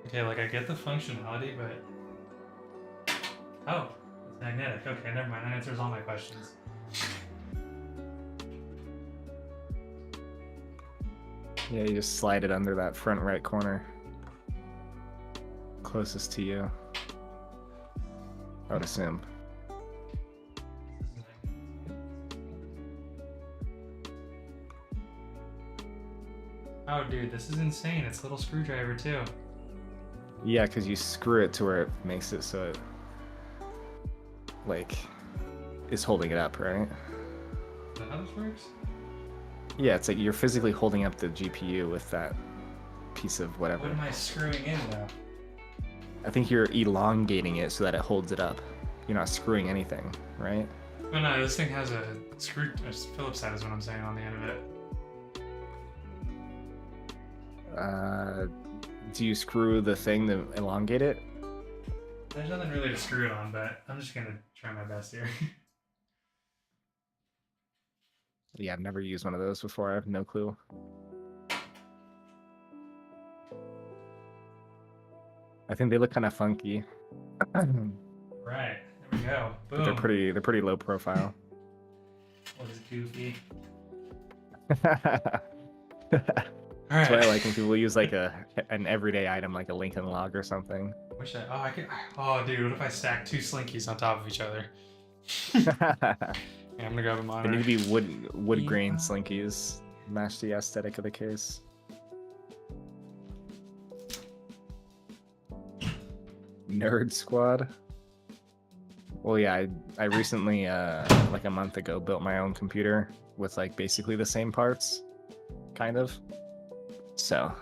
Okay, like I get the functionality, but... Oh, it's magnetic. Okay, never mind. That answers all my questions. Yeah, you just slide it under that front right corner. Closest to you. I would assume. Oh, dude, this is insane. It's a little screwdriver, too. Yeah, because you screw it to where it makes it so it, like, is holding it up, right? Is that how this works? Yeah, it's like you're physically holding up the GPU with that piece of whatever. What am I screwing in, though? I think you're elongating it so that it holds it up. You're not screwing anything, right? Oh no, this thing has a screw. A Phillips head is what I'm saying on the end of it. Do you screw the thing to elongate it? There's nothing really to screw it on, but I'm just gonna try my best here. Yeah, I've never used one of those before. I have no clue. I think they look kind of funky. Right, there we go. Boom. But they're pretty low profile. What is goofy? That's why I like when people use like an everyday item like a Lincoln log or something. Wish I. Oh, I could. Oh, dude, what if I stack 2 Slinkies on top of each other? Yeah, I'm gonna grab a They monitor. need to be wood grain Slinkies. Match the aesthetic of the case. Nerd Squad. Well, yeah, I recently, like a month ago, built my own computer with like basically the same parts, kind of. So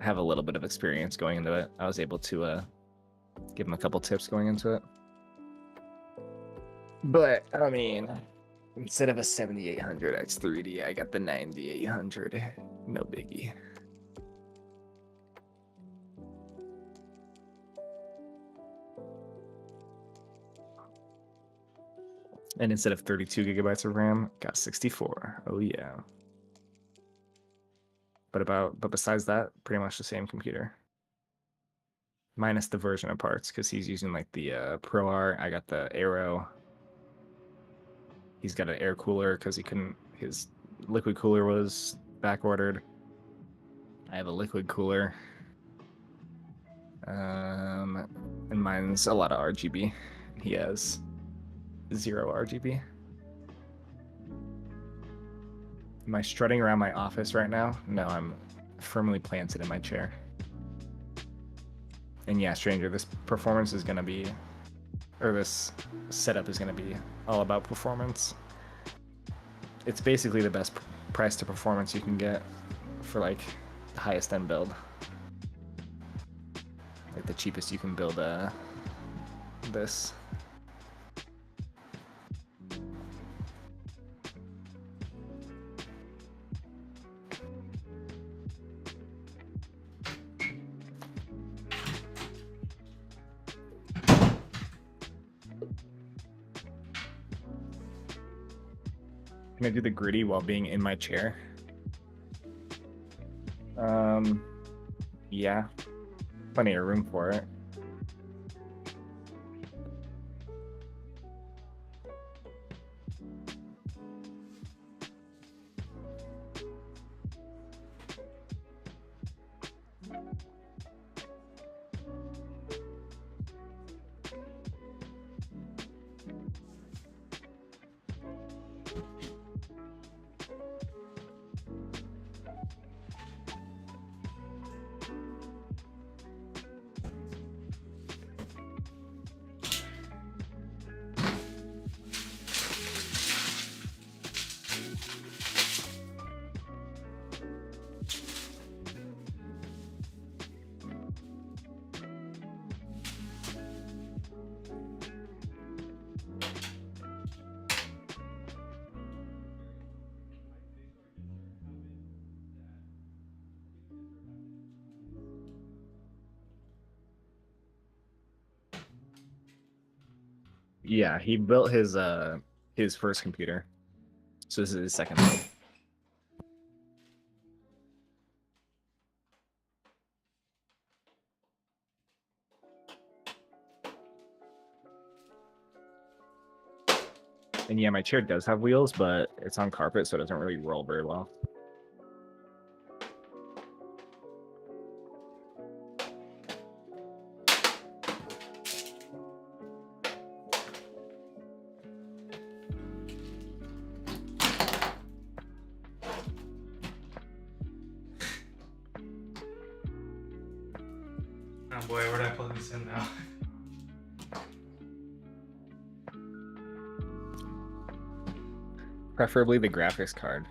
I have a little bit of experience going into it. I was able to give him a couple tips going into it. But I mean, instead of a 7800 X3D, I got the 9800. No biggie. And instead of 32 gigabytes of RAM, got 64. Oh yeah. But besides that, pretty much the same computer. Minus the version of parts, because he's using like the Pro R. I got the Aero. He's got an air cooler because his liquid cooler was back ordered. I have a liquid cooler. And mine's a lot of RGB. He has 0 RGB. Am I strutting around my office right now? No, I'm firmly planted in my chair. And yeah, stranger, this performance is gonna be, or this setup is gonna be all about performance. It's basically the best price to performance you can get for like the highest end build. Like the cheapest you can build this. Can I do the gritty while being in my chair? Yeah, plenty of room for it. Yeah, he built his first computer, so this is his second build. And yeah, my chair does have wheels, but it's on carpet, so it doesn't really roll very well. Oh boy, where did I plug this in now? Preferably the graphics card.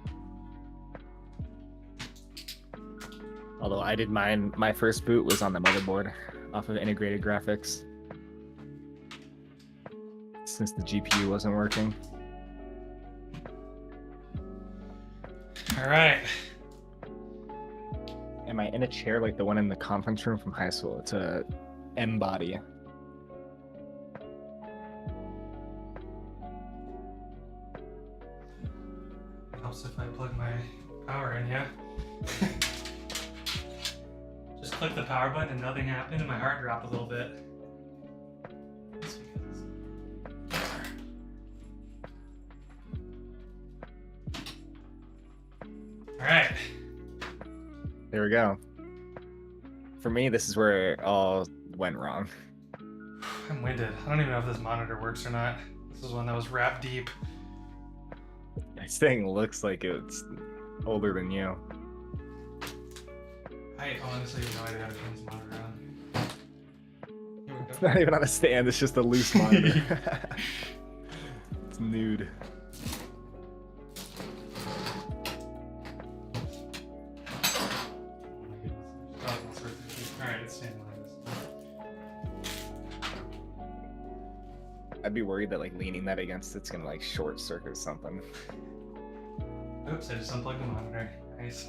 Although I did my first boot was on the motherboard off of integrated graphics. Since the GPU wasn't working. All right. Am I in a chair like the one in the conference room from high school? It's a M body. Helps if I plug my power in, yeah. Just click the power button and nothing happened, and my heart dropped a little bit. All right. There we go. For me, this is where it all went wrong. I'm winded. I don't even know if this monitor works or not. This is one that was wrapped deep. This thing looks like it's older than you. I honestly have no idea how to turn this monitor on. Here we It's go. not even on a stand, it's just a loose monitor. It's nude. Alright, it's staying like this. I'd be worried that like leaning that against it's gonna like short circuit something. Oops, I just unplugged the monitor. Nice.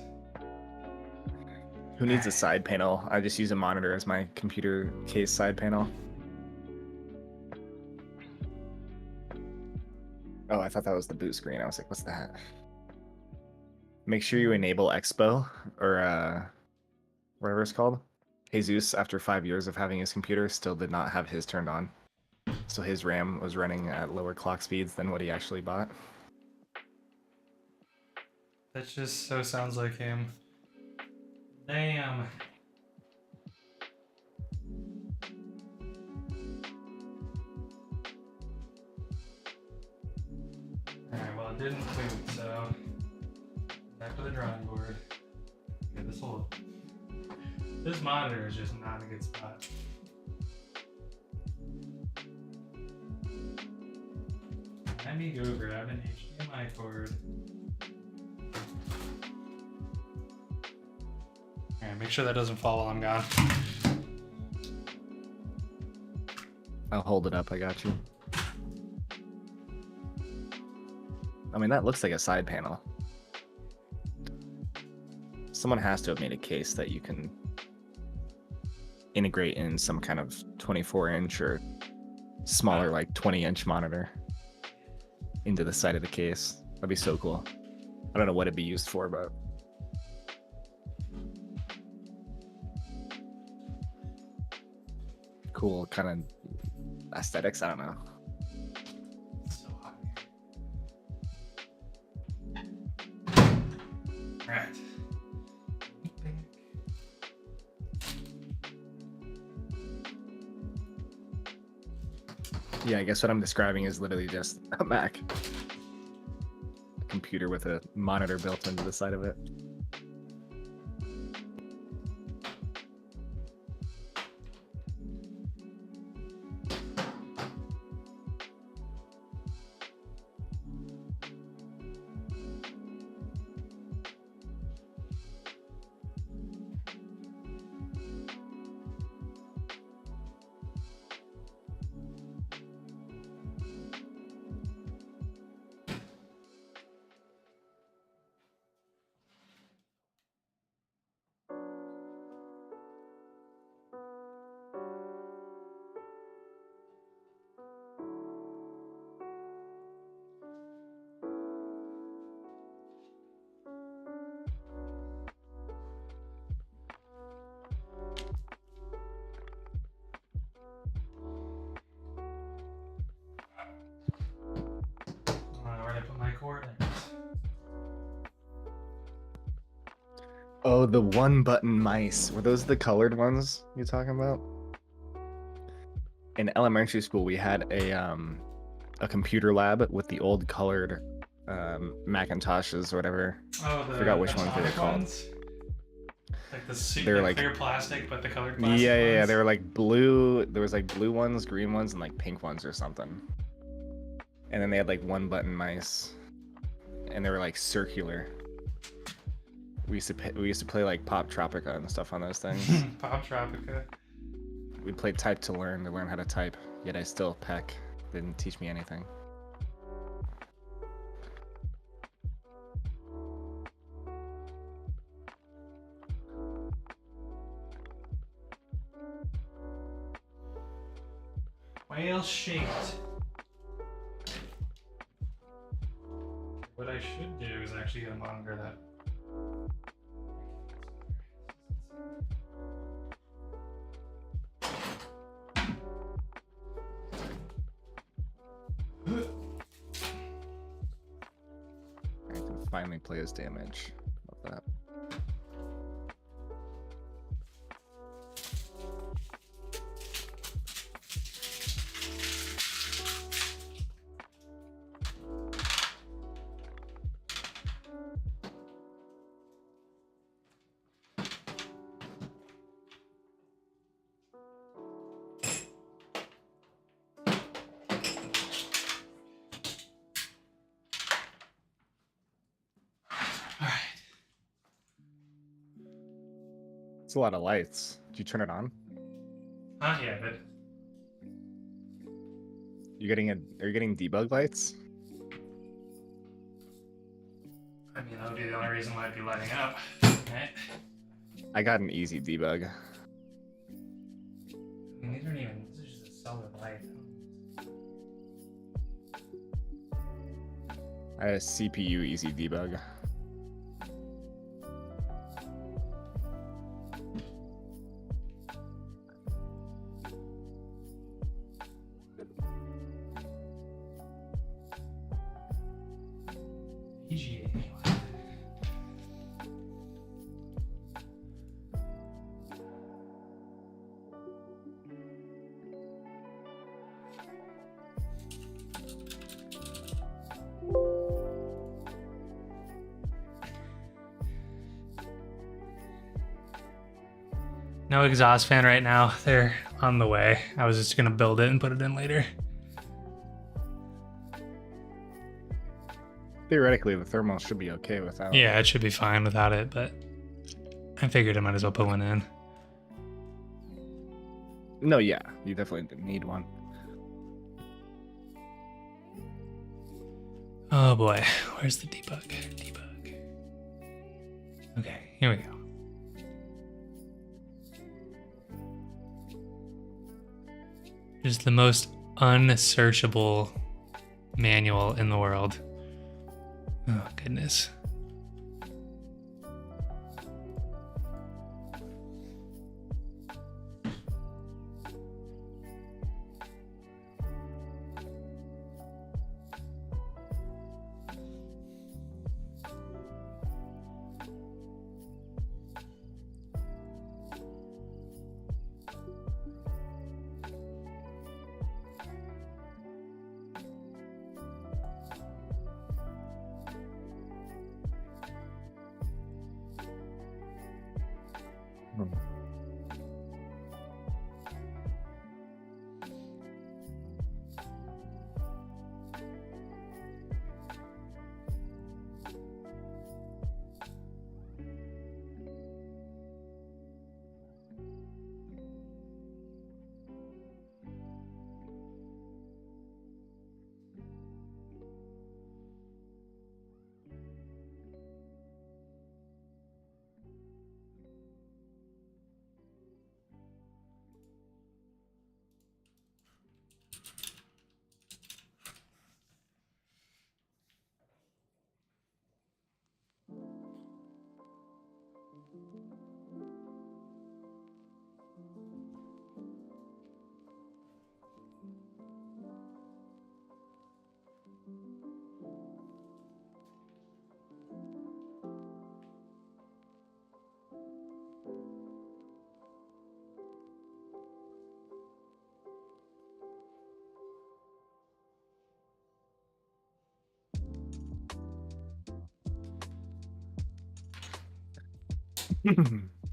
Who needs a side panel? I just use a monitor as my computer case side panel. Oh, I thought that was the boot screen. I was like, what's that? Make sure you enable Expo or whatever it's called. Jesus, after 5 years of having his computer, still did not have his turned on. So his RAM was running at lower clock speeds than what he actually bought. That just so sounds like him. Damn. Alright, well it didn't boot, so back to the drawing board. Okay, this monitor is just not a good spot. Let me go grab an HDMI cord. Alright, make sure that doesn't fall while I'm gone. I'll hold it up, I got you. I mean, that looks like a side panel. Someone has to have made a case that you can integrate in some kind of 24-inch or smaller, like 20-inch monitor into the side of the case. That'd be so cool. I don't know what it'd be used for, but cool kind of aesthetics. I don't know. It's so hot in here. Alright. Yeah, I guess what I'm describing is literally just a Mac. A computer with a monitor built into the side of it. Where did I put my cord? There it is. Oh, the one button mice. Were those the colored ones you're talking about? In elementary school, we had a computer lab with the old colored Macintoshes or whatever. Oh, the I forgot which ones they were atomic called. ones? Like the They were like clear plastic, but the colored yeah, plastic yeah, ones? they were like blue. There was like blue ones, green ones, and like pink ones or something. And then they had like one button mice, and they were like circular. We used to play like Pop Tropica and stuff on those things. Pop Tropica. We played type to learn how to type. Yet I still peck. Didn't teach me anything. Whale shaped. What I should do is actually get a monitor that. I can finally play his damage. Love that. All right. It's a lot of lights. Did you turn it on? Yeah, but Are you getting debug lights? I mean that would be the only reason why I'd be lighting up, right? I got an easy debug. I mean, these aren't even. This is just a solid light. I had a CPU easy debug. EGA. No exhaust fan right now. They're on the way. I was just gonna build it and put it in later. Theoretically, the thermal should be okay without. Yeah, it should be fine without it, but I figured I might as well put one in. No, yeah, you definitely need one. Oh boy, where's the debug? Debug. Okay, here we go. Just the most unsearchable manual in the world. Oh, goodness.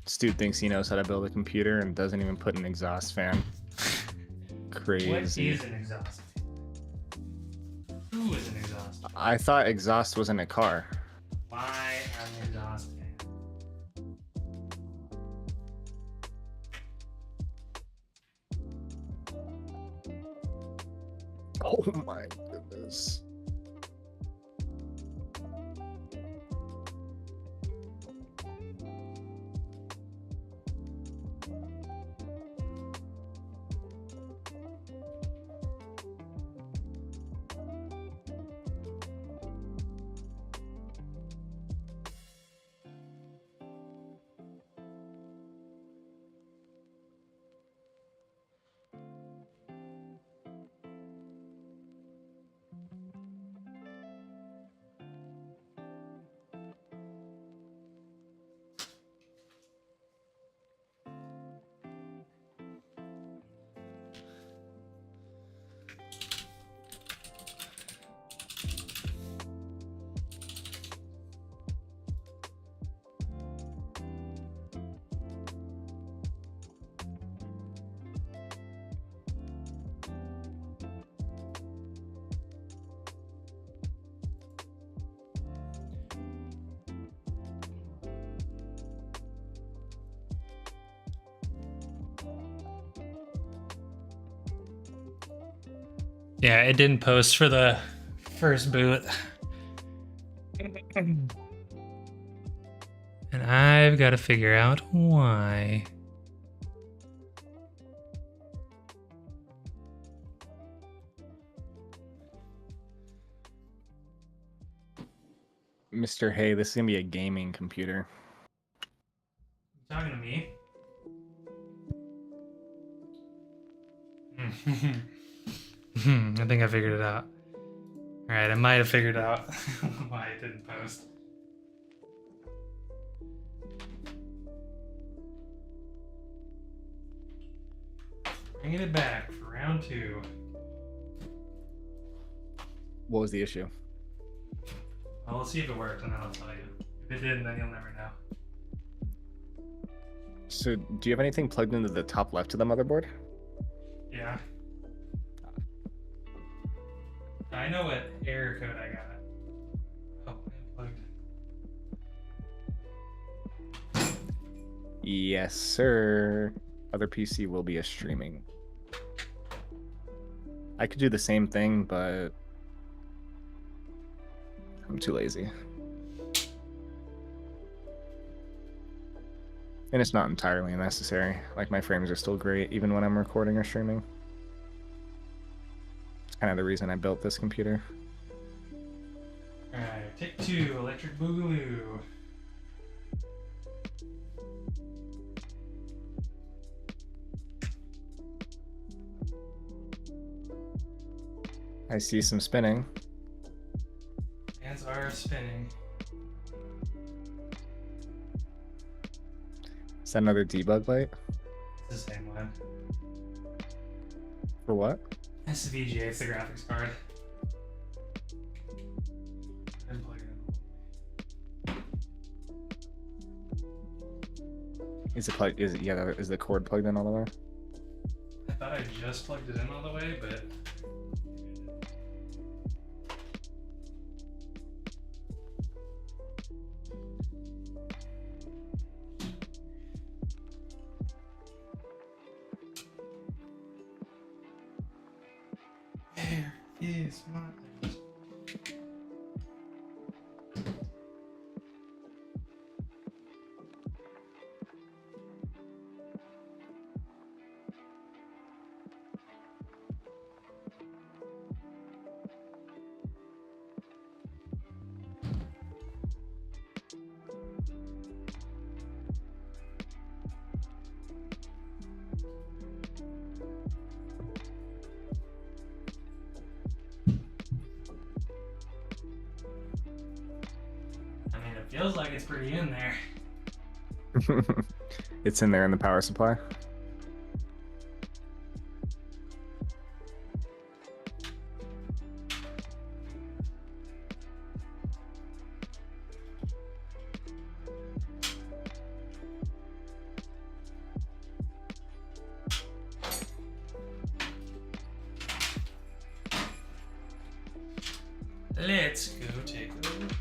This dude thinks he knows how to build a computer and doesn't even put an exhaust fan. Crazy. What is an exhaust fan? Who is an exhaust fan? I thought exhaust was in a car. Why an exhaust fan? Oh my goodness. Yeah, it didn't post for the first boot. And I've got to figure out why. Mr. Hey, this is gonna be a gaming computer. You talking to me? I think I figured it out. All right, I might have figured out why it didn't post. Bringing it back for round 2. What was the issue? Well, let's see if it worked, and then I'll tell you. If it didn't, then you'll never know. So, do you have anything plugged into the top left of the motherboard? Yeah. I know what error code I got. Oh, unplugged. Yes, sir. Other PC will be a streaming. I could do the same thing, but I'm too lazy. And it's not entirely necessary. Like, my frames are still great even when I'm recording or streaming. It's kind of the reason I built this computer. Alright, take 2, electric boogaloo. I see some spinning. Hands are spinning. Is that another debug light? It's the same one. For what? It's the VGA, it's the graphics card. And plug it in. Is it plugged? Is it? Yeah. Is the cord plugged in all the way? I thought I just plugged it in all the way, but there is my things. I mean, it feels like it's pretty in there. It's in there in the power supply. Let's go take a look.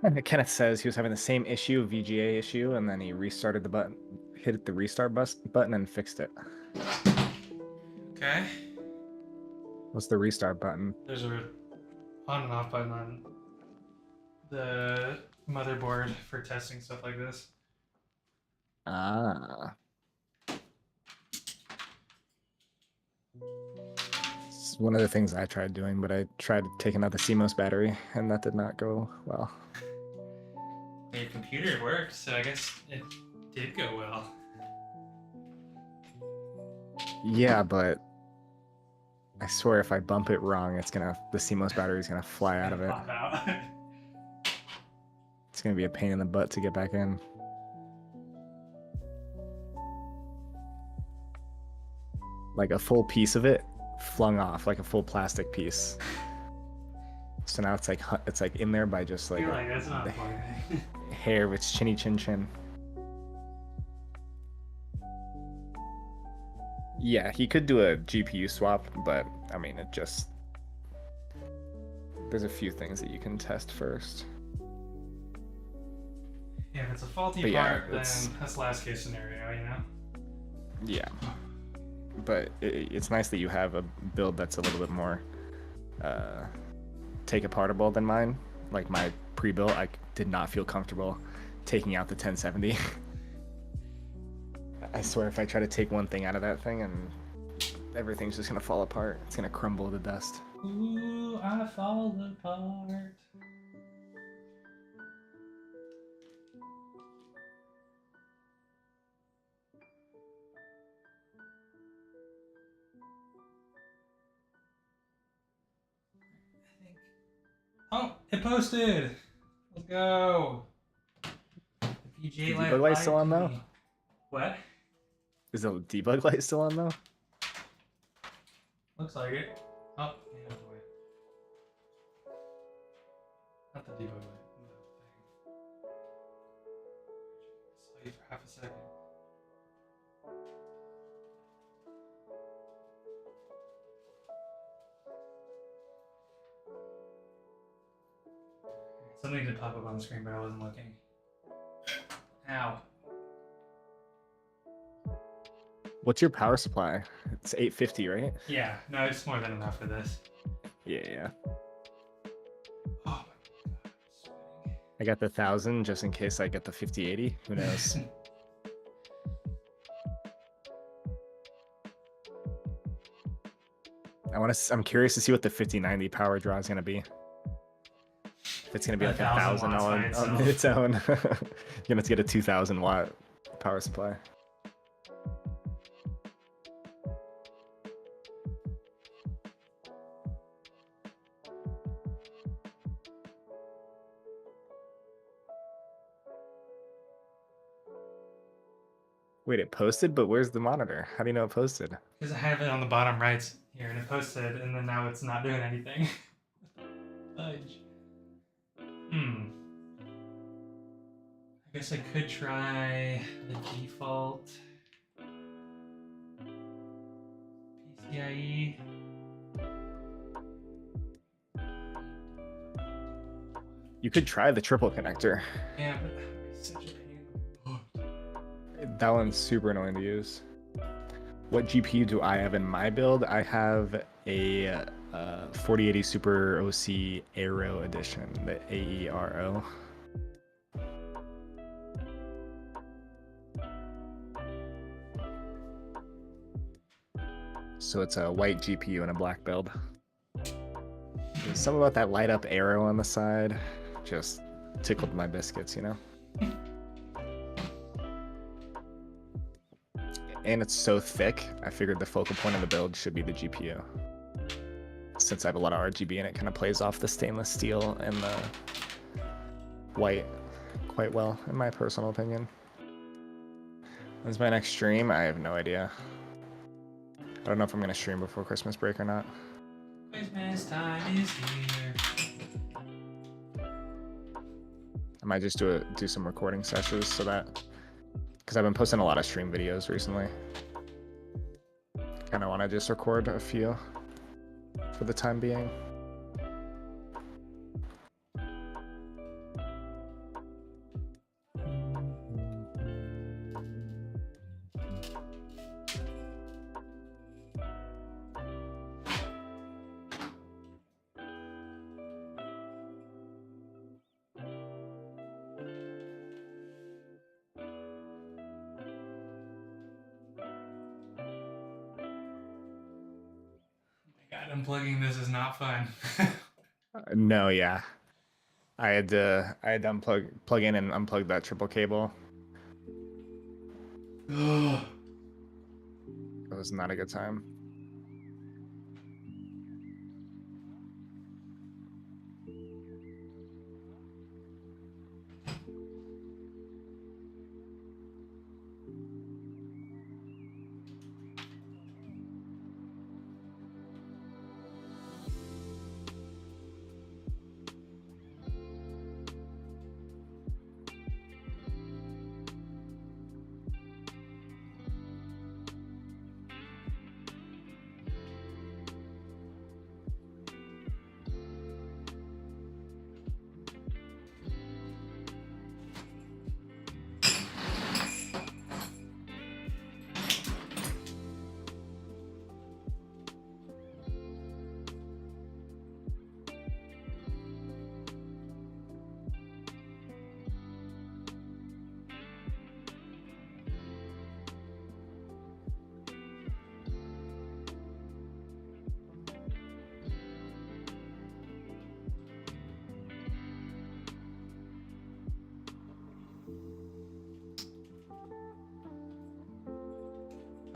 And Kenneth says he was having the same issue, VGA issue, and then he restarted the button, hit the restart button, and fixed it. Okay. What's the restart button? There's a on and off button on the motherboard for testing stuff like this. Ah. It's one of the things I tried doing, but I tried taking out the CMOS battery, and that did not go well. Your computer worked, so I guess it did go well. Yeah, but I swear if I bump it wrong, the CMOS battery is gonna fly out of it. Pop out. It's gonna be a pain in the butt to get back in. Like a full piece of it flung off, like a full plastic piece. So now it's like in there by just like You're like, that's not funny. hair of its chinny chin chin. Yeah, he could do a GPU swap, but I mean, there's a few things that you can test first. Yeah, if it's a faulty part, then that's last case scenario, you know? Yeah. But it's nice that you have a build that's a little bit more take apartable than mine. Like my pre-built, I did not feel comfortable taking out the 1070. I swear if I try to take one thing out of that thing, and everything's just gonna fall apart. It's gonna crumble to dust. Ooh, I fall apart. Oh, it posted! Let's go! The VGA Is the debug light still on though? What? Is the debug light still on though? Looks like it. Oh, yeah, boy. Not the debug light. The thing. Saw you for half a second. Something did pop up on the screen, but I wasn't looking. Ow. What's your power supply? It's 850, right? Yeah, no, it's more than enough for this. Yeah. Oh my god, I'm sweating. I got the 1000 just in case I get the 5080. Who knows? I'm curious to see what the 5090 power draw is gonna be. If it's gonna be like $1,000 on its own. You're gonna have to get a 2000 watt power supply. Wait, it posted, but where's the monitor? How do you know it posted? Because I have it on the bottom right here, and it posted, and then now it's not doing anything. Fudge. I guess I could try the default PCIe. You could try the triple connector. Yeah, but it's such a pain. That one's super annoying to use. What GPU do I have in my build? I have a 4080 Super OC Aero Edition, the AERO. So it's a white GPU and a black build. There's something about that light up arrow on the side just tickled my biscuits, you know? And it's so thick, I figured the focal point of the build should be the GPU. Since I have a lot of RGB and it kind of plays off the stainless steel and the white quite well, in my personal opinion. When's my next stream? I have no idea. I don't know if I'm gonna stream before Christmas break or not. Christmas time is here. I might just do some recording sessions so that, because I've been posting a lot of stream videos recently. Kind of want to just record a few for the time being. Unplugging this is not fun. No, yeah. I had to plug in and unplug that triple cable. Ugh. It was not a good time.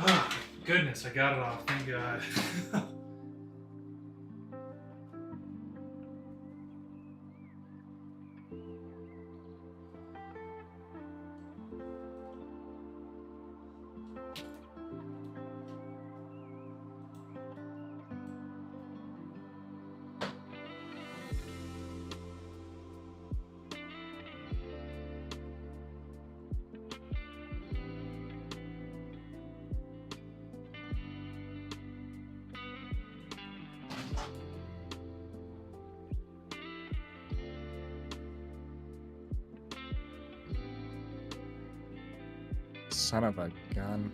Oh, goodness, I got it off. Thank God. Son of a gun.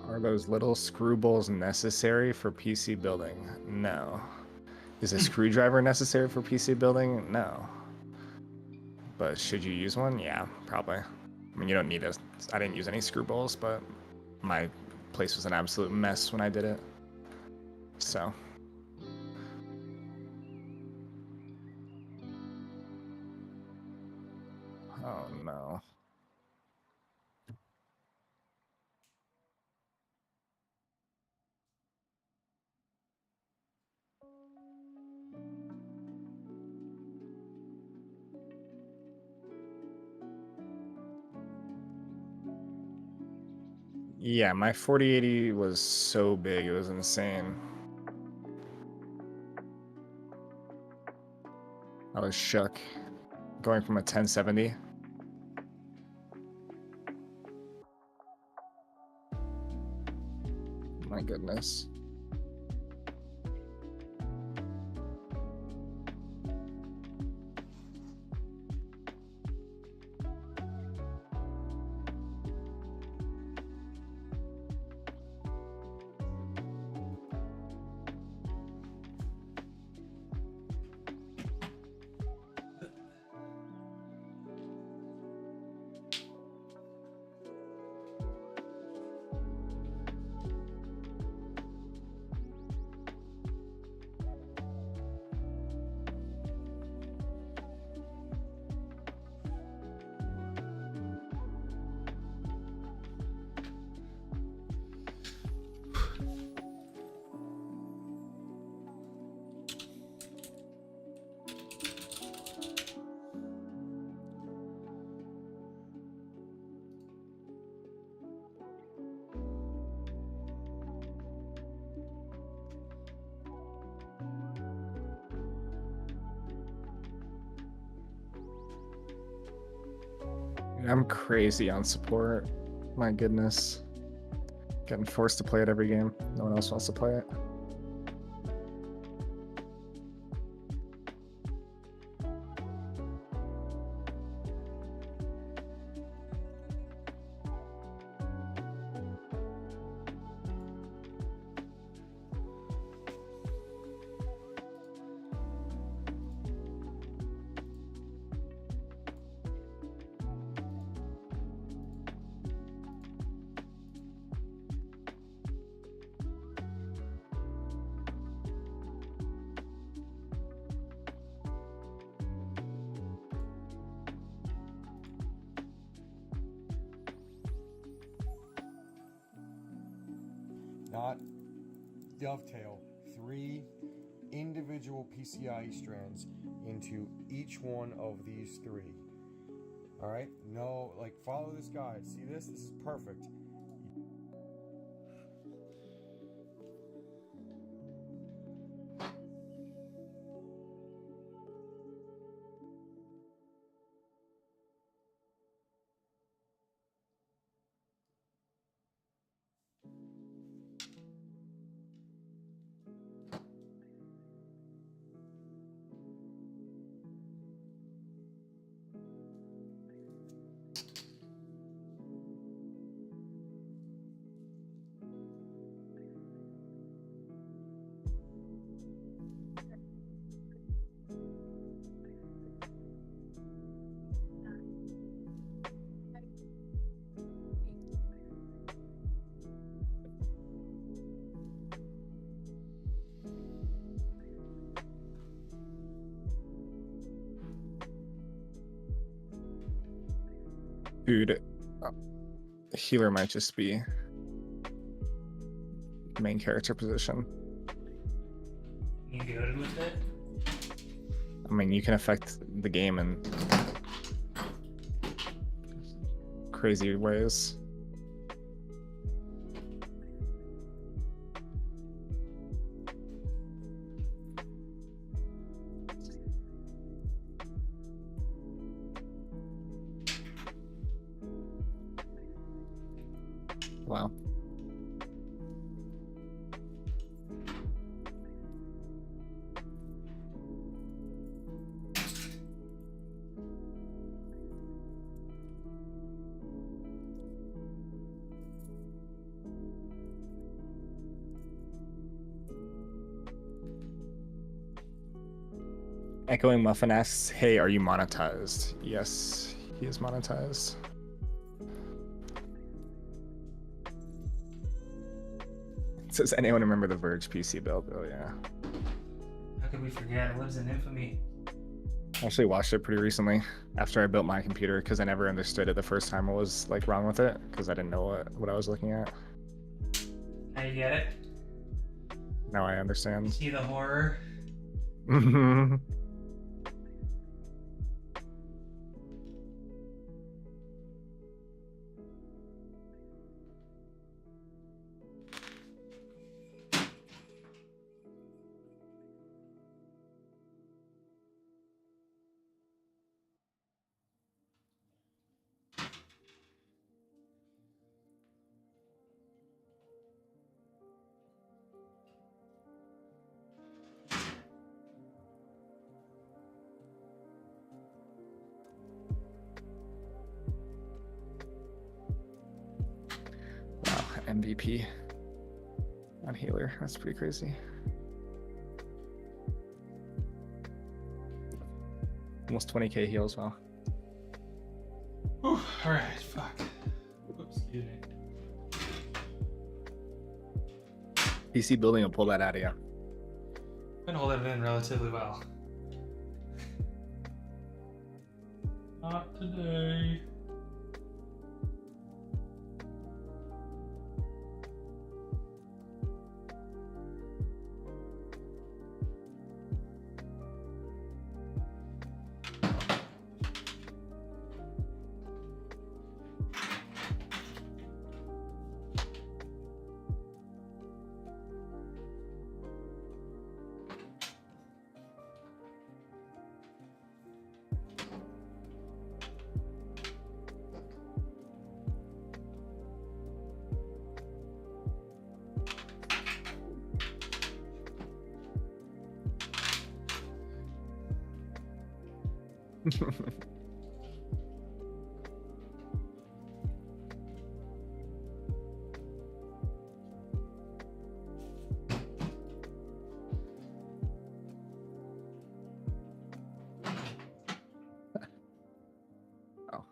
Are those little screwballs necessary for PC building? No. Is a screwdriver necessary for PC building? No. But should you use one? Yeah, probably. I mean, you don't need a... I didn't use any screwballs, but my place was an absolute mess when I did it. So... Oh, no. Yeah, my 4080 was so big, it was insane. I was shook. Going from a 1070. My goodness. I'm crazy on support. My goodness. Getting forced to play it every game. No one else wants to play it. not dovetail 3 individual PCIe strands into each one of these 3. All right, no, like follow this guide. See this? This is perfect. Dude, healer might just be main character position. You good with it? I mean, you can affect the game in crazy ways. Wow. Echoing Muffin asks, hey, are you monetized? Yes, he is monetized. Does anyone remember the Verge PC build? Oh yeah. How could we forget? It lives in infamy. I actually watched it pretty recently after I built my computer because I never understood it the first time I was like wrong with it because I didn't know what I was looking at. Now you get it? Now I understand. See the horror? Wow, MVP on healer. That's pretty crazy. Almost 20k heals. Wow. Whew, all right, fuck. Oops, excuse me. PC building will pull that out of you. Been holding it in relatively well. Not today. Oh.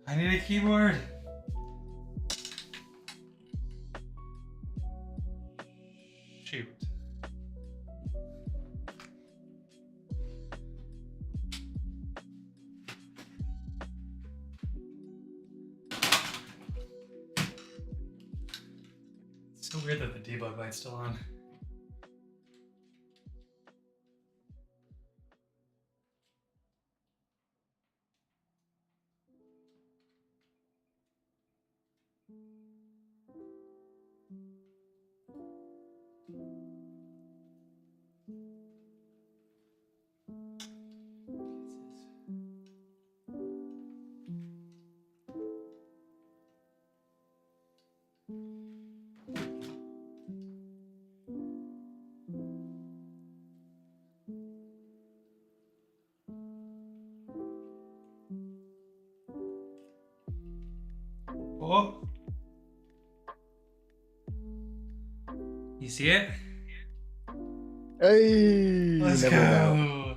I need a keyboard. Shoot. It's so weird that the debug light's still on. Oh. You see it? Hey, Let's never go. know.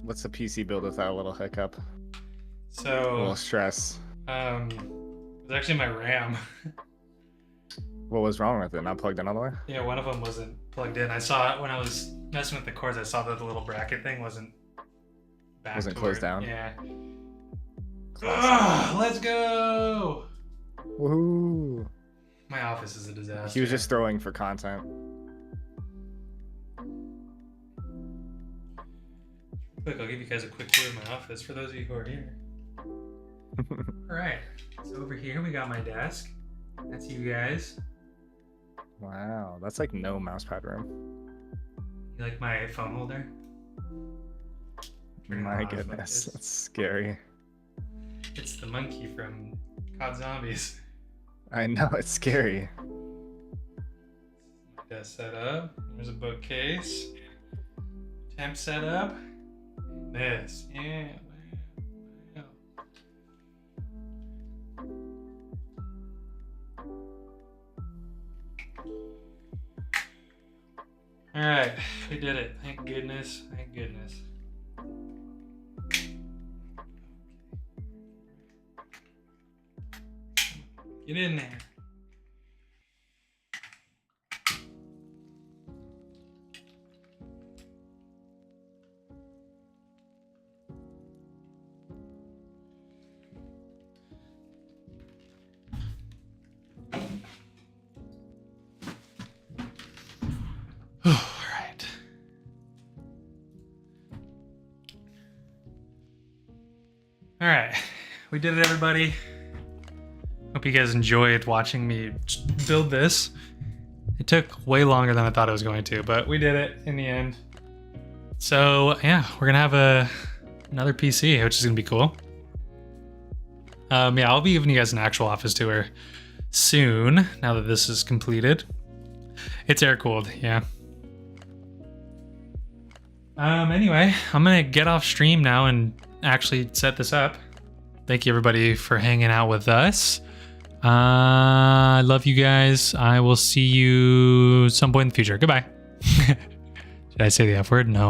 What's the PC build without a little hiccup? A little So, stress. it was actually my RAM. What was wrong with it? Not plugged in all the way? Yeah, one of them wasn't plugged in. I saw it when I was messing with the cords. I saw that the little bracket thing wasn't back. Wasn't to closed where- down? Yeah. Classic. Let's go. Woohoo! My office is a disaster. He was just throwing for content. Quick, I'll give you guys a quick tour of my office for those of you who are here. All right. So over here we got my desk. That's you guys. Wow, that's like no mousepad room. You like my phone holder? Turn it My on, goodness, focus. that's scary. It's the monkey from COD Zombies. I know, it's scary. My desk set up. There's a bookcase. Temp set up. This. Yeah. Wow. All right, we did it. Thank goodness. Thank goodness. Get in there. All right. All right, we did it, everybody. Hope you guys enjoyed watching me build this. It took way longer than I thought it was going to, but we did it in the end. So yeah, we're gonna have another PC, which is gonna be cool. Yeah, I'll be giving you guys an actual office tour soon, now that this is completed. It's air-cooled, yeah. Anyway, I'm gonna get off stream now and actually set this up. Thank you everybody for hanging out with us. I love you guys. I will see you some point in the future. Goodbye. Did I say the F word? No.